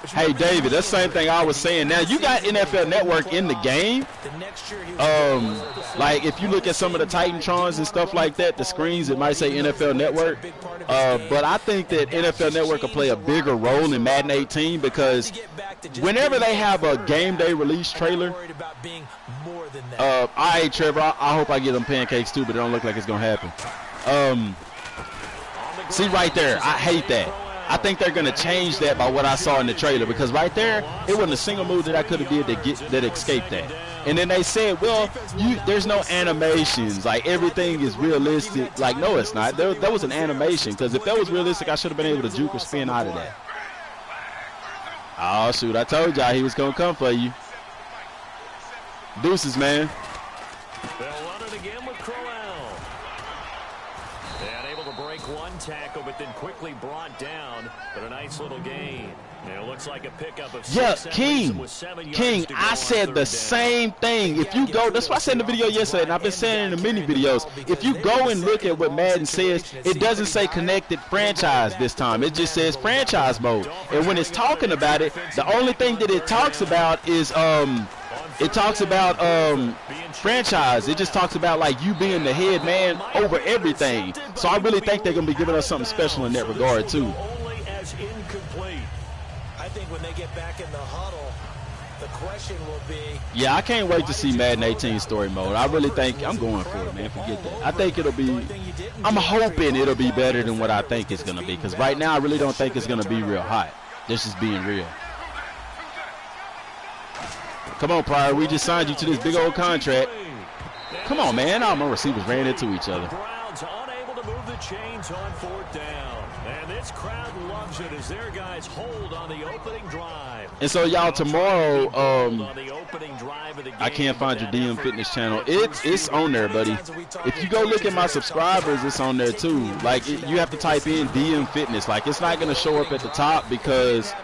Hey, David, that's the same thing I was saying. Now, you got NFL Network in the game. Like, if you look at some of the Titantrons and stuff like that, the screens, it might say NFL Network. But I think that NFL Network will play a bigger role in Madden 18 because because whenever they have a game day release trailer, all right, Trevor, I hope I get them pancakes too, but it don't look like it's gonna happen. See right there, I hate that. I think they're gonna change that by what I saw in the trailer, because right there, it wasn't a single move that I could have did that escaped that. And then they said, well, there's no animations, like everything is realistic. Like, no, it's not. There was an animation, because if that was realistic, I should have been able to juke or spin out of that. Oh shoot, I told y'all he was gonna come for you. Deuces, man. They'll run it again with Crowell. And able to break one tackle, but then quickly brought down. But a nice little gain. And it looks like a pickup of King, I said the same thing. If you go, that's what I said in the video yesterday, and I've been saying in the many videos. If you go and look at what Madden says, it doesn't say connected franchise this time. It just says franchise mode. And when it's talking about it, the only thing that it talks about is franchise. It just talks about like you being the head man over everything. So I really think they're gonna be giving us something special in that regard too. I think when they get back in the huddle, the question will be. Yeah, I can't wait to see Madden 18 story mode. I really think I'm going for it, man. Forget that. I think it'll be. I'm hoping it'll be better than what I think it's gonna be, because right now I really don't think it's gonna be real hot. This is being real. Come on, Pryor. We just signed you to this big old contract. Come on, man. All my receivers ran into each other. Browns unable to move the chains on 4th down. And this crowd loves it as their guys hold on the opening drive. And so, y'all, tomorrow, I can't find your DM Fitness channel. It's on there, buddy. If you go look at my subscribers, it's on there too. Like, you have to type in DM Fitness. Like, it's not going to show up at the top because,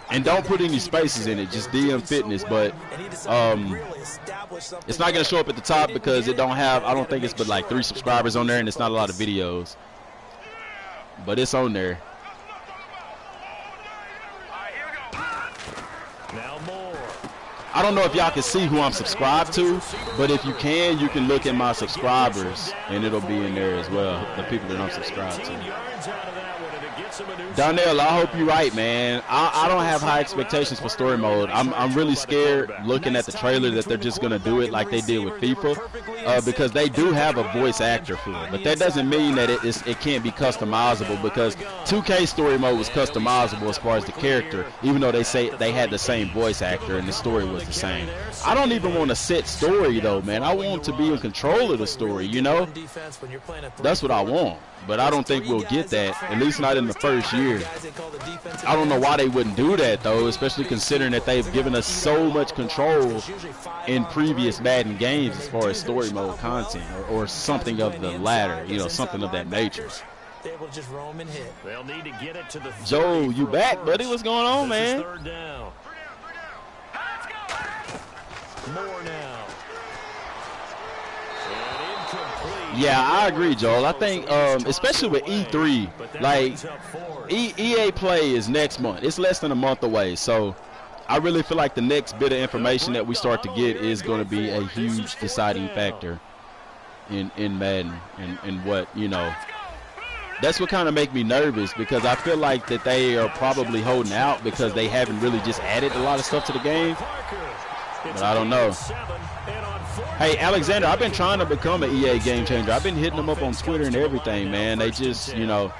and don't put any spaces in it, just DM Fitness. But it's not going to show up at the top because it don't have, I don't think it's but like 3 subscribers on there, and it's not a lot of videos. But it's on there. Now more. I don't know if y'all can see who I'm subscribed to, but if you can look at my subscribers, and it'll be in there as well, the people that I'm subscribed to. Donnell, I hope you're right, man. I don't have high expectations for story mode. I'm really scared looking at the trailer that they're just going to do it like they did with FIFA, because they do have a voice actor for it. But that doesn't mean that it can't be customizable, because 2K story mode was customizable as far as the character, even though they say they had the same voice actor and the story was the same. I don't even want a set story, though, man. I want to be in control of the story, you know? That's what I want. But I don't think we'll get that, at least not in the first year. I don't know why they wouldn't do that, though, especially considering that they've given us so much control in previous Madden games as far as story mode content or something of the latter, you know, something of that nature. Joe, you back, buddy? What's going on, man? More now. Yeah, I agree, Joel. I think, especially with E3, like, EA Play is next month. It's less than a month away, so I really feel like the next bit of information that we start to get is going to be a huge deciding factor in Madden and what, you know. That's what kind of make me nervous, because I feel like that they are probably holding out because they haven't really just added a lot of stuff to the game. But I don't know. Hey, Alexander, I've been trying to become an EA game changer. I've been hitting them up on Twitter and everything, man. They just, you know,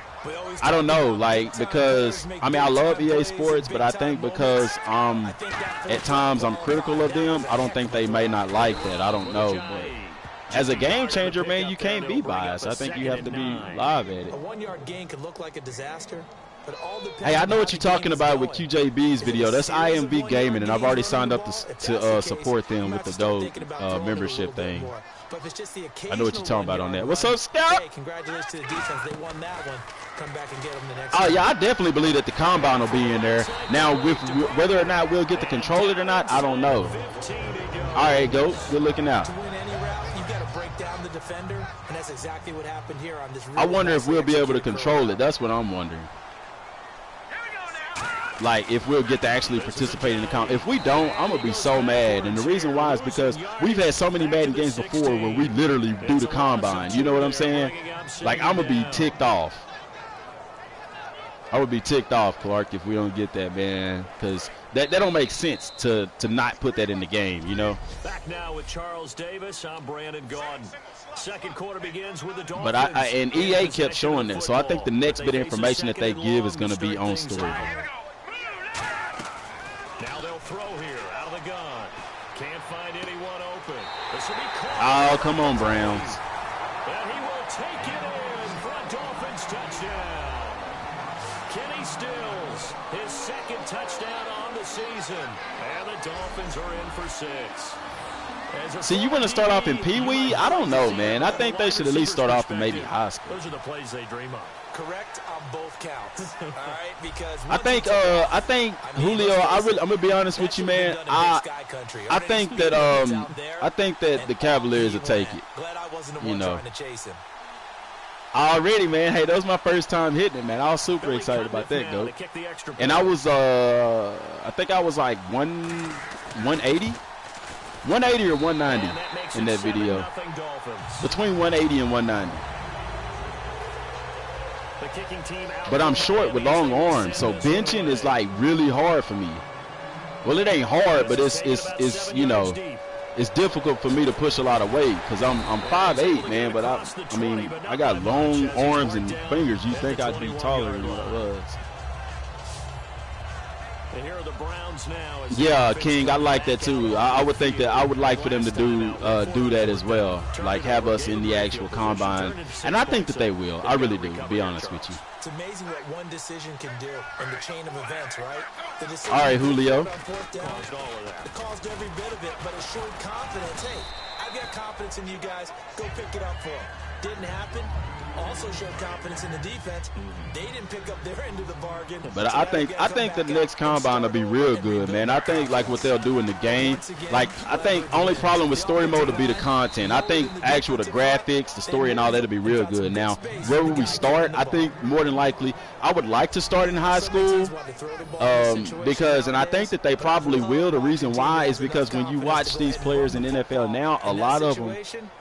I don't know, like, because, I mean, I love EA Sports, but I think because at times I'm critical of them, I don't think they may not like that. I don't know, but as a game changer, man, you can't be biased. I think you have to be live at it. A 1-yard gain could look like a disaster. Hey, I know what you're talking about with QJB's video. That's IMV Gaming, and I've already signed up to support them with the Gold membership thing. I know what you're talking about on that. What's up, Scout? Hey, congratulations to the defense. They won that one. Come back and get them the next Oh, yeah, I definitely believe that the Combine will be in there. Now, with whether or not we'll get to control it or not, I don't know. All right, go. Good looking out. To win any route, you've got to break down the defender, and that's exactly what happened here on this. I wonder if we'll be able to control it. That's what I'm wondering. Like, if we'll get to actually participate in the comp. If we don't, I'm going to be so mad. And the reason why is because we've had so many Madden games before where we literally do the Combine. You know what I'm saying? Like, I'm going to be ticked off. I would be ticked off, Clark, if we don't get that, man, because that don't make sense to not put that in the game, you know. Back now with Charles Davis. I'm Brandon Gaudin. Second quarter begins with the Dolphins. But and EA kept showing that, so I think the next bit of information that they give is going to be on story. Now they'll throw here out of the gun. Can't find anyone open. This will be close. Oh, come on, Browns. And he will take it in for a Dolphins touchdown. Kenny Stills, his second touchdown on the season. And the Dolphins are in for 6. See, you want to start off in Pee Wee? I don't know, man. I think they should at least start off in maybe high school. Those are the plays they dream of. Correct on both counts. All right, because I think Julio. I'm gonna be honest with you, man. I think that the Cavaliers will take it. You know. Already, man. Hey, that was my first time hitting it, man. I was super excited about that, though. And I was, I think I was like 180 or 190 in that video. Between 180 and 190. But I'm short with long arms, so benching is like really hard for me. Well, it ain't hard, but it's you know, it's difficult for me to push a lot of weight because I'm 5'8", man. But I mean I got long arms and fingers. You think I'd be taller than what I was? Here are the Browns now. Yeah, King, I like that too. I would think that I would like for them to do that as well, like have us in the actual combine, and I think that they will. I really do, to be honest with you. It's amazing what one decision can do in the chain of events, right? The all right, Julio. It caused every bit of it, but it showed confidence. Hey, I've got confidence in you guys. Go pick it up for them. Didn't happen. Also showed confidence in the defense. They didn't pick up their end of the bargain. But I think the next combine will be real good, man. I think like what they'll do in the game. Like I think only problem with story mode will be the content. I think actual the graphics, the story, and all that'll be real good. Now, where will we start? I think more than likely I would like to start in high school because, and I think that they probably will. The reason why is because when you watch these players in NFL now, a lot of them,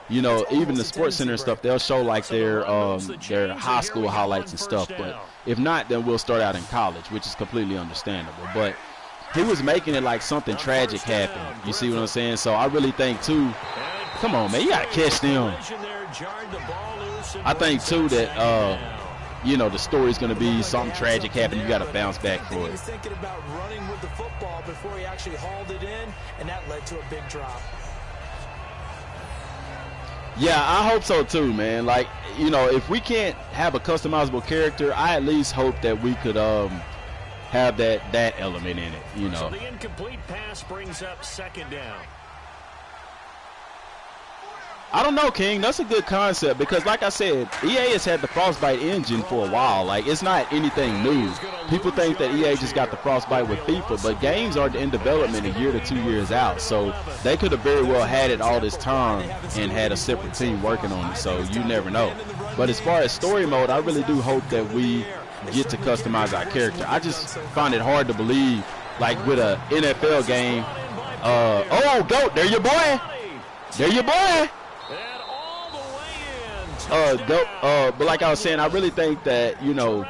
you know, even the Sports Center and stuff, they'll show like their high school highlights and stuff. But if not, then we'll start out in college, which is completely understandable. But he was making it like something tragic happened. You see what I'm saying? So I really think too. Come on, man, you gotta catch them. I think too that you know, the story's gonna be something tragic happened. You gotta bounce back for it. He was thinking about running with the football before he actually hauled it in, and that led to a big drop. Yeah, I hope so too, man. Like, you know, if we can't have a customizable character, I at least hope that we could have that element in it, you know. So the incomplete pass brings up second down. I don't know, King. That's a good concept because, like I said, EA has had the Frostbite engine for a while. Like, it's not anything new. People think that EA just got the Frostbite with FIFA, but games are in development a year to 2 years out. So they could have very well had it all this time and had a separate team working on it. So you never know. But as far as story mode, I really do hope that we get to customize our character. I just find it hard to believe, like with a NFL game. Oh, go! There your boy! There your boy! But like I was saying, I really think that, you know,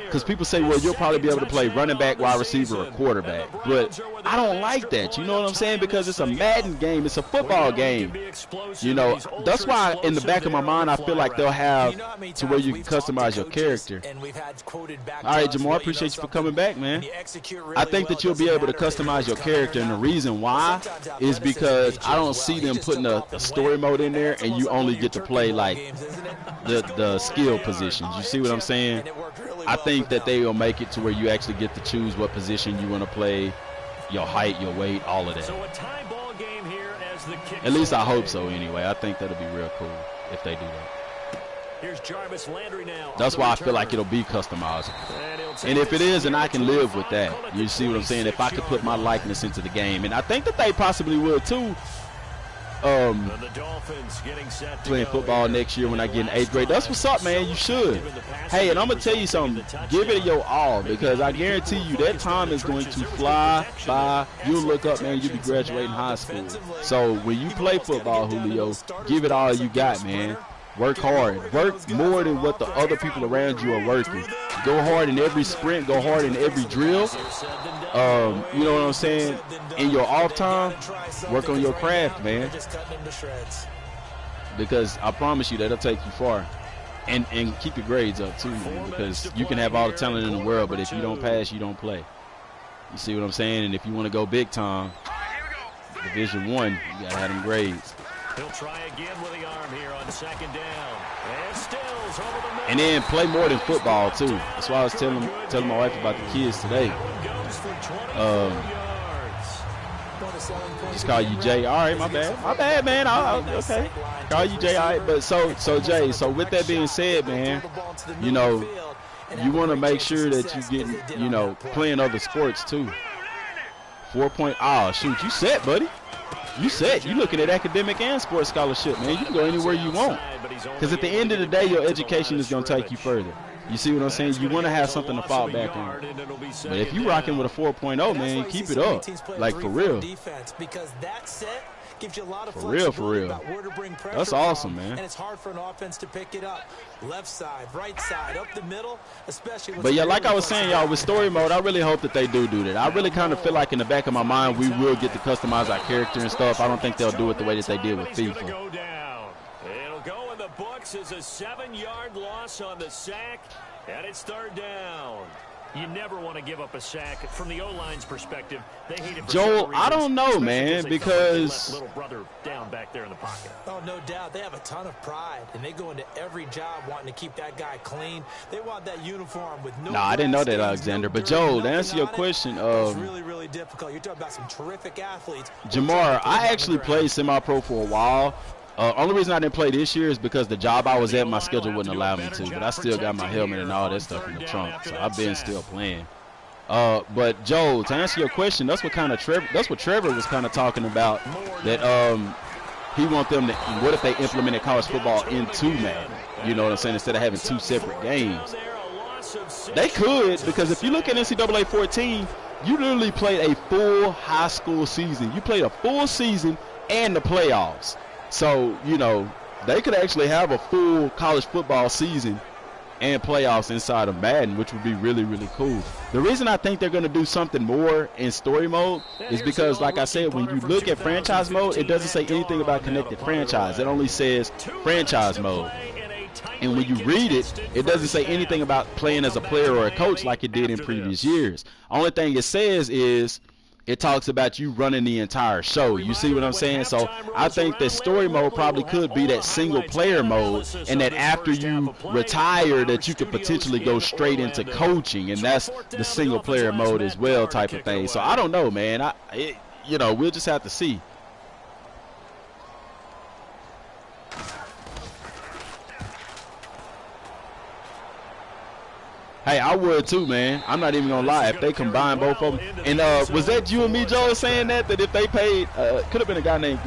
because people say, well, you'll probably be able to play running back, wide receiver, or quarterback. But I don't like that. You know what I'm saying? Because it's a Madden game. It's a football game. You know, that's why in the back of my mind, I feel like they'll have to where you can customize your character. All right, Jamal, I appreciate you for coming back, man. I think that you'll be able to customize your character, and the reason why is because I don't see them putting a story mode in there, and you only get to play, like, the skill positions. You see what I'm saying? I think that they will make it to where you actually get to choose what position you want to play, your height, your weight, all of that. So a tie ball game here as the kick. At least I hope so anyway. I think that'll be real cool if they do that. Here's Jarvis Landry now. That's why I feel like it'll be customizable. And if it is, then I can live with that. You see what I'm saying? If I could put my likeness into the game. And I think that they possibly will too. The Dolphins getting set to playing football next year when I get in 8th grade. That's what's up, man. You should. Hey, and I'm going to tell you something. Give it your all because I guarantee you that time is going to fly by. You'll look up, man, you'll be graduating high school. So when you play football, Julio, give it all you got, man. Work hard. Work more than what the other people around you are working. Go hard in every sprint. Go hard in every drill. You know what I'm saying? In your off time, work on your craft, man. Because I promise you that'll take you far. And keep your grades up too, man, because you can have all the talent in the world, but if you don't pass, you don't play. You see what I'm saying? And if you want to go big time, Division I, you got to have them grades. He'll try again with the arm here on second down. And Stills over the middle. And then play more than football too. That's why I was telling my wife about the kids today. Just call you Jay. All right, my bad, man. Okay, call you Jay. All right, but so Jay. So with that being said, man, you know, you want to make sure that you getting, you know, playing other sports too. 4 point. Oh shoot, you set, buddy. You set. You looking at academic and sports scholarship, man. You can go anywhere you want. Because at the end of the day, your education is going to take you further. You see what I'm saying? You want to have something to fall back on. But if you rocking with a 4.0, man, keep it up. Like, for real. Gives you a lot of for real. about where to bring pressure That's awesome, from, man. And it's hard for an offense to pick it up. Left side, right side, up the middle, especially with. But yeah, like I was saying, y'all, with story mode, I really hope that they do that. I really kind of feel like in the back of my mind we will get to customize our character and stuff. I don't think they'll do it the way that they did with FIFA. It'll go in the books as a 7-yard loss on the sack, and it's third down. You never want to give up a sack. From the O-line's perspective, they hate it for Joel, I don't know, man, because little brother down back there in the pocket. Oh, no doubt. They have a ton of pride, and they go into every job wanting to keep that guy clean. They want that uniform with no. No, I didn't know that, Alexander. But Joel, to answer your question, it's really difficult. You're talking about some terrific athletes. Jamar, I actually played semi-pro for a while. Only reason I didn't play this year is because the job I was at, my schedule wouldn't allow me to. But I still got my helmet and all that stuff in the trunk, so I've been still playing. But Joe, to answer your question, that's what Trevor was kind of talking about. That he want them to. What if they implemented college football into Madden? You know what I'm saying? Instead of having two separate games, they could, because if you look at NCAA 14, you literally played a full high school season. You played a full season and the playoffs. So, you know, they could actually have a full college football season and playoffs inside of Madden, which would be really, really cool. The reason I think they're going to do something more in story mode is because, like I said, when you look at franchise mode, it doesn't say anything about connected franchise. It only says franchise mode. And when you read it, it doesn't say anything about playing as a player or a coach like it did in previous years. Only thing it says is it talks about you running the entire show. You see what I'm saying? So I think that story mode probably could be that single player mode, and that after you retire that you could potentially go straight into coaching, and that's the single player mode as well type of thing. So I don't know, man. You know, we'll just have to see. Hey, I would too, man. I'm not even gonna lie. If they combine both of them, and was that you and me, Joe, saying that if they paid, could have been a guy named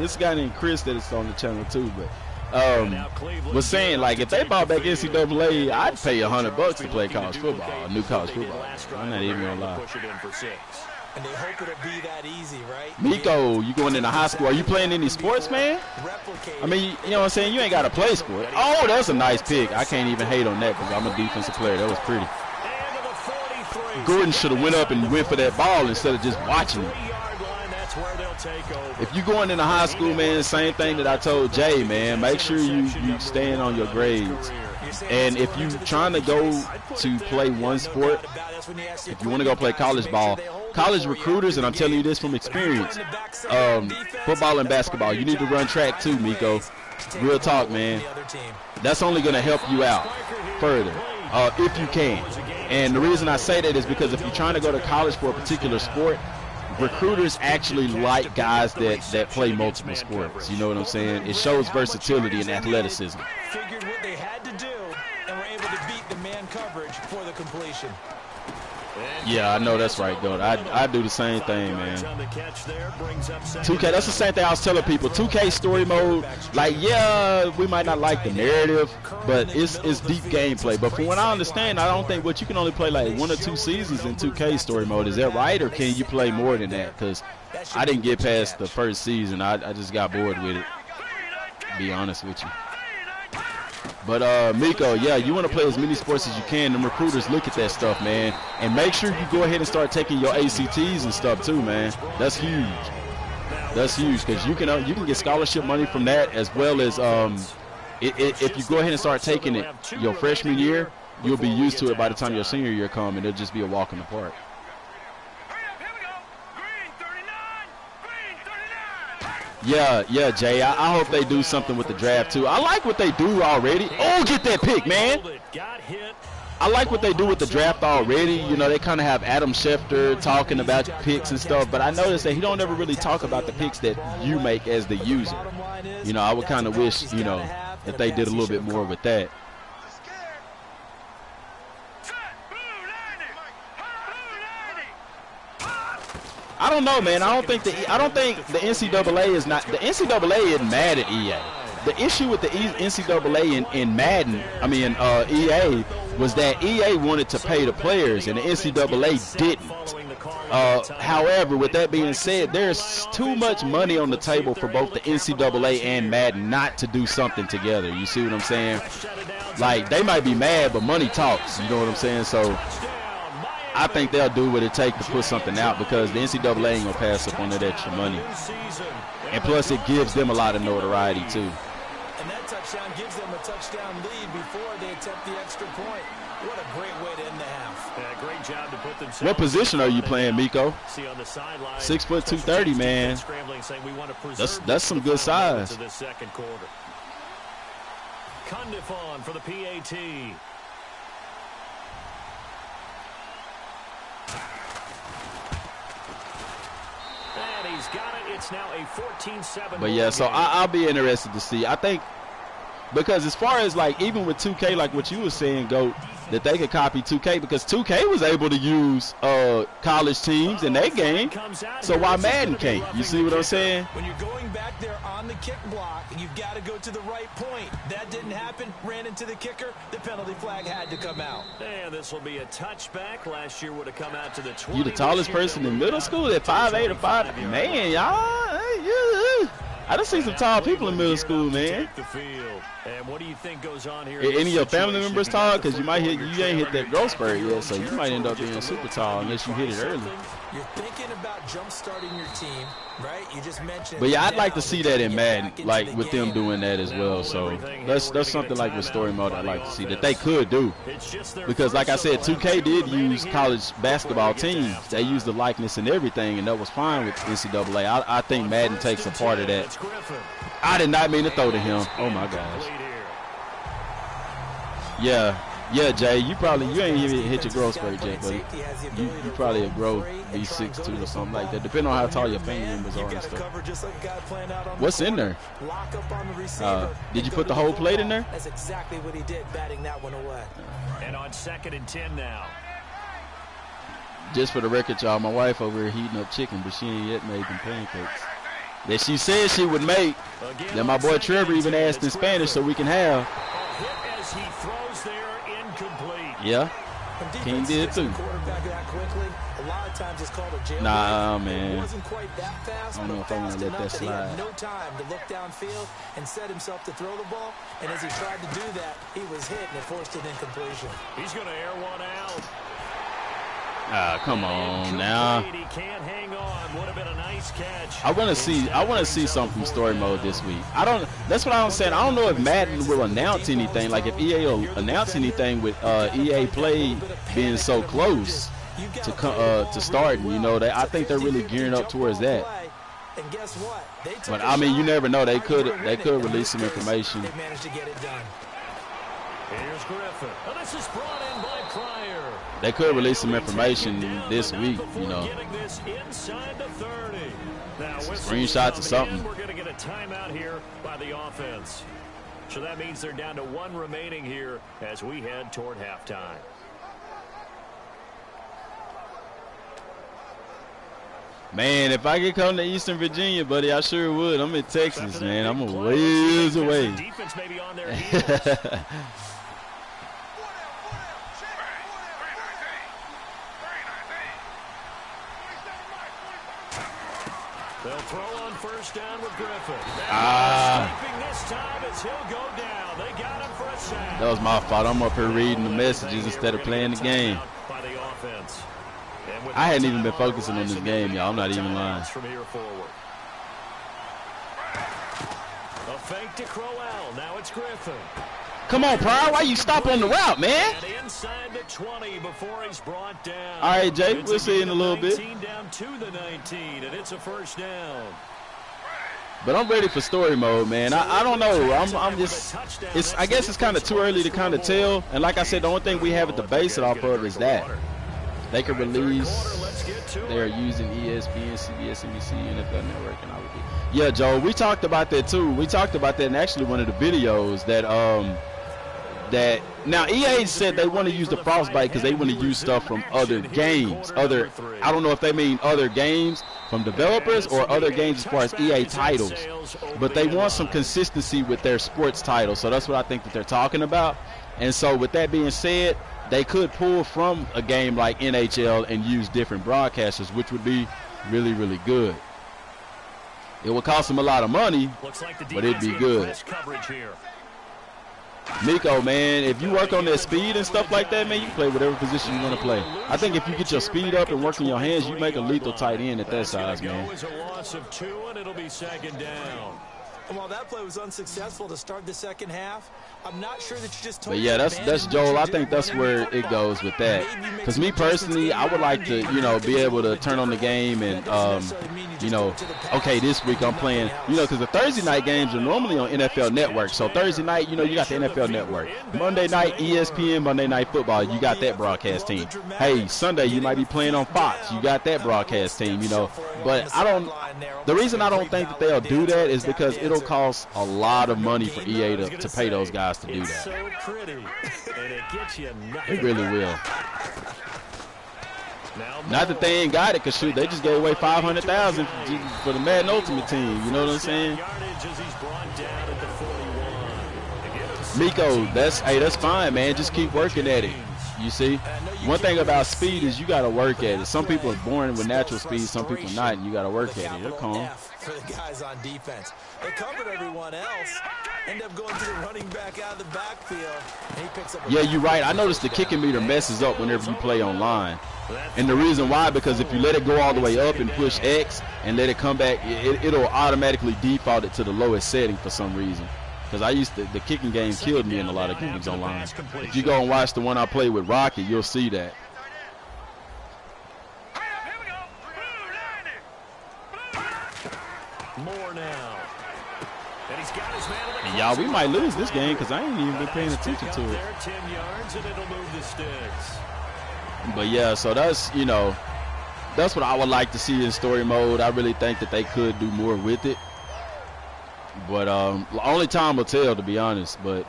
Chris that is on the channel too, but was saying like if they bought back NCAA, I'd pay $100 to play college football, new college football. I'm not even gonna lie. And they hope it'll be that easy, right? Miko, you going into high school? Are you playing any sports, man? I mean, you know what I'm saying? You ain't got to play sport. Oh, that's a nice pick. I can't even hate on that because I'm a defensive player. That was pretty. Gordon should have went up and went for that ball instead of just watching it. If you going into high school, man, same thing that I told Jay, man. Make sure you stand on your grades. And if you trying to go to play one sport, if you want to go play college ball, college recruiters, and I'm telling you this from experience, football and basketball, you need to run track too, Miko. Real talk, man. That's only going to help you out further, if you can. And the reason I say that is because if you're trying to go to college for a particular sport, recruiters actually like guys that play multiple sports. You know what I'm saying? It shows versatility and athleticism. Figured what they had to do and were able to beat the man coverage for the completion. Yeah, I know that's right, God. I do the same thing, man. 2K, that's the same thing I was telling people. 2K story mode, like, yeah, we might not like the narrative, but it's deep gameplay. But from what I understand, I don't think you can only play like 1 or 2 seasons in 2K story mode. Is that right, or can you play more than that? Because I didn't get past the first season. I just got bored with it, to be honest with you. But Miko, yeah, you want to play as many sports as you can. Them recruiters look at that stuff, man, and make sure you go ahead and start taking your ACTs and stuff too, man. That's huge. That's huge because you can get scholarship money from that, as well as if you go ahead and start taking it your freshman year, you'll be used to it by the time your senior year comes, and it'll just be a walk in the park. Yeah, Jay. I hope they do something with the draft too. I like what they do already. Oh, get that pick, man. I like what they do with the draft already. You know, they kind of have Adam Schefter talking about picks and stuff, but I noticed that he don't ever really talk about the picks that you make as the user. You know, I would kind of wish, you know, that they did a little bit more with that. I don't know, man. I don't think the NCAA is not. The NCAA isn't mad at EA. The issue with the NCAA in Madden, EA, was that EA wanted to pay the players and the NCAA didn't. However, with that being said, there's too much money on the table for both the NCAA and Madden not to do something together. You see what I'm saying? Like, they might be mad, but money talks. You know what I'm saying? So I think they'll do what it takes to put something out, because the NCAA ain't gonna pass up on that extra money. And plus, it gives them a lot of notoriety too. And that touchdown gives them a touchdown lead before they attempt the extra point. What a great way to end the half. Yeah, great job to put themselves. What position are you playing, Miko? 6 foot 230, man. That's some good size. The second quarter. Cundifon for the PAT. And he's got it. It's now a 14-7. But yeah, so I'll be interested to see. I think, because as far as like even with 2K, like what you were saying, Goat, that they could copy 2K, because 2K was able to use college teams in their game. So why Madden can't? You see what I'm saying? When you're going back there on the kick block, you've got to go to the right point. That didn't happen. Ran into the kicker. The penalty flag had to come out. And this will be a touchback. Last year would have come out to the 20. You the tallest person in middle school at 5'8" or 5. Man, y'all. I done seen some tall people in middle school, man. And what do you think goes on here? Any of your family members tall? Because you ain't hit that growth spurt yet, so you might end up being super tall unless you hit it early. You're thinking about jump starting your team, right? You just mentioned. But yeah, I'd like to see that in Madden, like with them doing that as well. So that's something like with story mode I'd like to see that they could do. Because like I said, 2K did use college basketball teams. They used the likeness and everything, and that was fine with NCAA. I think Madden takes a part of that. I did not mean to throw to him. Oh my gosh. Yeah, Jay, you ain't even hit your growth spurt yet, but you probably have grown be 6'2" or something like that, depending on how tall your family members are and stuff. What's in there? Did you put the whole plate in there? That's exactly what he did, batting that one away. And on 2nd and 10 now. Just for the record, y'all, my wife over here heating up chicken, but she ain't yet made them pancakes that she said she would make. That my boy Trevor even asked in Spanish so we can have. As he throws there, incomplete. Yeah, King did too. Nah, man. Wasn't quite that fast, I don't know if I'm gonna let that slide. He had no time to look downfield and set himself to throw the ball. And as he tried to do that, he was hit and it forced an incompletion. He's going to air one out. Come on now. He can't hang on. Would have been a nice catch. I want to see something from story mode this week. That's what I'm saying. I don't know if Madden will announce anything. Like if EA will announce anything with EA Play being so close to starting. You know, I think they're really gearing up towards that. And guess what? But I mean, you never know. They could release some information. They managed to get it done. Here's Griffin. Oh, this is brought in by Pryor. They could release some information this week, you know. Screenshots or something. We're going to get a timeout here by the offense. So that means they're down to 1 remaining here as we head toward halftime. Man, if I could come to Eastern Virginia, buddy, I sure would. I'm in Texas, man. I'm a ways away. Defense may be on their heels. They'll throw on 1st down with Griffin. This time as he'll go down. They got him for a That was my fault. I'm up here reading the messages instead of playing the game. I hadn't even been focusing on this game, y'all. I'm not even lying. From here forward. A fake to Crowell. Now it's Griffin. Come on, Pryor. Why you stop on the route, man? And inside the 20 before he's brought down. All right, Jay. We'll see you in a little bit. Down to the 19, and it's a first down. But I'm ready for story mode, man. I don't know. I'm just. I guess it's kind of too early to kind of tell. And like I said, the only thing we have at the base it off of is that they can release. They're using ESPN, CBS, NBC, NFL Network, and all of it. Yeah, Joe. We talked about that too. We talked about that in actually one of the videos that that now EA said they want to use the Frostbite because they want to use stuff from other games. I don't know if they mean other games from developers or other games as far as EA titles, but they want some consistency with their sports titles. So that's what I think that they're talking about. And so with that being said, they could pull from a game like NHL and use different broadcasters, which would be really, really good. It would cost them a lot of money, but it'd be good. Nico, man, if you work on that speed and stuff like that, man, you can play whatever position you want to play. I think if you get your speed up and work on your hands, you make a lethal tight end at that size, man. While that play was unsuccessful to start the second half, I'm not sure that you just told. But yeah, that's Joel. I think that's where it goes with that. Because me personally, I would like to, be able to turn on the game and, okay, this week I'm playing, because the Thursday night games are normally on NFL Network. So Thursday night, you got the NFL Network. Monday night, ESPN, Monday Night Football, you got that broadcast team. Hey, Sunday you might be playing on Fox, you got that broadcast team, But the reason I don't think that they'll do that is because it'll cost a lot of money for EA to pay those guys to do that. It really will. Not that they ain't got it, because shoot, they just gave away $500,000 for the Madden Ultimate Team. You know what I'm saying? Miko, that's fine, man. Just keep working at it. You see, one thing about speed is you got to work at it. Some people are born with natural speed, some people not, and you got to work at it. It'll come. For the guys on defense, they covered everyone else. End up going to the running back out of the backfield. And he picks up. Yeah, you're right. I noticed the kicking meter messes up whenever you play online, and the reason why, because if you let it go all the way up and push X and let it come back, it'll automatically default it to the lowest setting for some reason. Because the kicking game killed me in a lot of games online. If you go and watch the one I played with Rocky, you'll see that. More now. And y'all, we might lose this game because I ain't even been paying attention to it. 10 yards and it'll move the sticks. But yeah, so that's what I would like to see in story mode. I really think that they could do more with it. But only time will tell, to be honest. But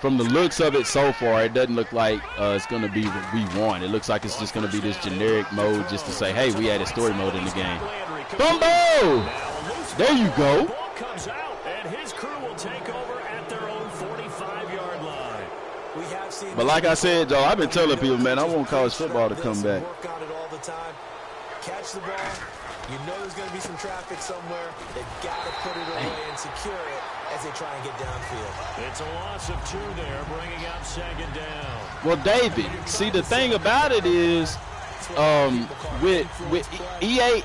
from the looks of it so far, it doesn't look like it's going to be what we want. It looks like it's just going to be this generic mode just to say, hey, we added story mode in the game. Fumble! There you go. Ball comes out, and his crew will take over at their own 45-yard line. But like I said, Joe, I've been telling people, man, I want college football to come back. Work on it all the time. Catch the ball. You know there's going to be some traffic somewhere. They've got to put it away and secure it as they try and get downfield. It's a loss of 2 there, bringing up second down. Well, David, see, the thing about it is with EA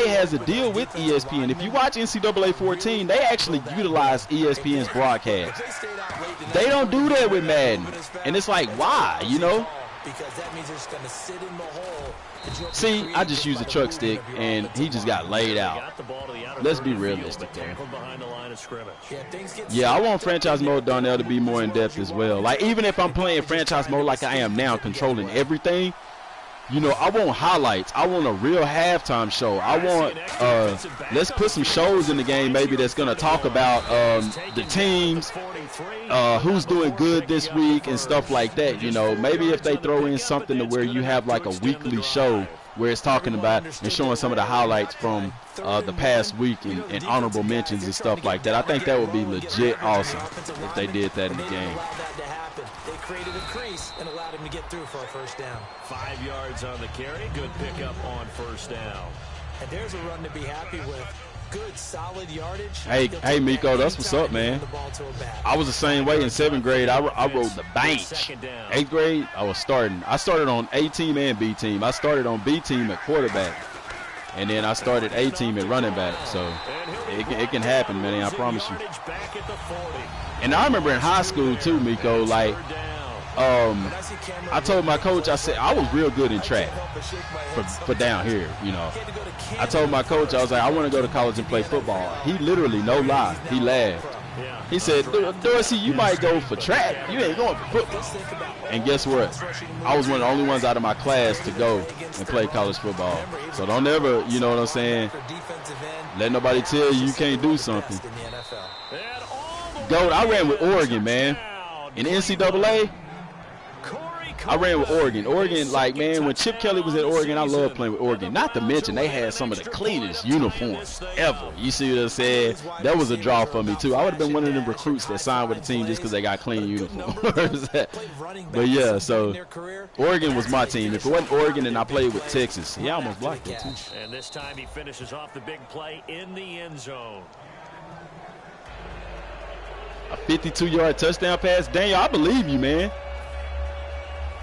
has a deal with ESPN. If you watch NCAA 14, they actually utilize ESPN's broadcast. They don't do that with Madden. And it's like, why, Because that means they're just going to sit in the hole. See, I just used a truck stick, and he just got laid out. Let's be realistic there. Yeah, I want franchise mode, Darnell, to be more in-depth as well. Like, even if I'm playing franchise mode like I am now, controlling everything, I want highlights. I want a real halftime show. I want, let's put some shows in the game maybe that's going to talk about the teams, who's doing good this week and stuff like that. Maybe if they throw in something to where you have like a weekly show where it's talking about and showing some of the highlights from the past week and honorable mentions and stuff like that. I think that would be legit awesome if they did that in the game. They created a crease and allowed him to get through for a first down. 5 yards on the carry. Good pickup on first down. And there's a run to be happy with. good, solid yardage. Hey, Miko, that's what's up, man. I was the same way in 7th grade. I rode the bench. 8th grade, I was starting. I started on A team and B team. I started on B team at quarterback, and then I started A team at running back. So it can happen, man. I promise you. And I remember in high school too, Miko. Like, I told my coach, I said I was real good in track for down here, you know. I told my coach, I was like, I want to go to college and play football. He literally, no lie, he laughed. He said, Dorsey, you might go for track. You ain't going for football. And guess what? I was one of the only ones out of my class to go and play college football. So don't ever, you know what I'm saying, let nobody tell you can't do something. Goat, I ran with Oregon, man. In NCAA, I ran with Oregon. Oregon, like, man, when Chip Kelly was at Oregon, I loved playing with Oregon. Not to mention, they had some of the cleanest uniforms ever. You see what I'm saying? That was a draw for me, too. I would have been one of them recruits that signed with the team just because they got clean uniforms. But, yeah, so Oregon was my team. If it wasn't Oregon and I played with Texas, he almost blocked that, too. And this time he finishes off the big play in the end zone. A 52-yard touchdown pass. Daniel, I believe you, man.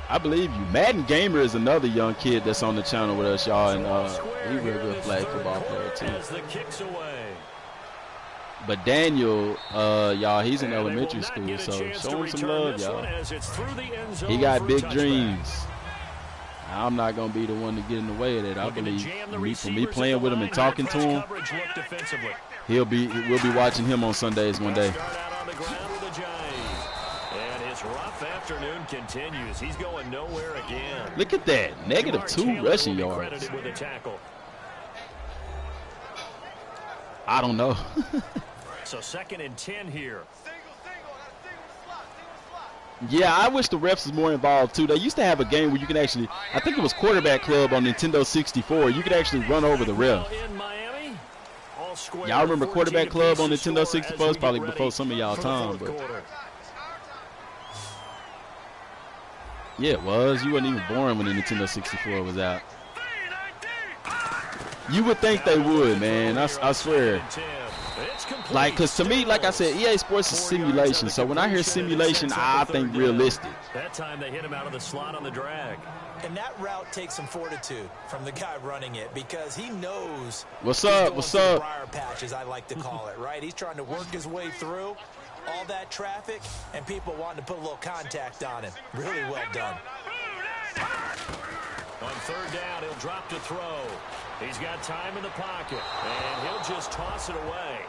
I believe you. Madden Gamer is another young kid that's on the channel with us, y'all, and he's a real good flag football player too. But Daniel, y'all, he's in elementary school, so show him some love, y'all. He got big dreams. I'm not gonna be the one to get in the way of that. I believe for me playing with him and talking to him, we'll be watching him on Sundays one day. Rough afternoon continues. He's going nowhere again. Look at that. -2 rushing yards. I don't know. So 2nd and 10 here. Yeah, I wish the refs was more involved too. They used to have a game where you could actually, I think it was Quarterback Club on Nintendo 64. You could actually run over the ref. Y'all remember Quarterback Club on Nintendo 64? It's probably before some of y'all time, but yeah, it was. You wasn't even born when the Nintendo 64 was out. You would think they would, man. I swear. Like, because to me, like I said, EA Sports is simulation. So when I hear simulation, I think realistic. That time they hit him out of the slot on the drag. And that route takes some fortitude from the guy running it because he knows. What's up? What's up? Briar patch, as I like to call it, right? He's trying to work his way through all that traffic and people wanting to put a little contact on him. Really well done. On 3rd down, he'll drop to throw. He's got time in the pocket, and he'll just toss it away.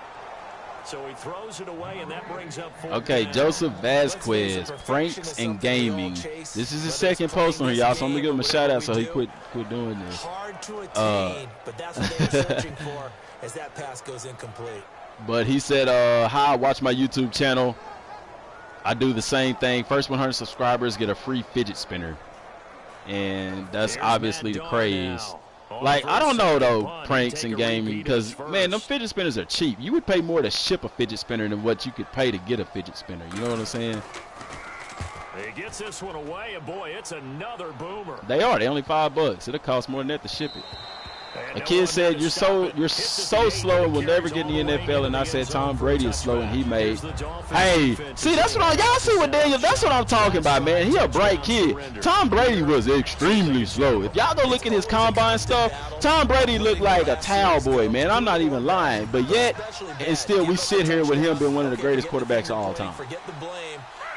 So he throws it away, and that brings up 4th. Okay, Joseph Vasquez, Pranks and Gaming. This is his 2nd post on here, y'all, so I'm going to give him a shout-out so he quit doing this. Hard to attain, but that's what they're searching for as that pass goes incomplete. But he said, hi, watch my YouTube channel. I do the same thing. First 100 subscribers get a free fidget spinner. And that's obviously the craze. Like, I don't know, though, Pranks and Gaming, because, man, them fidget spinners are cheap. You would pay more to ship a fidget spinner than what you could pay to get a fidget spinner. You know what I'm saying? He gets this one away, and, boy, it's another boomer. They are. They only $5. It'll cost more than that to ship it. A kid said, you're so slow and will never get in the NFL, and I said Tom Brady is slow and he made. Hey, see, that's what y'all see with Daniel. That's what I'm talking about, man. He a bright kid. Tom Brady was extremely slow. If y'all go look at his combine stuff, Tom Brady looked like a towel boy, man. I'm not even lying. But yet, and still, we sit here with him being one of the greatest quarterbacks of all time. Forget the blame.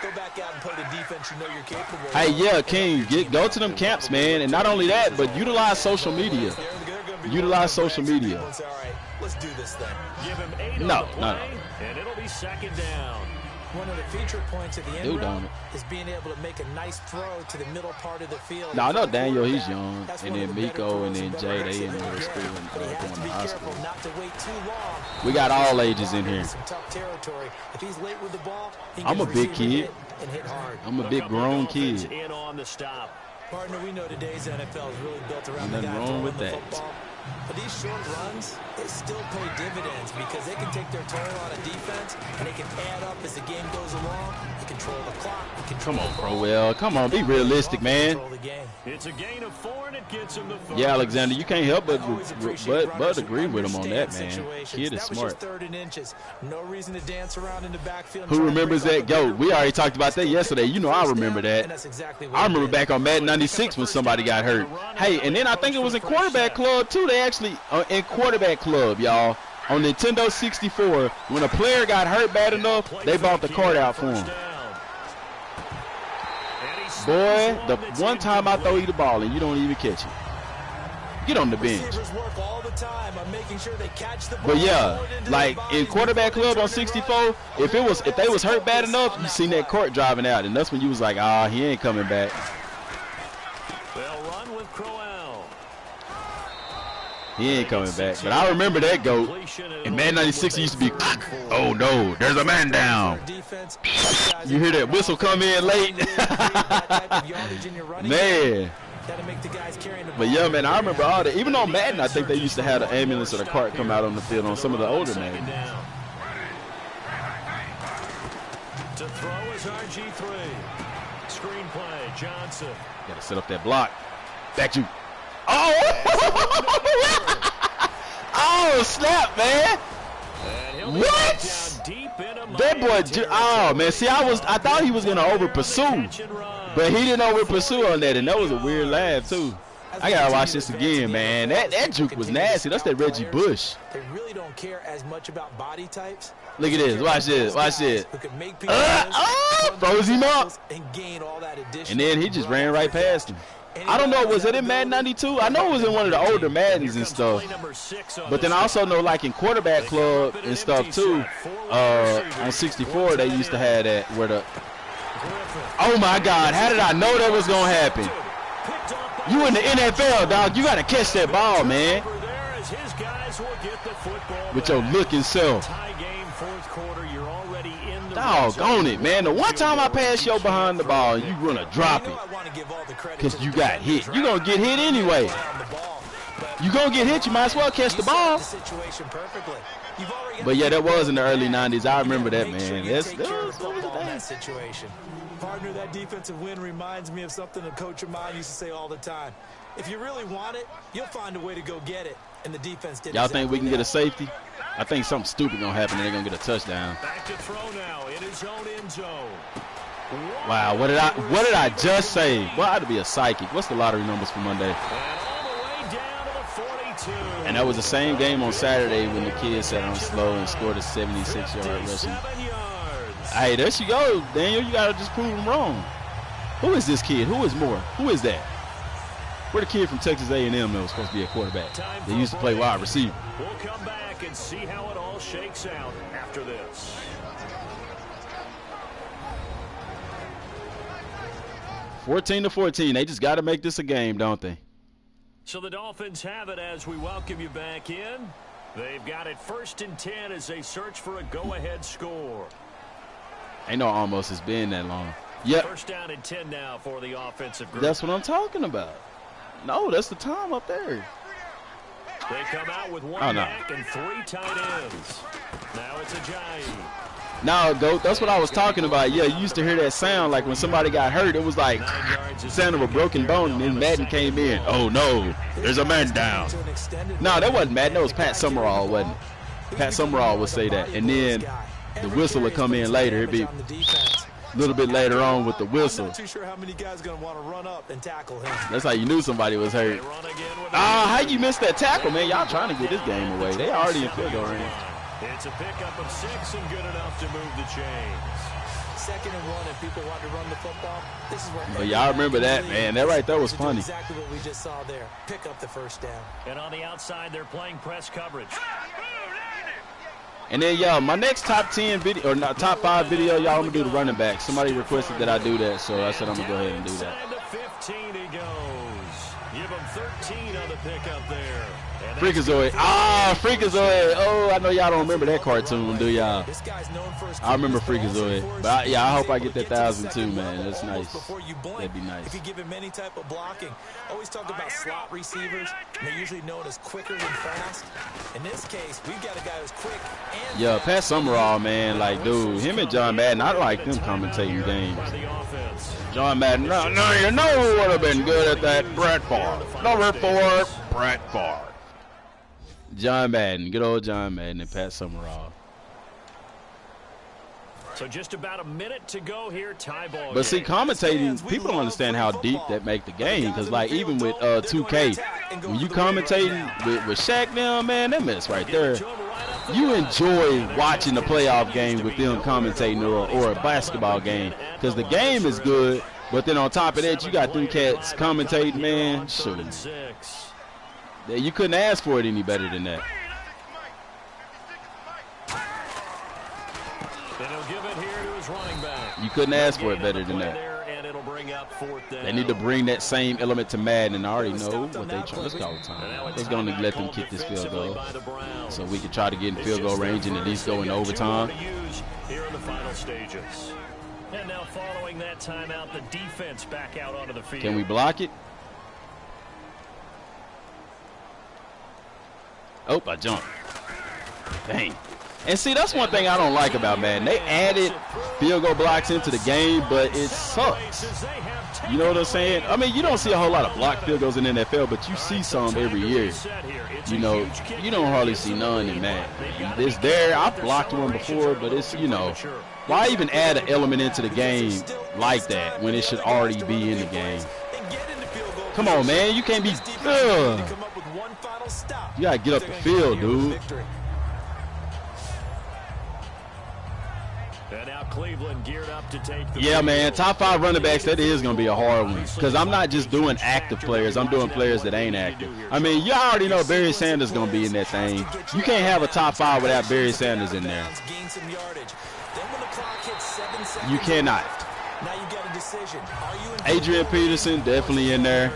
Go back out and play the defense you know you're capable of. Hey, yeah, King, go to them camps, man. And not only that, but utilize social media. Utilize social media. All right, let's do this thing. Give him 8 No. and it'll be 2nd down. One of the feature points of the end round is being able to make a nice throw to the middle part of the field. Now, I know Daniel, he's young, and then Miko, and then Jay, they in middle school and going to high school. Not to wait too long. We got all ages in here. Some tough territory. If he's late with the ball, I'm a big kid. And hit hard. I'm a big grown kid. In on the stop. Partner, we know today's NFL is really built around Nothing the guy wrong throwing with the that. football. But these short runs, they still pay dividends because they can take their toll on a defense, and they can add up as the game goes along. They control the clock. Come on, Crowell. Come on, be realistic, man. It's a gain of 4, and it gets him the 3. Yeah, Alexander, you can't help but agree with him on that, man. Kid is smart. No reason to dance around in the backfield. Who remembers that? Yo, we already talked about that yesterday. You know I remember that. I remember back on Madden 96 when somebody got hurt. Hey, and then I think it was in Quarterback Club, too. They actually, in Quarterback Club, y'all, on Nintendo 64, when a player got hurt bad enough, they bought the card out for him. Boy, the one time I throw you the ball and you don't even catch it. Get on the bench. But yeah, like in Quarterback Club on 64, if they was hurt bad enough, you seen that court driving out, and that's when you was like, ah, he ain't coming back. They'll run with Crowell. He ain't coming back. But I remember that goat. In Madden 96, it used to be, oh no, there's a man down. You hear that whistle come in late? Man. But yeah, man, I remember all that. Even on Madden, I think they used to have the ambulance or the cart come out on the field on some of the older Madden. To throw is RG3. Screenplay, Johnson. Gotta set up that block. Back you. Oh! Oh, snap, man. What? That boy, oh man, see, I thought he was gonna over pursue, but he didn't over pursue on that, and that was a weird laugh too. I gotta watch this again, man. That juke was nasty. That's that Reggie Bush. They really don't care as much about body types. Look at this. Watch this. Watch this. Froze him up, and then he just ran right past him. I don't know, was it in Madden 92? I know it was in one of the older Maddens and stuff. But then I also know, like in Quarterback Club and stuff too, on 64 they used to have that where the, oh my God, how did I know that was gonna happen? You in the NFL, dog, you gotta catch that ball, man. With your looking self. Doggone it, man. The one time I pass you behind the ball, you gonna drop it. Because you got hit. You're going to get hit anyway. You're going to get hit. You might as well catch the ball. But yeah, that was in the early 90s. I remember that, man. That was that situation. Partner, that defensive win reminds me of something a coach of mine used to say all the time. If you really want it, you'll find a way to go get it. And the defense did. Y'all think we can get a safety? I think something stupid going to happen and they're going to get a touchdown. Back to throw now in his own end zone. Wow, what did I just say? Well, I ought to be a psychic. What's the lottery numbers for Monday? And all the way down to the 42. And that was the same game on Saturday when the kids sat on slow and scored a 76-yard rushing. Hey, there she goes, Daniel. You gotta just prove them wrong. Who is this kid? Who is Moore? Who is that? We're the kid from Texas A&M that was supposed to be a quarterback. They used to play wide receiver. We'll come back and see how it all shakes out after this. (14-14). They just got to make this a game, don't they? So the Dolphins have it as we welcome you back in. They've got it 1st and 10 as they search for a go-ahead score. Ain't no almost. It's been that long. Yep. 1st down and 10 now for the offensive group. That's what I'm talking about. No, that's the time up there. They come out with one back and 3 tight ends. Now it's Ajayi. No, Goat, that's what I was talking about. Yeah, you used to hear that sound like when somebody got hurt. It was like the sound of a broken bone, and then Madden came in. Oh, no, there's a man down. No, that wasn't Madden. That was Pat Summerall, wasn't it? Pat Summerall would say that. And then the whistle would come in later. It'd be a little bit later on with the whistle. I'm not too sure how many guys are going to want to run up and tackle him. That's how you knew somebody was hurt. How you missed that tackle, man? Y'all trying to get this game away. They already in field goal range. It's a pickup of 6 and good enough to move the chains. 2nd and 1, and people want to run the football. This is where. But y'all remember that, man? That right there was funny. Exactly what we just saw there. Pick up the 1st down. And on the outside, they're playing press coverage. And then, y'all, my next top 10 video, or not top 5 video, y'all, I'm gonna do the running back. Somebody requested that I do that, so I said I'm gonna go ahead and do that. Inside the 15 he goes. Give him 13 on the pickup there. Freakazoid. Freakazoid. Oh, I know y'all don't remember that cartoon, do y'all? I remember Freakazoid. But I hope I get that 1,000 too, man. That's nice. That'd be nice. If you give him any type of blocking, always talk about slot receivers. They're usually known as quicker than fast. In this case, we've got a guy who's quick and yeah, Pat Summerall, man. Like, dude, him and John Madden, I like them commentating games. John Madden, no, you know who would have been good at that? Brett Favre. Number 4, Brett Favre. John Madden, good old John Madden and Pat Summerall. So just about a minute to go here, tie ball. But see, commentating, people don't understand how deep that make the game. Because, like, even with 2K, when you commentating with Shaq now, man, that mess right there. You enjoy watching a playoff game with them commentating or a basketball game. Because the game is good, but then on top of that, you got them cats commentating, man. Shoot. You couldn't ask for it any better than that. And he'll give it here to his running back. You couldn't ask for it better than that. And it'll bring up 4th down. They need to bring that same element to Madden, and I already know what they try. Let's go time. They're going to let them kick this field goal so we can try to get in field goal range and at least go in overtime. Here in the final stages. And now following that timeout, the defense back out onto the field. Can we block it? Oh, I jumped. Dang. And see, that's one thing I don't like about Madden. They added field goal blocks into the game, but it sucks. You know what I'm saying? I mean, you don't see a whole lot of blocked field goals in the NFL, but you see some every year. You know, you don't hardly see none in Madden. It's there. I've blocked one before, but it's, you know, why even add an element into the game like that when it should already be in the game? Come on, man. You can't be... You got to get up the field, dude. And now Cleveland geared up to take the yeah, man, top 5 running backs, that is going to be a hard one. Because I'm not just doing active players. I'm doing players that ain't active. I mean, you already know Barry Sanders going to be in that thing. You can't have a top 5 without Barry Sanders in there. You cannot. Adrian Peterson, definitely in there.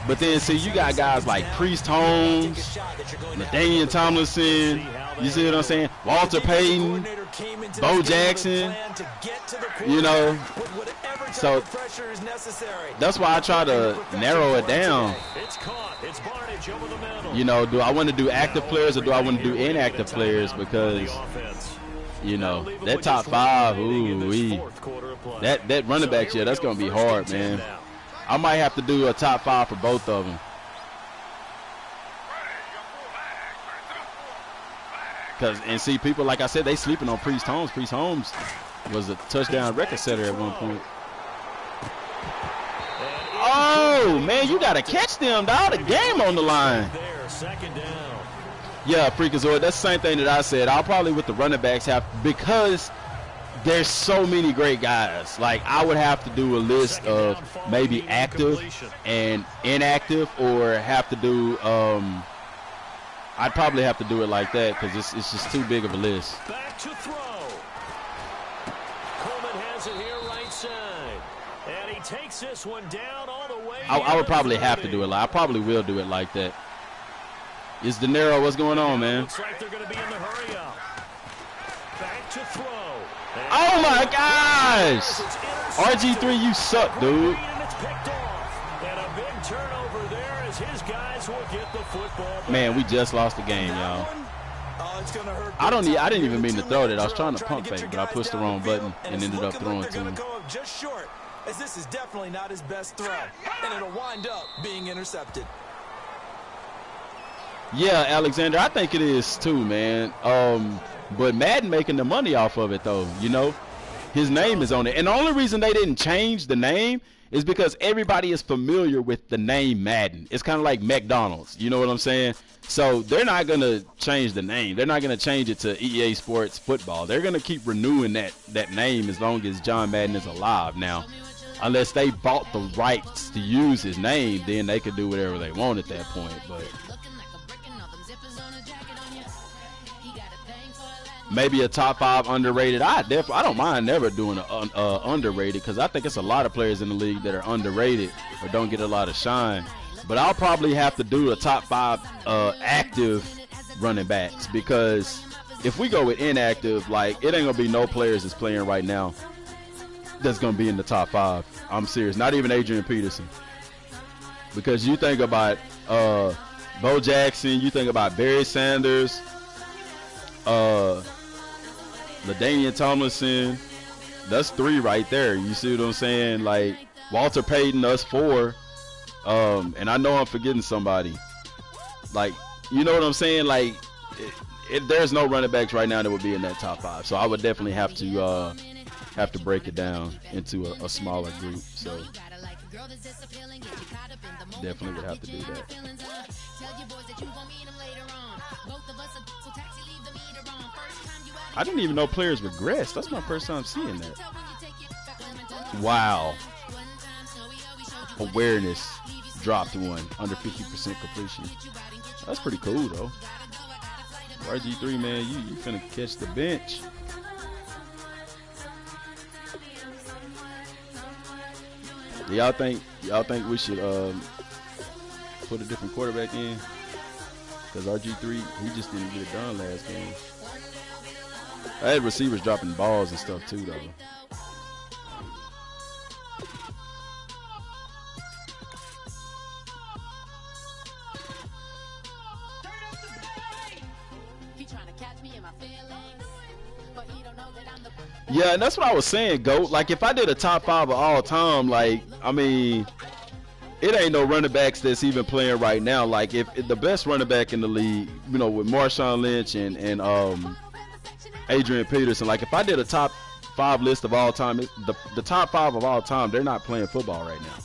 But then, see, you got guys like Priest Holmes, LaDainian Tomlinson, you see what I'm saying? Walter Payton, Bo Jackson, you know. So that's why I try to narrow it down. You know, do I want to do active players or do I want to do inactive players? Because, you know, that top 5, ooh-wee. That running back, yeah, that's going to be hard, man. I might have to do a top 5 for both of them. And see, people, like I said, they sleeping on Priest Holmes. Priest Holmes was a touchdown record setter at one point. Oh, man, you got to catch them, dog. The game on the line. Yeah, Freakazoid, that's the same thing that I said. I'll probably, with the running backs, have, because there's so many great guys. Like, I would have to do a list of maybe active and inactive, or have to do I'd probably have to do it like that because it's just too big of a list. Back to throw. Coleman has it here right side. And he takes this one down all the way. I would probably have to do it. I probably will do it like that. Is De Niro, what's going on, man? Looks like they're going to be in the hurry up. Back to throw. Oh my gosh! RG3, you suck, dude. And it's picked off. And a big turnover there as his guys will get the football back. Man, we just lost the game, y'all. I didn't even mean to throw that. I was trying to pump fake, but I pushed the wrong button and ended up throwing to him. Just short, as this is definitely not his best throw, and it'll wind up being intercepted. Yeah, Alexander, I think it is too, man. But Madden making the money off of it, though. You know, his name is on it. And the only reason they didn't change the name is because everybody is familiar with the name Madden. It's kind of like McDonald's. You know what I'm saying? So they're not going to change the name. They're not going to change it to EA Sports Football. They're going to keep renewing that name as long as John Madden is alive. Now, unless they bought the rights to use his name, then they could do whatever they want at that point. But maybe a top 5 underrated. I don't mind never doing an underrated, because I think it's a lot of players in the league that are underrated or don't get a lot of shine. But I'll probably have to do the top 5 active running backs, because if we go with inactive, like, it ain't gonna be no players that's playing right now that's gonna be in the top 5. I'm serious. Not even Adrian Peterson. Because you think about Bo Jackson, you think about Barry Sanders, LaDainian Tomlinson. That's 3 right there. You see what I'm saying? Like, Walter Payton, us 4. And I know I'm forgetting somebody. Like, you know what I'm saying? Like, there's no running backs right now that would be in that top 5. So I would definitely have to break it down into a smaller group. So definitely would have to do that. I didn't even know players regressed. That's my first time seeing that. Wow. Awareness dropped 1 under 50% completion. That's pretty cool though. RG3, man, you finna catch the bench. Y'all think we should put a different quarterback in? Because RG3, he just didn't get it done last game. I had receivers dropping balls and stuff too, though. Yeah, and that's what I was saying, GOAT. Like, if I did a top 5 of all time, like, I mean, it ain't no running backs that's even playing right now. Like, if the best running back in the league, you know, with Marshawn Lynch and Adrian Peterson, like, if I did a top 5 list of all time, the top 5 of all time, they're not playing football right now.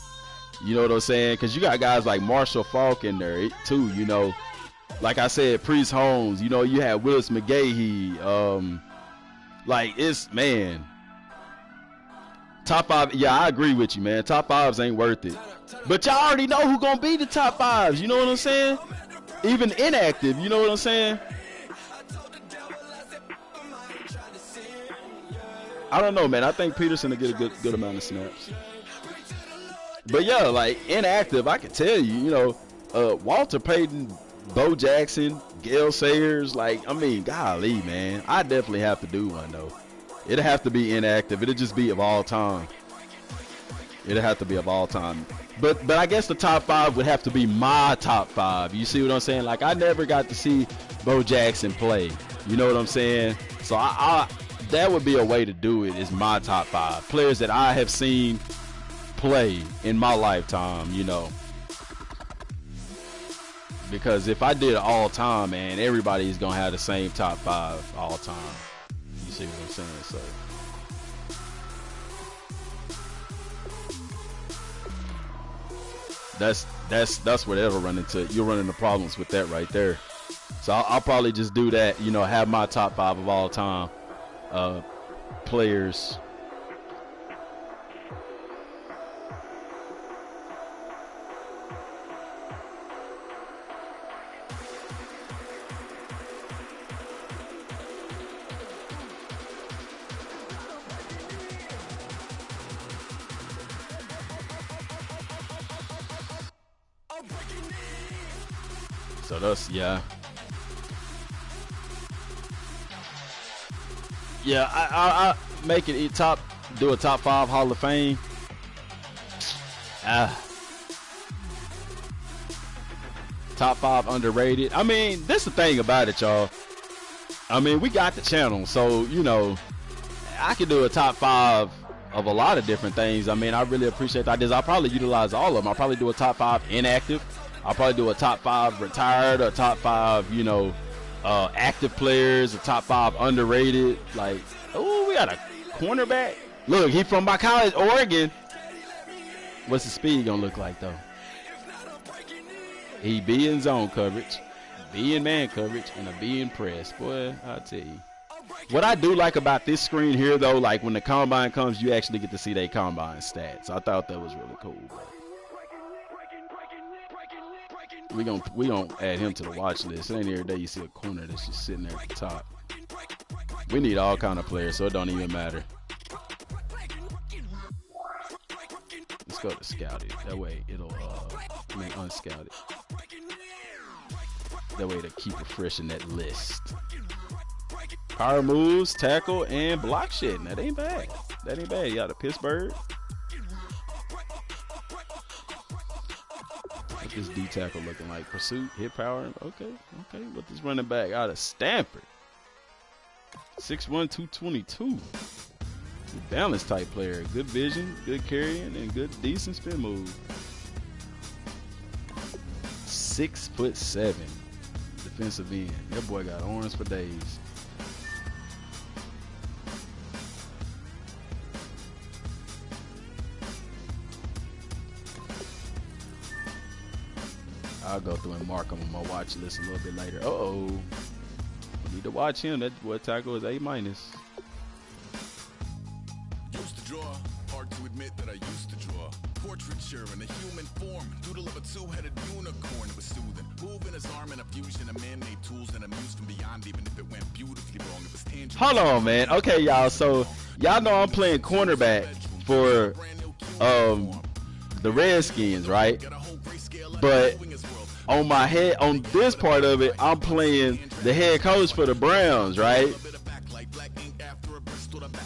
You know what I'm saying? Because you got guys like Marshall Faulk in there, too, you know. Like I said, Priest Holmes, you know, you had Willis McGahee, like, it's, man, top 5. Yeah, I agree with you, man. Top 5s ain't worth it. But y'all already know who gonna be the top 5s. You know what I'm saying? Even inactive. You know what I'm saying? I don't know, man. I think Peterson will get a good amount of snaps. But yeah, like, inactive, I can tell you. You know, Walter Payton, Bo Jackson, Gale Sayers, like, I mean, golly, man. I definitely have to do one, though. It'll have to be inactive. It'll just be of all time. It'll have to be of all time. But I guess the top 5 would have to be my top 5. You see what I'm saying? Like, I never got to see Bo Jackson play. You know what I'm saying? So that would be a way to do it, is my top 5. Players that I have seen play in my lifetime, you know. Because if I did all time, man, everybody's going to have the same top 5 all time. You see what I'm saying? So that's what it'll run into. You'll run into problems with that right there. So I'll probably just do that, you know, have my top 5 of all time players. So that's, yeah, I make it do a top 5 Hall of Fame. Top 5 underrated. I mean, this the thing about it, y'all. I mean, we got the channel, so, you know, I could do a top 5 of a lot of different things. I mean, I really appreciate the ideas. I'll probably utilize all of them. I'll probably do a top 5 inactive. I'll probably do a top 5 retired, a top 5, you know, active players, a top 5 underrated. Like, oh, we got a cornerback. Look, he from my college, Oregon. What's the speed gonna look like though? He be in zone coverage, be in man coverage, and a be in press. Boy, I'll tell you. What I do like about this screen here though, like when the combine comes, you actually get to see their combine stats. I thought that was really cool. We gonna add him to the watch list. It ain't every day you see a corner that's just sitting there at the top. We need all kind of players, so it don't even matter. Let's go to scout it. That way it'll I mean, unscouted. That way to keep refreshing that list. Power moves, tackle, and block shit. That ain't bad. That ain't bad. You got the Pittsburgh. What this D tackle looking like? Pursuit, hit power. Okay. What this running back out of Stanford? 6'1", 222. Good balance type player. Good vision, good carrying, and good decent spin move. 6'7". Defensive end. That boy got arms for days. I'll go through and mark him on my watch list a little bit later. Need to watch him. That boy tackle is A-. Used to draw. Hard to admit that I used to draw. Portraiture in a human form. Doodle of a two-headed unicorn. It was soothing. Moving his arm in a fusion of man-made tools and amused from beyond. Even if it went beautifully wrong, it was tangible. Hold on, man. Okay, y'all. So y'all know I'm playing cornerback for the Redskins, right? But on my head, on this part of it, I'm playing the head coach for the Browns, right?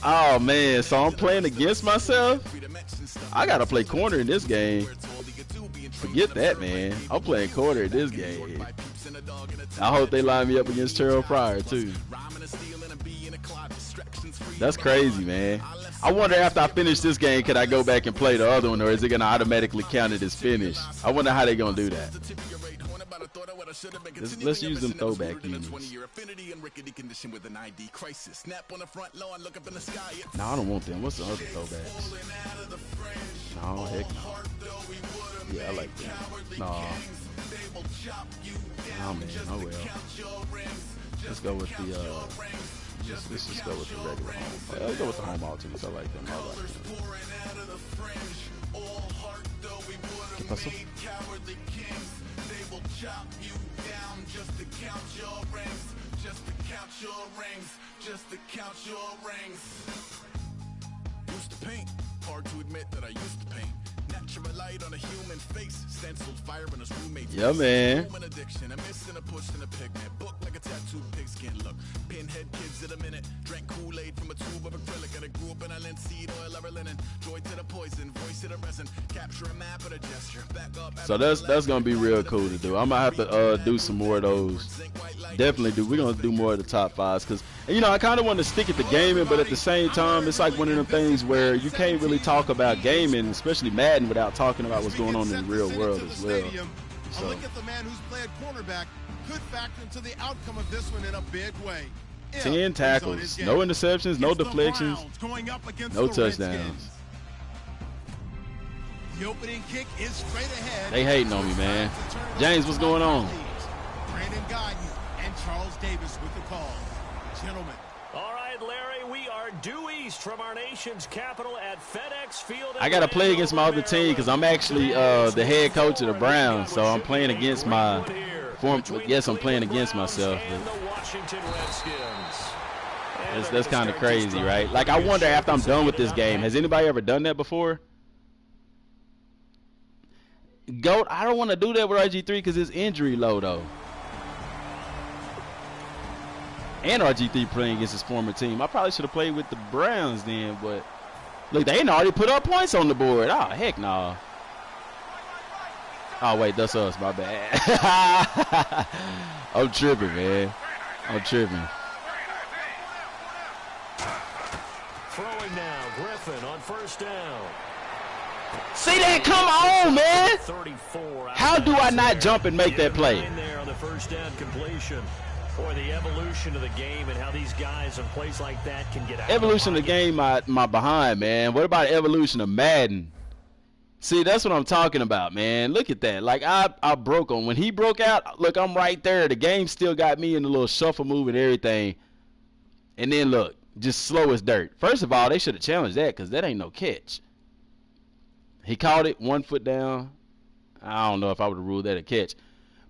Oh man, so I'm playing against myself. I gotta play corner in this game. Forget that, man. I'm playing corner in this game. I hope they line me up against Terrell Pryor too. That's crazy, man. I wonder after I finish this game, could I go back and play the other one, or is it gonna automatically count it as finished? I wonder how they gonna do that. Let's use them throwback units. No, I don't want them. What's the other throwbacks? No, heck no. Yeah, I like that. No. Oh man, oh well. Let's go with the let's just go with the regular home. Let's go with the home alternates. I like them. I like them. ¿Qué pasó? Chop you down just to count your rings, just to count your rings, just to count your rings. Used to paint, hard to admit that I used to paint. Natural light on a human face, stenciled fire in his roommate's yeah, man. Human addiction, a missing a push and a pigment. Book like a tattooed pigskin look. Pinhead kids in a minute. Drank Kool-Aid from a tube of acrylic. And I grew up in a linseed oil or a linen. Joy to the poison, voice to the resin. Capture a map with a gesture. Back up. So that's gonna be real cool to do. I'm gonna have to do some more of those. Definitely do. We're gonna do more of the top fives because I kind of want to stick at the gaming, but at the same time, it's like one of them things where you can't really talk about gaming, especially Madden, without talking about what's going on in the real world as well. So. A look at the man who's played cornerback could factor into the outcome of this one in a big way. 10 tackles, no interceptions, no deflections, no touchdowns. The opening kick is straight ahead. They hating on me, man. James, what's going on? Brandon Guyton and Charles Davis with the call. Gentlemen. All right, Larry, we are due east from our nation's capital at FedEx Field. I got to play against my other team because I'm actually the head coach of the Browns, so I'm playing against my form. Yes, I'm playing against myself. That's kind of crazy, right? Like, I wonder after I'm done with this game, has anybody ever done that before? Goat, I don't want to do that with RG3 because it's injury low, though. And RG3 playing against his former team. I probably should have played with the Browns then, but look, they ain't already put up points on the board. Oh, heck no. Oh, wait, that's us. My bad. I'm tripping, man. I'm tripping. Throwing now, Griffin on first down. See that? Come on, man. 34. How do I not jump and make that play? There on the first down completion. Or the evolution of the game and how these guys in plays like that can get out. Evolution of the game, my behind, man. What about evolution of Madden? See, that's what I'm talking about, man. Look at that. Like, I broke him. When he broke out, look, I'm right there. The game still got me in the little shuffle move and everything. And then, look, just slow as dirt. First of all, they should have challenged that because that ain't no catch. He caught it 1 foot down. I don't know if I would have ruled that a catch.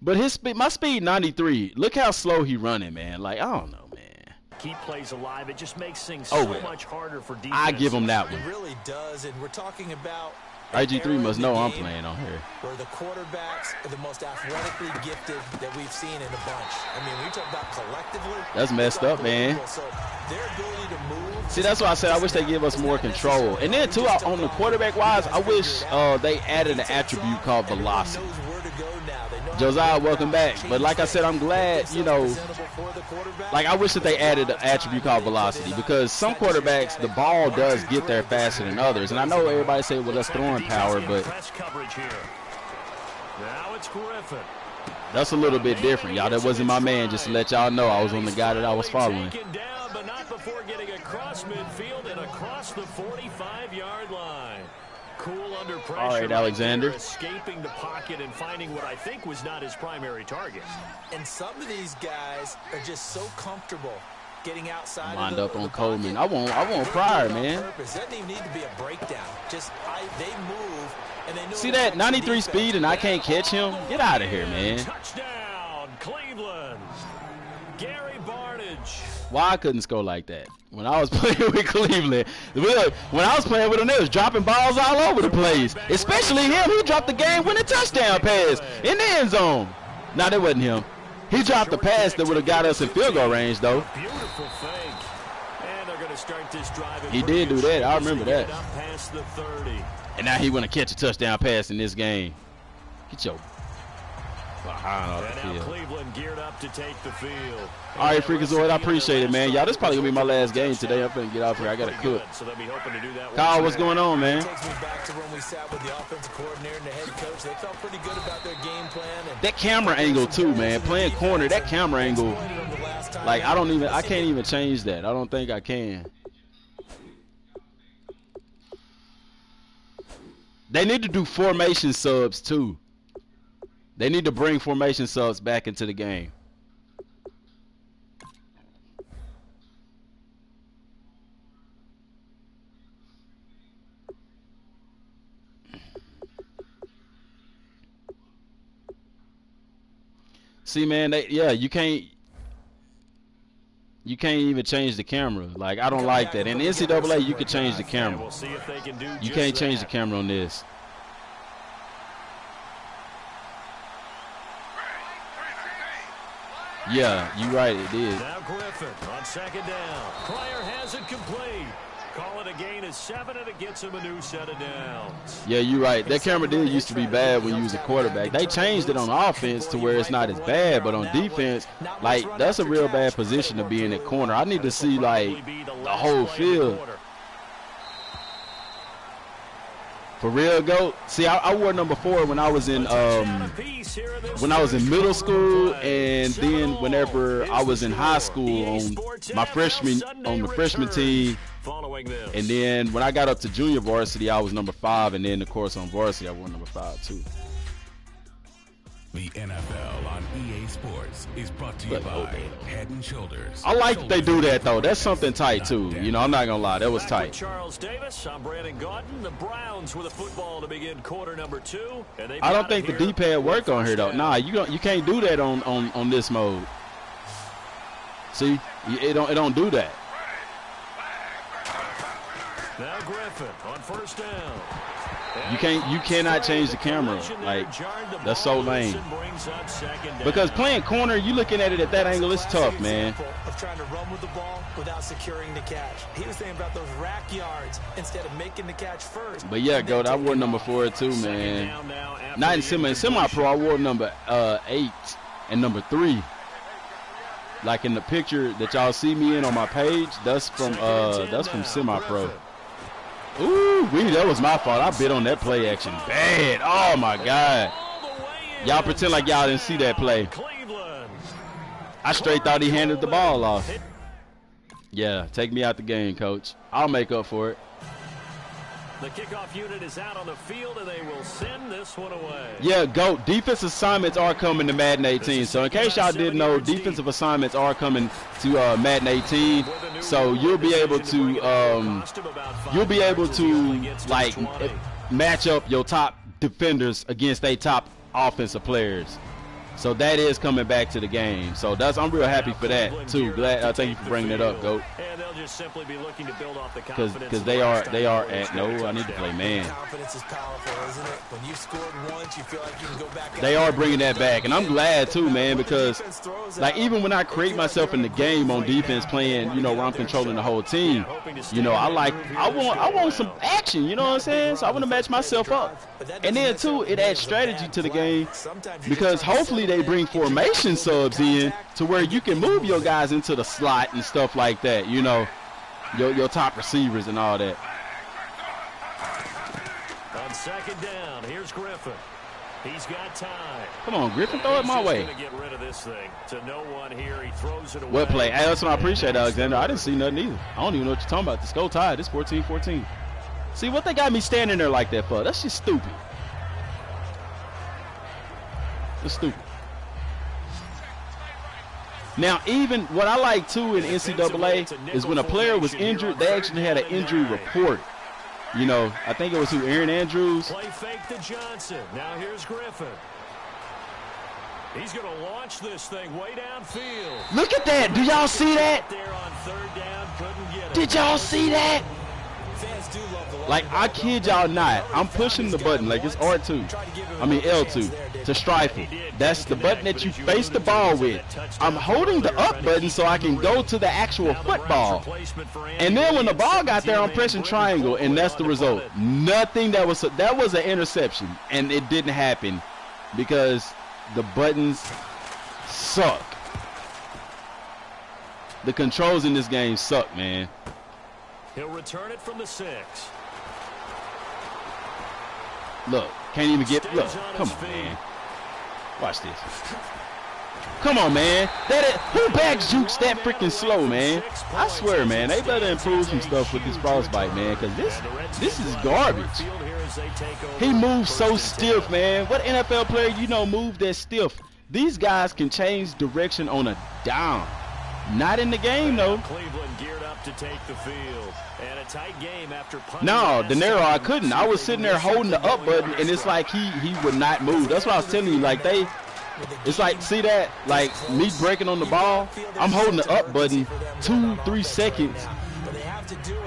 But his speed, my speed 93. Look how slow he running, man. Like, I don't know, man. Keep plays alive. It just makes things so much harder for defense. I give him that one. It really does, and we're talking about IG3 must know I'm playing on here. Where the quarterbacks are the most athletically gifted that we've seen in a bunch. I mean, we talk about collectively. That's messed up, man. So their ability to move. See, that's why I said I wish they give us more control. And then, too, on the quarterback-wise, I wish they added an attribute called velocity. Josiah, welcome back. But like I said, I'm glad, you know, like I wish that they added an attribute called velocity, because some quarterbacks, the ball does get there faster than others. And I know everybody say, well, that's throwing power, but that's a little bit different, y'all. That wasn't my man, just to let y'all know. I was on the guy that I was following. But not before getting across midfield and across the 45-yard line. Cool under pressure. All right, Alexander. Escaping the pocket and finding what I think was not his primary target. And some of these guys are just so comfortable getting outside. Lined up on Coleman. I want Pryor, man. It doesn't even need to be a breakdown. Just they move and they know. See that 93 speed and I can't catch him? Get out of here, man. Touchdown, Cleveland. Gary Barnage. Why I couldn't score like that? When I was playing with Cleveland, when I was playing with him, they was dropping balls all over the place. Especially him. He dropped the game-winning touchdown pass in the end zone. No, that wasn't him. He dropped the pass that would have got us in field goal range, though. Beautiful fake. And they're going to start this drive. He did do that. I remember that. Up past the 30. And now he want to catch a touchdown pass in this game. Get your behind off the And now field. Cleveland geared up to take the field. All right, Freakazoid, I appreciate it, man. Y'all, this probably going to be my last game today. I'm finna get off here. I got to cook. So they'll be hoping to do that. Kyle, what's going on, man? Takes me back to when we sat with the offensive coordinator and the head coach. They felt pretty good about their game plan. And That camera angle, too, man. Playing corner, that camera angle, like, I can't even change that. I don't think I can. They need to do formation subs, too. They need to bring formation subs back into the game. See, man, you can't even change the camera. Like, I don't like that. In NCAA, you can change the camera. We'll see if they can do You can't change the camera on this. Yeah, you're right, it did. Now Griffin on second down. Pryor has it complete. Call it a gain of 7, and it gets him a new set of downs. Yeah, you're right. That camera did used to be bad when you was a quarterback. They changed it on offense to where it's not as bad, but on defense, like, that's a real bad position to be in that corner. I need to see, like, the whole field. For real, GOAT. See, I wore number 4 when I was in middle school, and then whenever I was in high school on the freshman team. And then when I got up to junior varsity, I was number 5, and then of course on varsity I wore number 5 too. The NFL on EA Sports is brought to you by Head and Shoulders. I like that they do that though. That's something tight too. You know, I'm not gonna lie, that was tight. Charles Davis, I'm Brandon Gauton. The Browns with a football to begin quarter number 2. And I don't think the D-pad work on here though. Nah, you can't do that on this mode. See, it don't do that. Now Griffin on first down. You cannot change the camera. Like, that's so lame. Because playing corner, you looking at it at that angle, it's tough, man. Of trying to run with the ball without securing the catch. He was thinking about those rack yards instead of making the catch first. But yeah, GOAT, I wore number 4 too, man. Not in semi-pro, I wore number 8 and number 3. Like in the picture that y'all see me in on my page, that's from semi-pro. Ooh, that was my fault. I bit on that play action bad. Oh my God. Y'all pretend like y'all didn't see that play. I straight thought he handed the ball off. Yeah, take me out the game, coach. I'll make up for it. The kickoff unit is out on the field, and they will send this one away. Yeah, GOAT. Defense assignments are coming to Madden 18. So in case y'all didn't know, defensive assignments are coming to Madden 18. So you'll be able to like match up your top defenders against their top offensive players. So that is coming back to the game. So I'm real happy for that too. Glad. Thank you for bringing it up, Goat. And they'll just simply be looking to build off the Because they are at no. I need to play man. Confidence is powerful, isn't it? When you've scored once, you feel like you can go back. They are bringing that back, and I'm glad too, man. Because like even when I create myself in the game on defense, playing, you know, where I'm controlling the whole team, you know, I want some action. You know what I'm saying? So I want to match myself up, and then too, it adds strategy to the game because hopefully they bring formation subs in to where you can move your guys into the slot and stuff like that, you know, your top receivers and all that. On second down, here's Griffin. He's got time. Come on, Griffin, throw it my way. Get rid of this thing. To no one here. He throws it away. Well played. Hey, that's what I appreciate, Alexander. I didn't see nothing either. I don't even know what you're talking about. The score tied. It's 14-14. See what they got me standing there like that for? That's just stupid. It's stupid. Now, even what I like too in NCAA is when a player was injured, they actually had an injury report. You know, I think it was Aaron Andrews. Play fake to Johnson. Now here's Griffin. He's going to launch this thing way downfield. Look at that. Do y'all see that? There on third down, couldn't get it. Did y'all see that? Like, I kid y'all not. I'm pushing the button like it's R2. I mean L2 to strifle. That's the button that you face the ball with. I'm holding the up button so I can go to the actual football. And then when the ball got there, I'm pressing triangle, and that's the result. Nothing. That was an interception, and it didn't happen because the buttons suck. The controls in this game suck, man. He'll return it from the 6. Look, can't even get. Look, come on, man. Watch this. Come on, man. Who back jukes that freaking slow, man? I swear, man, they better improve some stuff with this Frostbite, man, because this is garbage. He moves so stiff, man. What NFL player you know move that stiff? These guys can change direction on a dime. Not in the game, though. Cleveland geared up to take the field. And a tight game after no, De Niro, I couldn't. I was sitting there holding the up button, and it's like he would not move. That's what I was telling you. Like, it's like, see that? Like, me breaking on the ball, I'm holding the up button 2-3 seconds,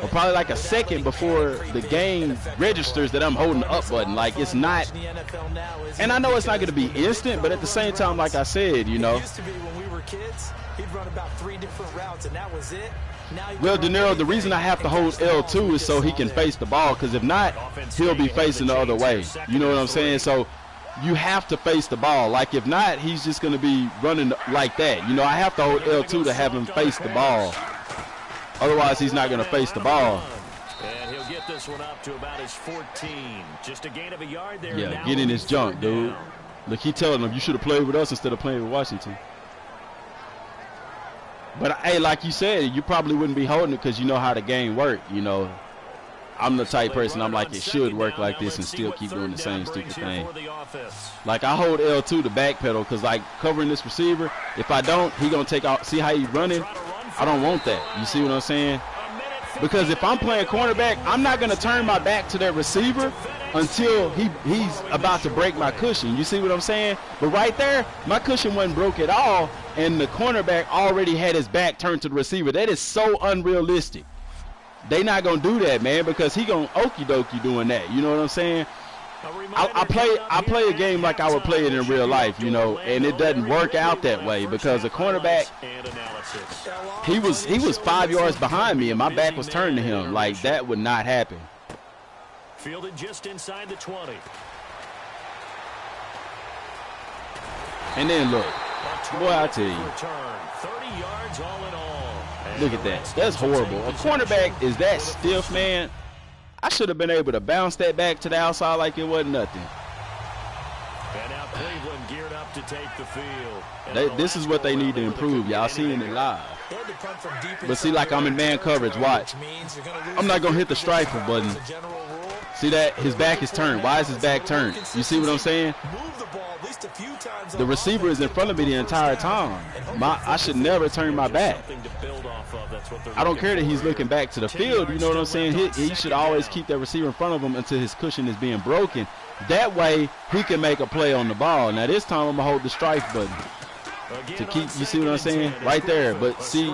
or probably like a second before the game registers that I'm holding the up button. Like, it's not, and I know it's not going to be instant, but at the same time, like I said, you know. He'd run about 3 different routes, and that was it. Well, De Niro, the reason I have to hold L2 is so he can face the ball, because if not, he'll be facing the other way. You know what I'm saying? So you have to face the ball. Like, if not, he's just going to be running like that. You know, I have to hold L2 to have him face the ball. Otherwise, he's not going to face the ball. And he'll get this one up to about his 14. Just a gain of a yard there. Yeah, get in his junk, dude. Look, he telling him, you should have played with us instead of playing with Washington. But, hey, like you said, you probably wouldn't be holding it because you know how the game works. You know, I'm the type person, I'm like, it should work like this and still keep doing the same stupid thing. Like, I hold L2 to backpedal because, like, covering this receiver, if I don't, he going to take off. See how he's running? I don't want that. You see what I'm saying? Because if I'm playing cornerback, I'm not going to turn my back to that receiver until he's about to break my cushion. You see what I'm saying? But right there, my cushion wasn't broke at all, and the cornerback already had his back turned to the receiver. That is so unrealistic. They not going to do that, man, because he going to okie-dokie doing that. You know what I'm saying? I play a game like I would play it in real life, you know, and it doesn't work out that way because the cornerback, he was 5 yards behind me and my back was turned to him. Like, that would not happen. Fielded just inside the 20. And then look, boy, I tell you, 30 yards all in all. Look at that. That's horrible. A cornerback is that stiff, man. I should have been able to bounce that back to the outside like it wasn't nothing. And now Cleveland geared up to take the field. This is what they need to improve. Y'all seeing it live. But see, like, I'm in man coverage. Watch. I'm not going to hit the striker button See that? His back is turned. Why is his back turned? You see what I'm saying? The receiver is in front of me the entire time. I should never turn my back. I don't care that he's looking back to the field. You know what I'm saying? He should always keep that receiver in front of him until his cushion is being broken. That way, he can make a play on the ball. Now, this time, I'm going to hold the strike button to keep, you see what I'm saying? Right there. But see,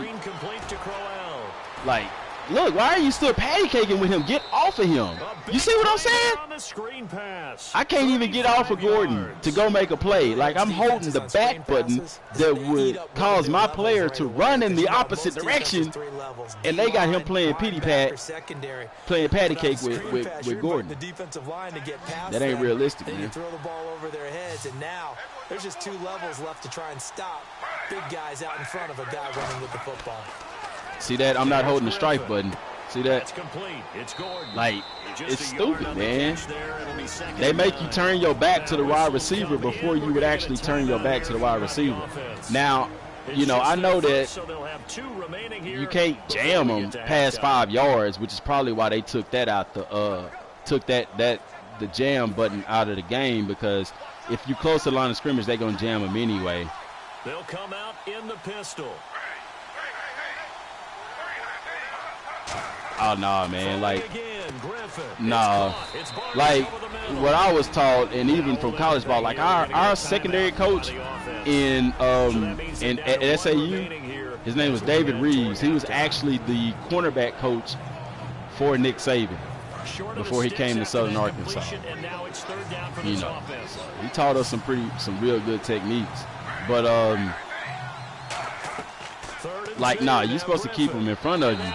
like, look, why are you still patty caking with him? Get off of him. You see what I'm saying? I can't even get off of Gordon to go make a play. Like, I'm holding the back button that would cause my player to run in the opposite direction, and they got him playing patty cake with Gordon. That ain't realistic, man. Throw the ball over their heads, and now there's just 2 levels left to try and stop big guys out in front of a guy running with the football. See that? I'm not holding the strike button. See that? Like, it's stupid, man. They make you turn your back to the wide receiver before you would actually turn your back to the wide receiver. Now, you know, I know that you can't jam them past 5 yards, which is probably why they took that out the jam button out of the game, because if you close to the line of scrimmage, they're going to jam them anyway. They'll come out in the pistol. Oh, no, man. Like, no. Like, what I was taught, and even from college ball, like, our secondary coach at SAU, his name was David Reeves. He was actually the cornerback coach for Nick Saban before he came to Southern Arkansas. You know, he taught us some real good techniques. But, like, nah, you're supposed to keep them in front of you.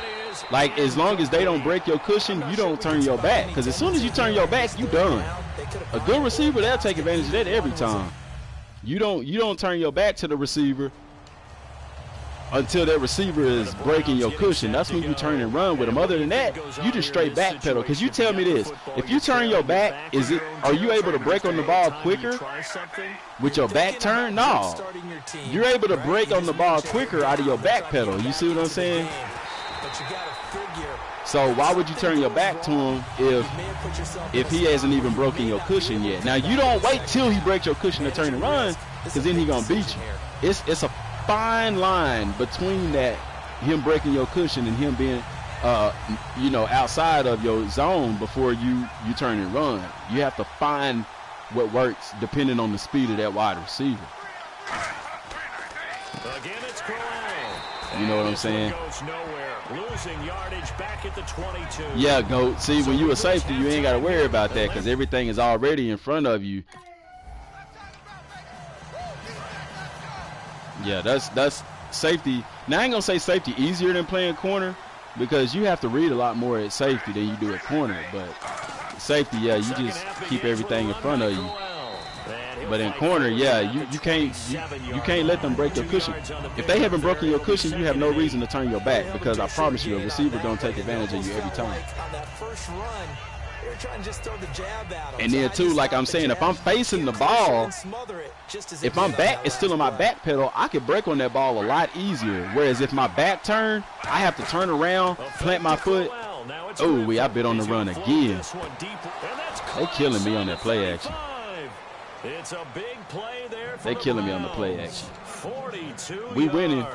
Like, as long as they don't break your cushion, you don't turn your back. Because as soon as you turn your back, you done. A good receiver, they'll take advantage of that every time. You don't turn your back to the receiver until that receiver is breaking your cushion. That's when you turn and run with them. Other than that, you just straight backpedal. Because you tell me this, if you turn your back, are you able to break on the ball quicker with your back turn? No. You're able to break on the ball quicker out of your back pedal. You see what I'm saying? So why would you turn your back to him if he hasn't even broken your cushion yet? Now, you don't wait till he breaks your cushion to turn and run, because then he's going to beat you. It's a fine line between that, him breaking your cushion, and him being, you know, outside of your zone before you turn and run. You have to find what works depending on the speed of that wide receiver. Again, it's Crowell. You know what I'm saying? Losing yardage back at the 22. Yeah, Goat. See, when you a safety, you ain't got to worry about that because everything is already in front of you. Yeah, that's safety. Now, I ain't going to say safety easier than playing corner because you have to read a lot more at safety than you do at corner. But safety, yeah, you just keep everything in front of you. But in corner, yeah, you can't let them break your cushion. If they haven't broken your cushion, you have no reason to turn your back because I promise you, a receiver gonna take advantage of you every time. And then too, like I'm saying, if I'm facing the ball, if my back is still on my back pedal, I can break on that ball a lot easier. Whereas if my back turn, I have to turn around, plant my foot. Oh, I bet on the run again. They killing me on that play action. It's a big play there. They killing me on the play action. We winning,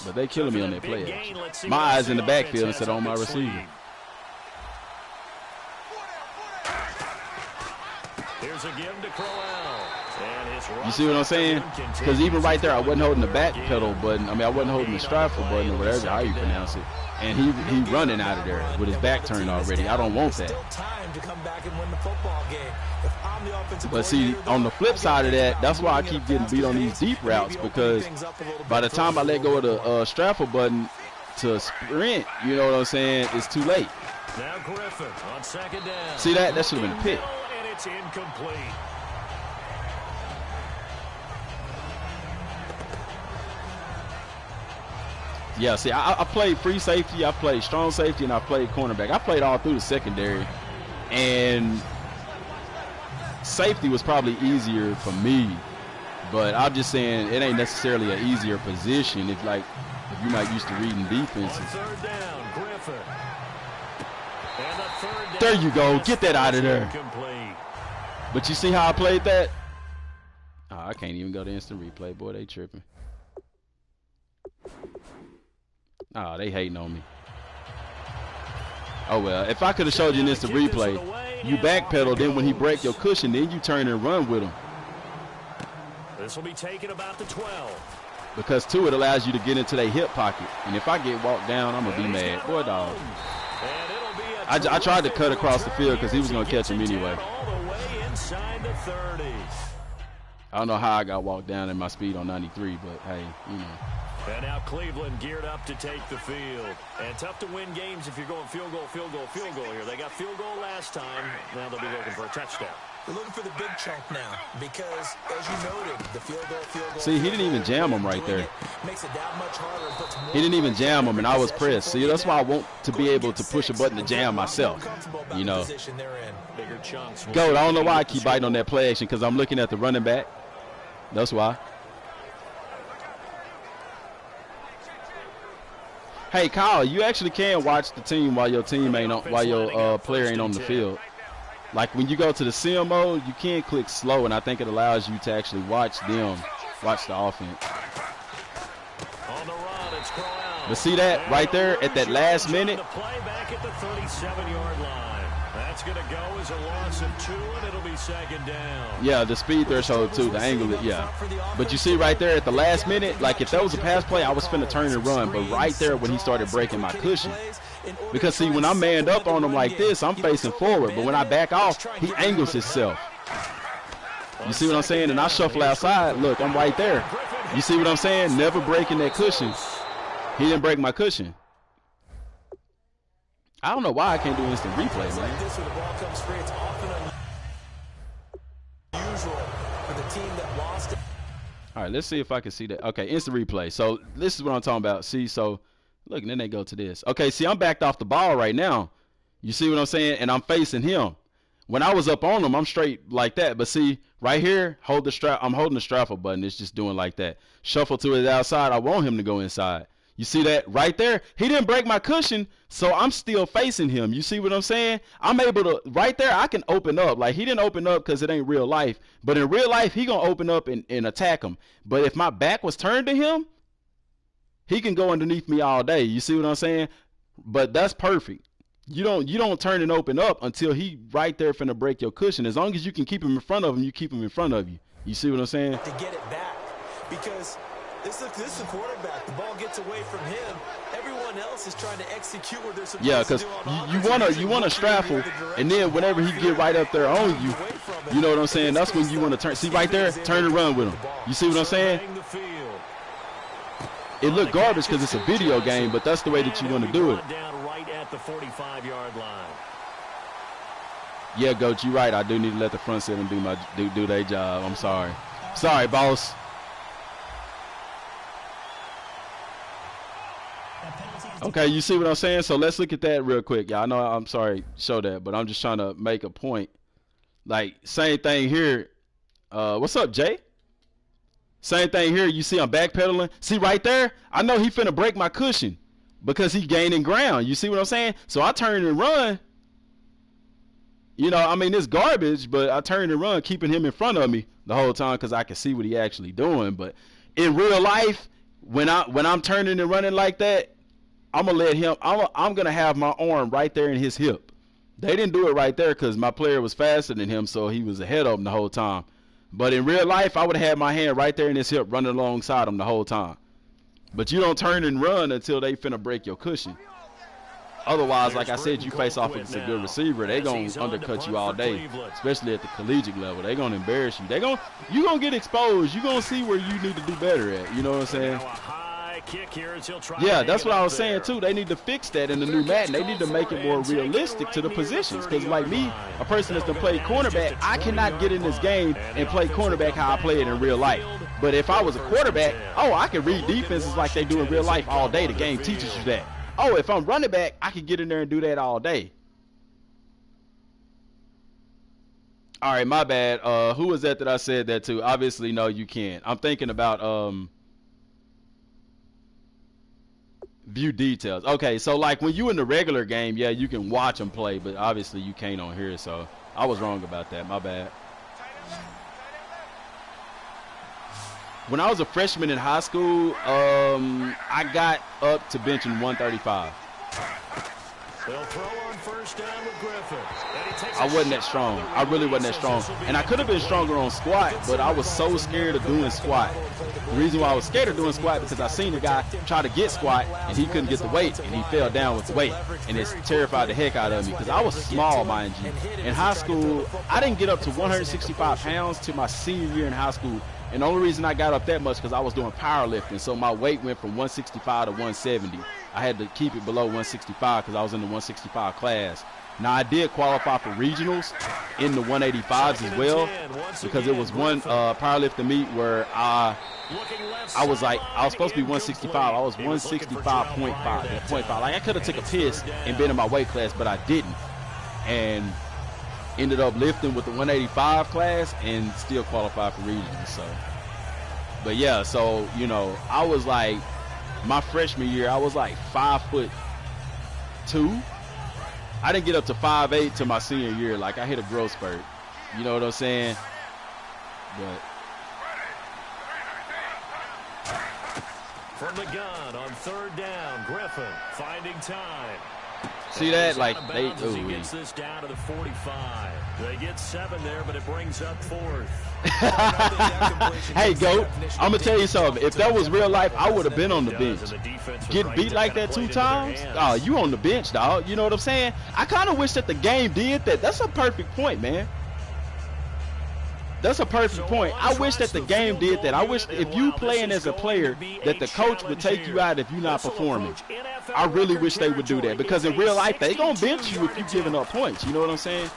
but they killing me on that play action. My eyes in the backfield instead of on my receiver. Here's a give to Crowell. You see what I'm saying? Because even right there, I wasn't holding the back pedal button. I mean, I wasn't holding the striker button or whatever, how you pronounce it. And he running out of there with his back turned already. I don't want that. But see, on the flip side of that, that's why I keep getting beat on these deep routes, because by the time I let go of the Straffer button to sprint, you know what I'm saying, it's too late. Now Griffin on second down. See that? That should have been a pick. And it's incomplete. Yeah, see, I played free safety, I played strong safety, and I played cornerback. I played all through the secondary, and safety was probably easier for me, but I'm just saying it ain't necessarily an easier position if you're not used to reading defenses. On third down, Griffin. And the third There you go. Get that out of there. But you see how I played that? Oh, I can't even go to instant replay. Boy, they tripping. Oh, they hating on me. Oh, well. If I could have showed you an instant replay, you backpedal, then when he break your cushion, then you turn and run with him. This will be taken about the 12. Because, too, it allows you to get into their hip pocket. And if I get walked down, I'm going to be mad. Boy, dog. I tried to cut across the field because he was going to catch him anyway. I don't know how I got walked down in my speed on 93, but, hey, you know. And now Cleveland geared up to take the field. And tough to win games if you're going field goal, field goal, field goal here. They got field goal last time. Now they'll be looking for a touchdown. They're looking for the big chunk now because, as you noted, the field goal. See, he didn't even jam him right there. Makes it that much harder and puts more. He didn't even jam him, and I was pressed. See, that's why I want to be able to push a button to jam myself. You know. Bigger chunks. Goat, I don't know why I keep biting on that play action because I'm looking at the running back. That's why. Hey, Kyle, you actually can watch the team while your team ain't on, while your player ain't on the field. Like when you go to the sim mode, you can click slow, and I think it allows you to actually watch them, watch the offense. On the run, it's Crowell. But see that right there at that last minute? The play back at the 37-yard line. That's going to go as a loss of 2, and it'll be second down. Yeah, the speed threshold too, the angle, yeah. But you see right there at the last minute, like if that was a pass play, I was finna turn and run. But right there when he started breaking my cushion. Because, see, when I'm manned up on him like this, I'm facing forward. But when I back off, he angles himself. You see what I'm saying? And I shuffle outside. Look, I'm right there. You see what I'm saying? Never breaking that cushion. He didn't break my cushion. I don't know why I can't do instant replay, man. This when the ball comes free, it's often unusual for the team that lost it. All right, let's see if I can see that. Okay, instant replay. So this is what I'm talking about. See, so look, and then they go to this. Okay, see, I'm backed off the ball right now. You see what I'm saying? And I'm facing him. When I was up on him, I'm straight like that. But see, right here, hold the strap. I'm holding the strapper button. It's just doing like that. Shuffle to his outside. I want him to go inside. You see that right there? He didn't break my cushion, so I'm still facing him. You see what I'm saying? I'm able to, right there, I can open up. Like, he didn't open up because it ain't real life. But in real life, he going to open up and attack him. But if my back was turned to him, he can go underneath me all day. You see what I'm saying? But that's perfect. You don't turn and open up until he right there finna break your cushion. As long as you can keep him in front of him, you keep him in front of you. You see what I'm saying? To get it back, because this is the quarterback. The ball gets away from him. Everyone else is trying to execute what they're supposed to do. Yeah, because you wanna straffle, and then whenever he get right up there on you, you know what I'm saying? That's when you want to turn. See right there, turn and run with him. You see what I'm saying? It looked garbage because it's a video game, but that's the way that you want to do it. Right at the 45-yard line. Yeah, Coach, you're right. I do need to let the front seven do their job. I'm sorry. Sorry, boss. Okay, you see what I'm saying? So let's look at that real quick. Yeah, I know I'm sorry show that, but I'm just trying to make a point. Like, same thing here. What's up, Jay? Same thing here. You see I'm backpedaling. See right there? I know he finna break my cushion because he gaining ground. You see what I'm saying? So I turn and run. You know, I mean, it's garbage, but I turn and run, keeping him in front of me the whole time because I can see what he actually doing. But in real life, when I'm turning and running like that, I'm gonna let him. I'm gonna have my arm right there in his hip. They didn't do it right there because my player was faster than him, so he was ahead of him the whole time. But in real life, I would have had my hand right there in his hip, running alongside him the whole time. But you don't turn and run until they finna break your cushion. Otherwise, like I said, you face off against a good receiver, they gonna undercut you all day, especially at the collegiate level. They gonna embarrass you. You gonna get exposed. You gonna see where you need to do better at. You know what I'm saying? Yeah, that's what I was saying too. They need to fix that in the new Madden. They need to make it more realistic to the positions. Because like me, a person that's done played cornerback, I cannot get in this game and play cornerback how I play it in real life. But if I was a quarterback, oh, I can read defenses like they do in real life all day. The game teaches you that. Oh, if I'm running back, I can get in there and do that all day. All right, my bad. Who was that I said that to? Obviously, no, you can't. I'm thinking about View details. Okay, so like when you in the regular game, yeah, you can watch them play, but obviously you can't on here. So I was wrong about that. My bad. When I was a freshman in high school, I got up to benching 135. They'll throw on first down with Griffin. I wasn't that strong. I really wasn't that strong. And I could have been stronger on squat, but I was so scared of doing squat. The reason why I was scared of doing squat because I seen a guy try to get squat, and he couldn't get the weight, and he fell down with the weight. And it's terrified the heck out of me because I was small, mind you. In high school, I didn't get up to 165 pounds till my senior year in high school. And the only reason I got up that much because I was doing powerlifting, so my weight went from 165 to 170. I had to keep it below 165 because I was in the 165 class. Now, I did qualify for regionals in the 185s as well because it was one powerlifting meet where I was supposed to be 165. I was 165.5. Like, I could have took a piss and been in my weight class, but I didn't. And ended up lifting with the 185 class and still qualified for regionals. So, but yeah, so, you know, I was like, my freshman year, I was like 5'2". I didn't get up to 5'8" till my senior year. Like, I hit a growth spurt. You know what I'm saying? But from the gun on third down, Griffin finding time. see that? Like, He gets this down to the 45. They get 7 there, but it brings up 4th. Hey, GOAT, I'm going to tell you something. If that was real life, I would have been on the bench. Get beat like that 2 times? Oh, you on the bench, dog. You know what I'm saying? I kind of wish that the game did that. That's a perfect point, man. That's a perfect point. I wish that the game did that. I wish if you playing as a player that the coach would take you out if you're not performing. I really wish they would do that because in real life, they going to bench you if you're giving up points. You know what I'm saying?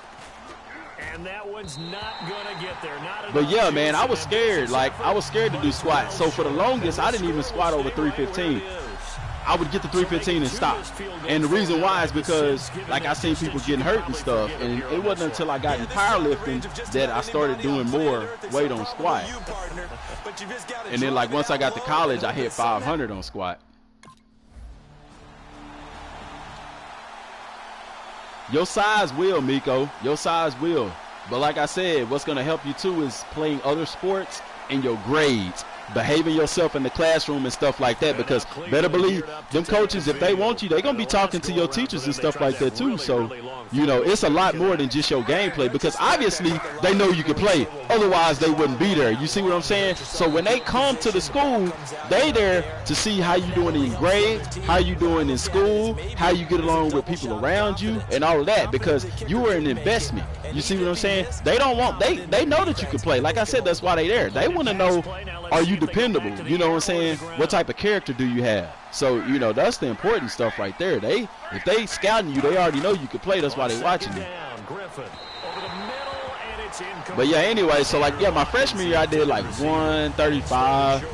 And that one's not going to get there. But yeah, man, I was scared. Like, I was scared to do squats. So for the longest, I didn't even squat over 315. I would get to 315 and stop. And the reason why is because, like, I seen people getting hurt and stuff. And it wasn't until I got in powerlifting that I started doing more weight on squat. And then, like, once I got to college, I hit 500 on squat. Your size will, Miko. Your size will. But like I said, what's going to help you, too, is playing other sports and your grades. Behaving yourself in the classroom and stuff like that, because better believe them coaches, if they want you, they're going to be talking to your teachers and stuff like that too. So, you know, it's a lot more than just your gameplay, because obviously they know you can play. Otherwise, they wouldn't be there. You see what I'm saying? So when they come to the school, they there to see how you doing in grades, how you doing in school, how you get along with people around you, and all of that, because you are an investment. You see what I'm saying? They don't want, they know that you can play. Like I said, that's why they there. They want to know, are you dependable? You know what I'm saying? What type of character do you have? So, you know, that's the important stuff right there. If they scouting you, they already know you can play. That's why they watching you. But yeah, anyway, so like, yeah, my freshman year I did like 135.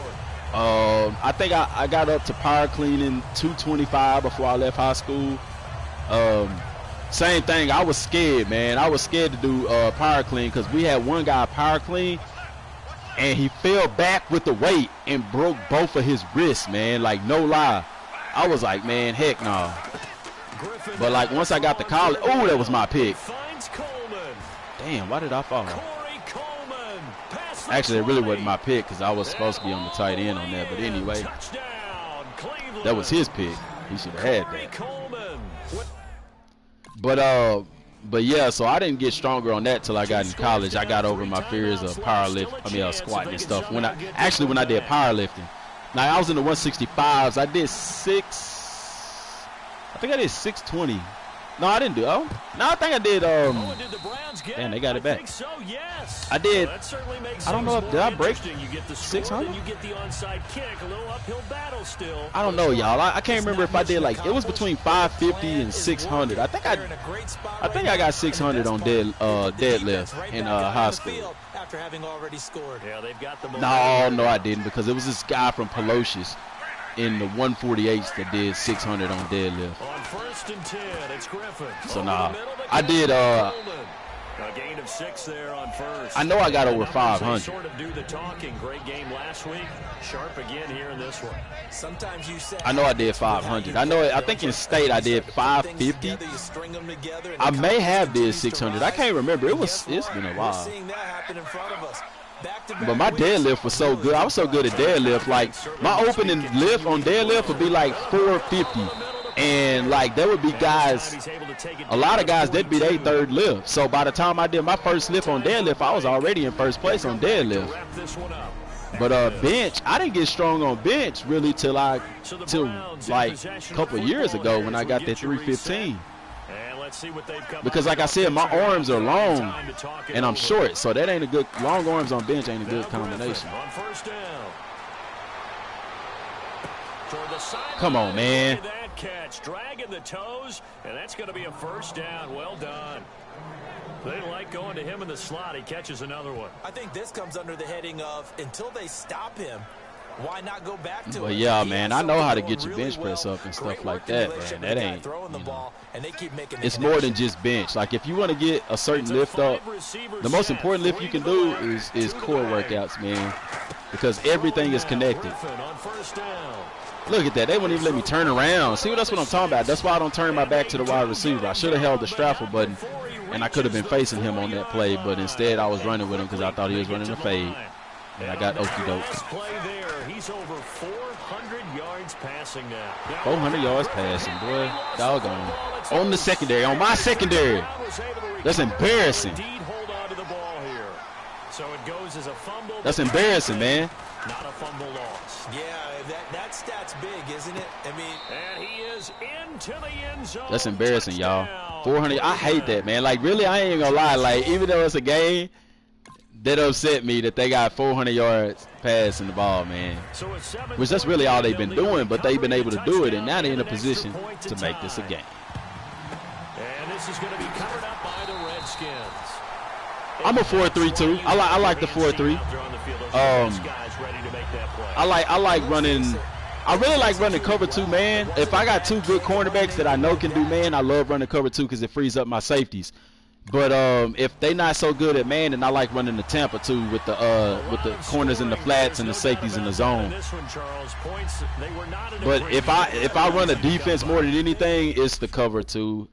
I think I got up to power cleaning 225 before I left high school. Same thing, I was scared, man. I was scared to do power clean because we had one guy power clean and he fell back with the weight and broke both of his wrists, man. Like, no lie. I was like, man, heck no. But like once I got to college, oh, that was my pick. Damn, why did I fall? Actually, it really wasn't my pick because I was supposed to be on the tight end on that. But anyway, that was his pick. He should have had that. But yeah, so I didn't get stronger on that till I got in college. I got over my fears of squatting and stuff. When I did powerlifting. Now I was in the 165s. I think I did 620. No, I didn't do. Oh, no, I think I did. Damn, they got it back. I did. I don't know if did I break 600. I don't know, y'all. I can't remember if I did like it was between 550 and 600. I think I got 600 on deadlift in high school. No, I didn't because it was this guy from Pelosius in the 148s that did 600 on deadlift. On 1st and 10, it's Griffin. So nah, I did A gain of 6 there on first. I know I got over 500. Sort of do the talking. Great game last week. Sharp again here in this one. Sometimes you say I know I did 500. I think in state I did 550. I may have did 600. I can't remember. It's been a while. But my deadlift was so good. I was so good at deadlift. Like, my opening lift on deadlift would be like 450. And, like, there would be guys, a lot of guys, that'd be their third lift. So by the time I did my first lift on deadlift, I was already in first place on deadlift. But bench, I didn't get strong on bench really till like a couple of years ago when I got that 315. Because like I said, my arms are long and I'm short, so that ain't a good, long arms on bench ain't a good combination. Come on, man. Catch, dragging the toes, and that's going to be a first down. Well done. They like going to him in the slot. He catches another one. I think this comes under the heading of until they stop him, why not go back to But him? yeah, man, I know how to get your bench press up and stuff like that, man. That ain't, it's more than just bench. Like, if you want to get a certain lift up, the most important lift you can do is core workouts, man, because everything is connected. Look at that. They wouldn't even let me turn around. See, that's what I'm talking about. That's why I don't turn my back to the wide receiver. I should have held the straffle button, and I could have been facing him on that play, but instead I was running with him because I thought he was running a fade. And I got okie doke. He's over 400 yards passing now. 400 yards passing, boy. Doggone. On the secondary, on my secondary. That's embarrassing. That's embarrassing, man. Not a fumble loss. Yeah, that stat's big, isn't it? I mean, and he is into the end zone. That's embarrassing, y'all. 400. I hate that, man. Like, really, I ain't gonna lie. Like, even though it's a game, that upset me that they got 400 yards passing the ball, man. Which that's really all they've been doing, but they've been able to do it, and now they're in a position to make this a game. And this is going to be covered up by the Redskins. I'm a 4-3-2. I like the 4-3. I like running. I really like running cover 2 man. If I got 2 good cornerbacks that I know can do man, I love running cover 2 because it frees up my safeties. But if they not so good at man, then I like running the Tampa too with the corners and the flats and the safeties in the zone. But if I run a defense more than anything, it's the cover 2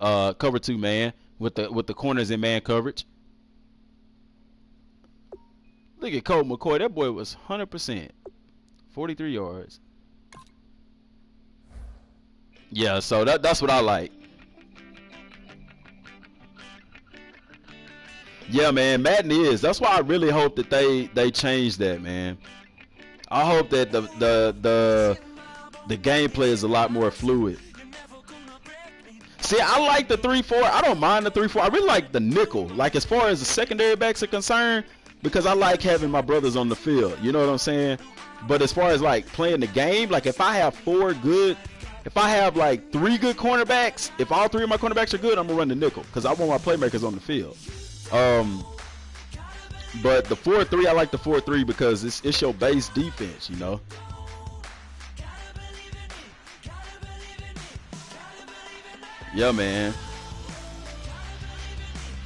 man with the corners in man coverage. Look at Colt McCoy. That boy was 100%, 43 yards. Yeah, so that's what I like. Yeah, man, Madden is. That's why I really hope that they change that, man. I hope that the gameplay is a lot more fluid. See, I like the 3-4. I don't mind the 3-4. I really like the nickel. Like, as far as the secondary backs are concerned, because I like having my brothers on the field. You know what I'm saying? But as far as like playing the game, like if I have like 3 good cornerbacks, if all 3 of my cornerbacks are good, I'm gonna run the nickel because I want my playmakers on the field. But the 4-3, I like the 4-3 because it's your base defense, you know. Yeah, man.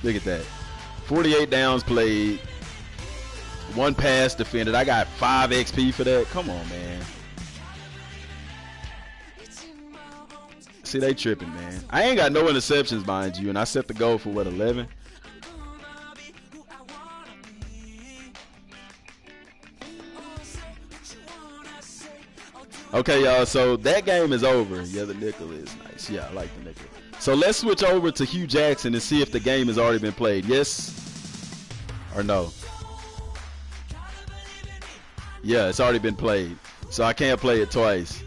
Look at that. 48 downs played. 1 pass defended. I got 5 XP for that. Come on, man. See, they tripping, man. I ain't got no interceptions, mind you, and I set the goal for, what, 11? Okay, y'all, so that game is over. Yeah, the nickel is nice. Yeah, I like the nickel. So let's switch over to Hugh Jackson and see if the game has already been played. Yes or no? Yeah, it's already been played. So I can't play it twice.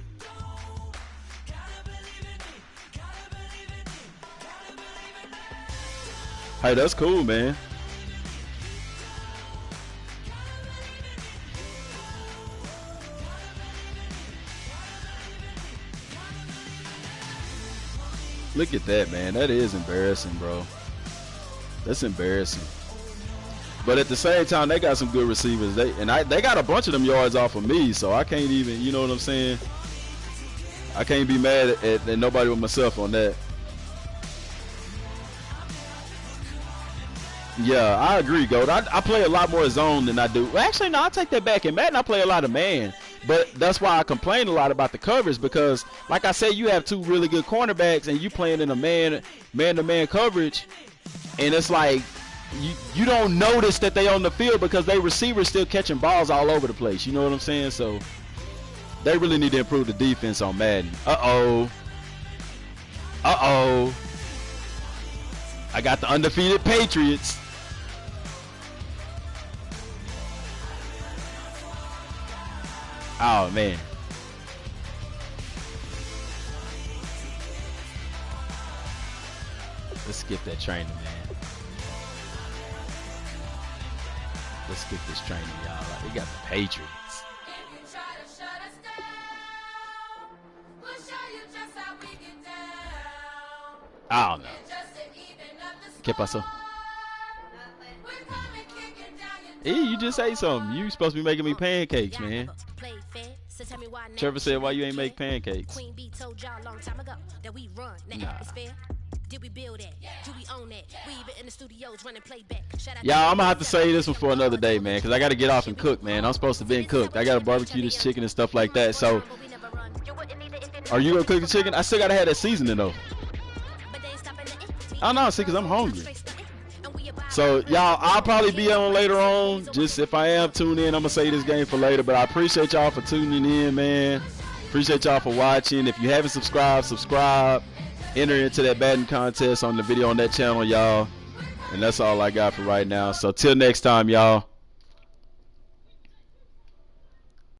Hey, that's cool, man. Look at that, man. That is embarrassing, bro. That's embarrassing. But at the same time, they got some good receivers. They got a bunch of them yards off of me, so I can't even, you know what I'm saying? I can't be mad at nobody but myself on that. Yeah, I agree, Gold. I play a lot more zone than I do. Well, actually, no, I take that back. In Madden, I play a lot of man. But that's why I complain a lot about the coverage because, like I said, you have two really good cornerbacks and you playing in a man-to-man coverage, and it's like you don't notice that they on the field because they receivers still catching balls all over the place. You know what I'm saying? So they really need to improve the defense on Madden. Uh-oh. I got the undefeated Patriots. Oh, man. Let's skip that training, man. Let's skip this training, y'all. We got the Patriots. I don't know. ¿Qué pasó? Hey, you just say something. You supposed to be making me pancakes, man. Trevor said, why you ain't make pancakes? Nah. Y'all, I'm gonna have to say this one for another day, man, because I gotta get off and cook, man. I'm supposed to be cooked. I gotta barbecue this chicken and stuff like that. So, are you gonna cook the chicken? I still gotta have that seasoning though. I don't know, see, because I'm hungry. So, y'all, I'll probably be on later on. Just if I am, tune in. I'm going to say this game for later. But I appreciate y'all for tuning in, man. Appreciate y'all for watching. If you haven't subscribed, subscribe. Enter into that batting contest on the video on that channel, y'all. And that's all I got for right now. So, till next time, y'all.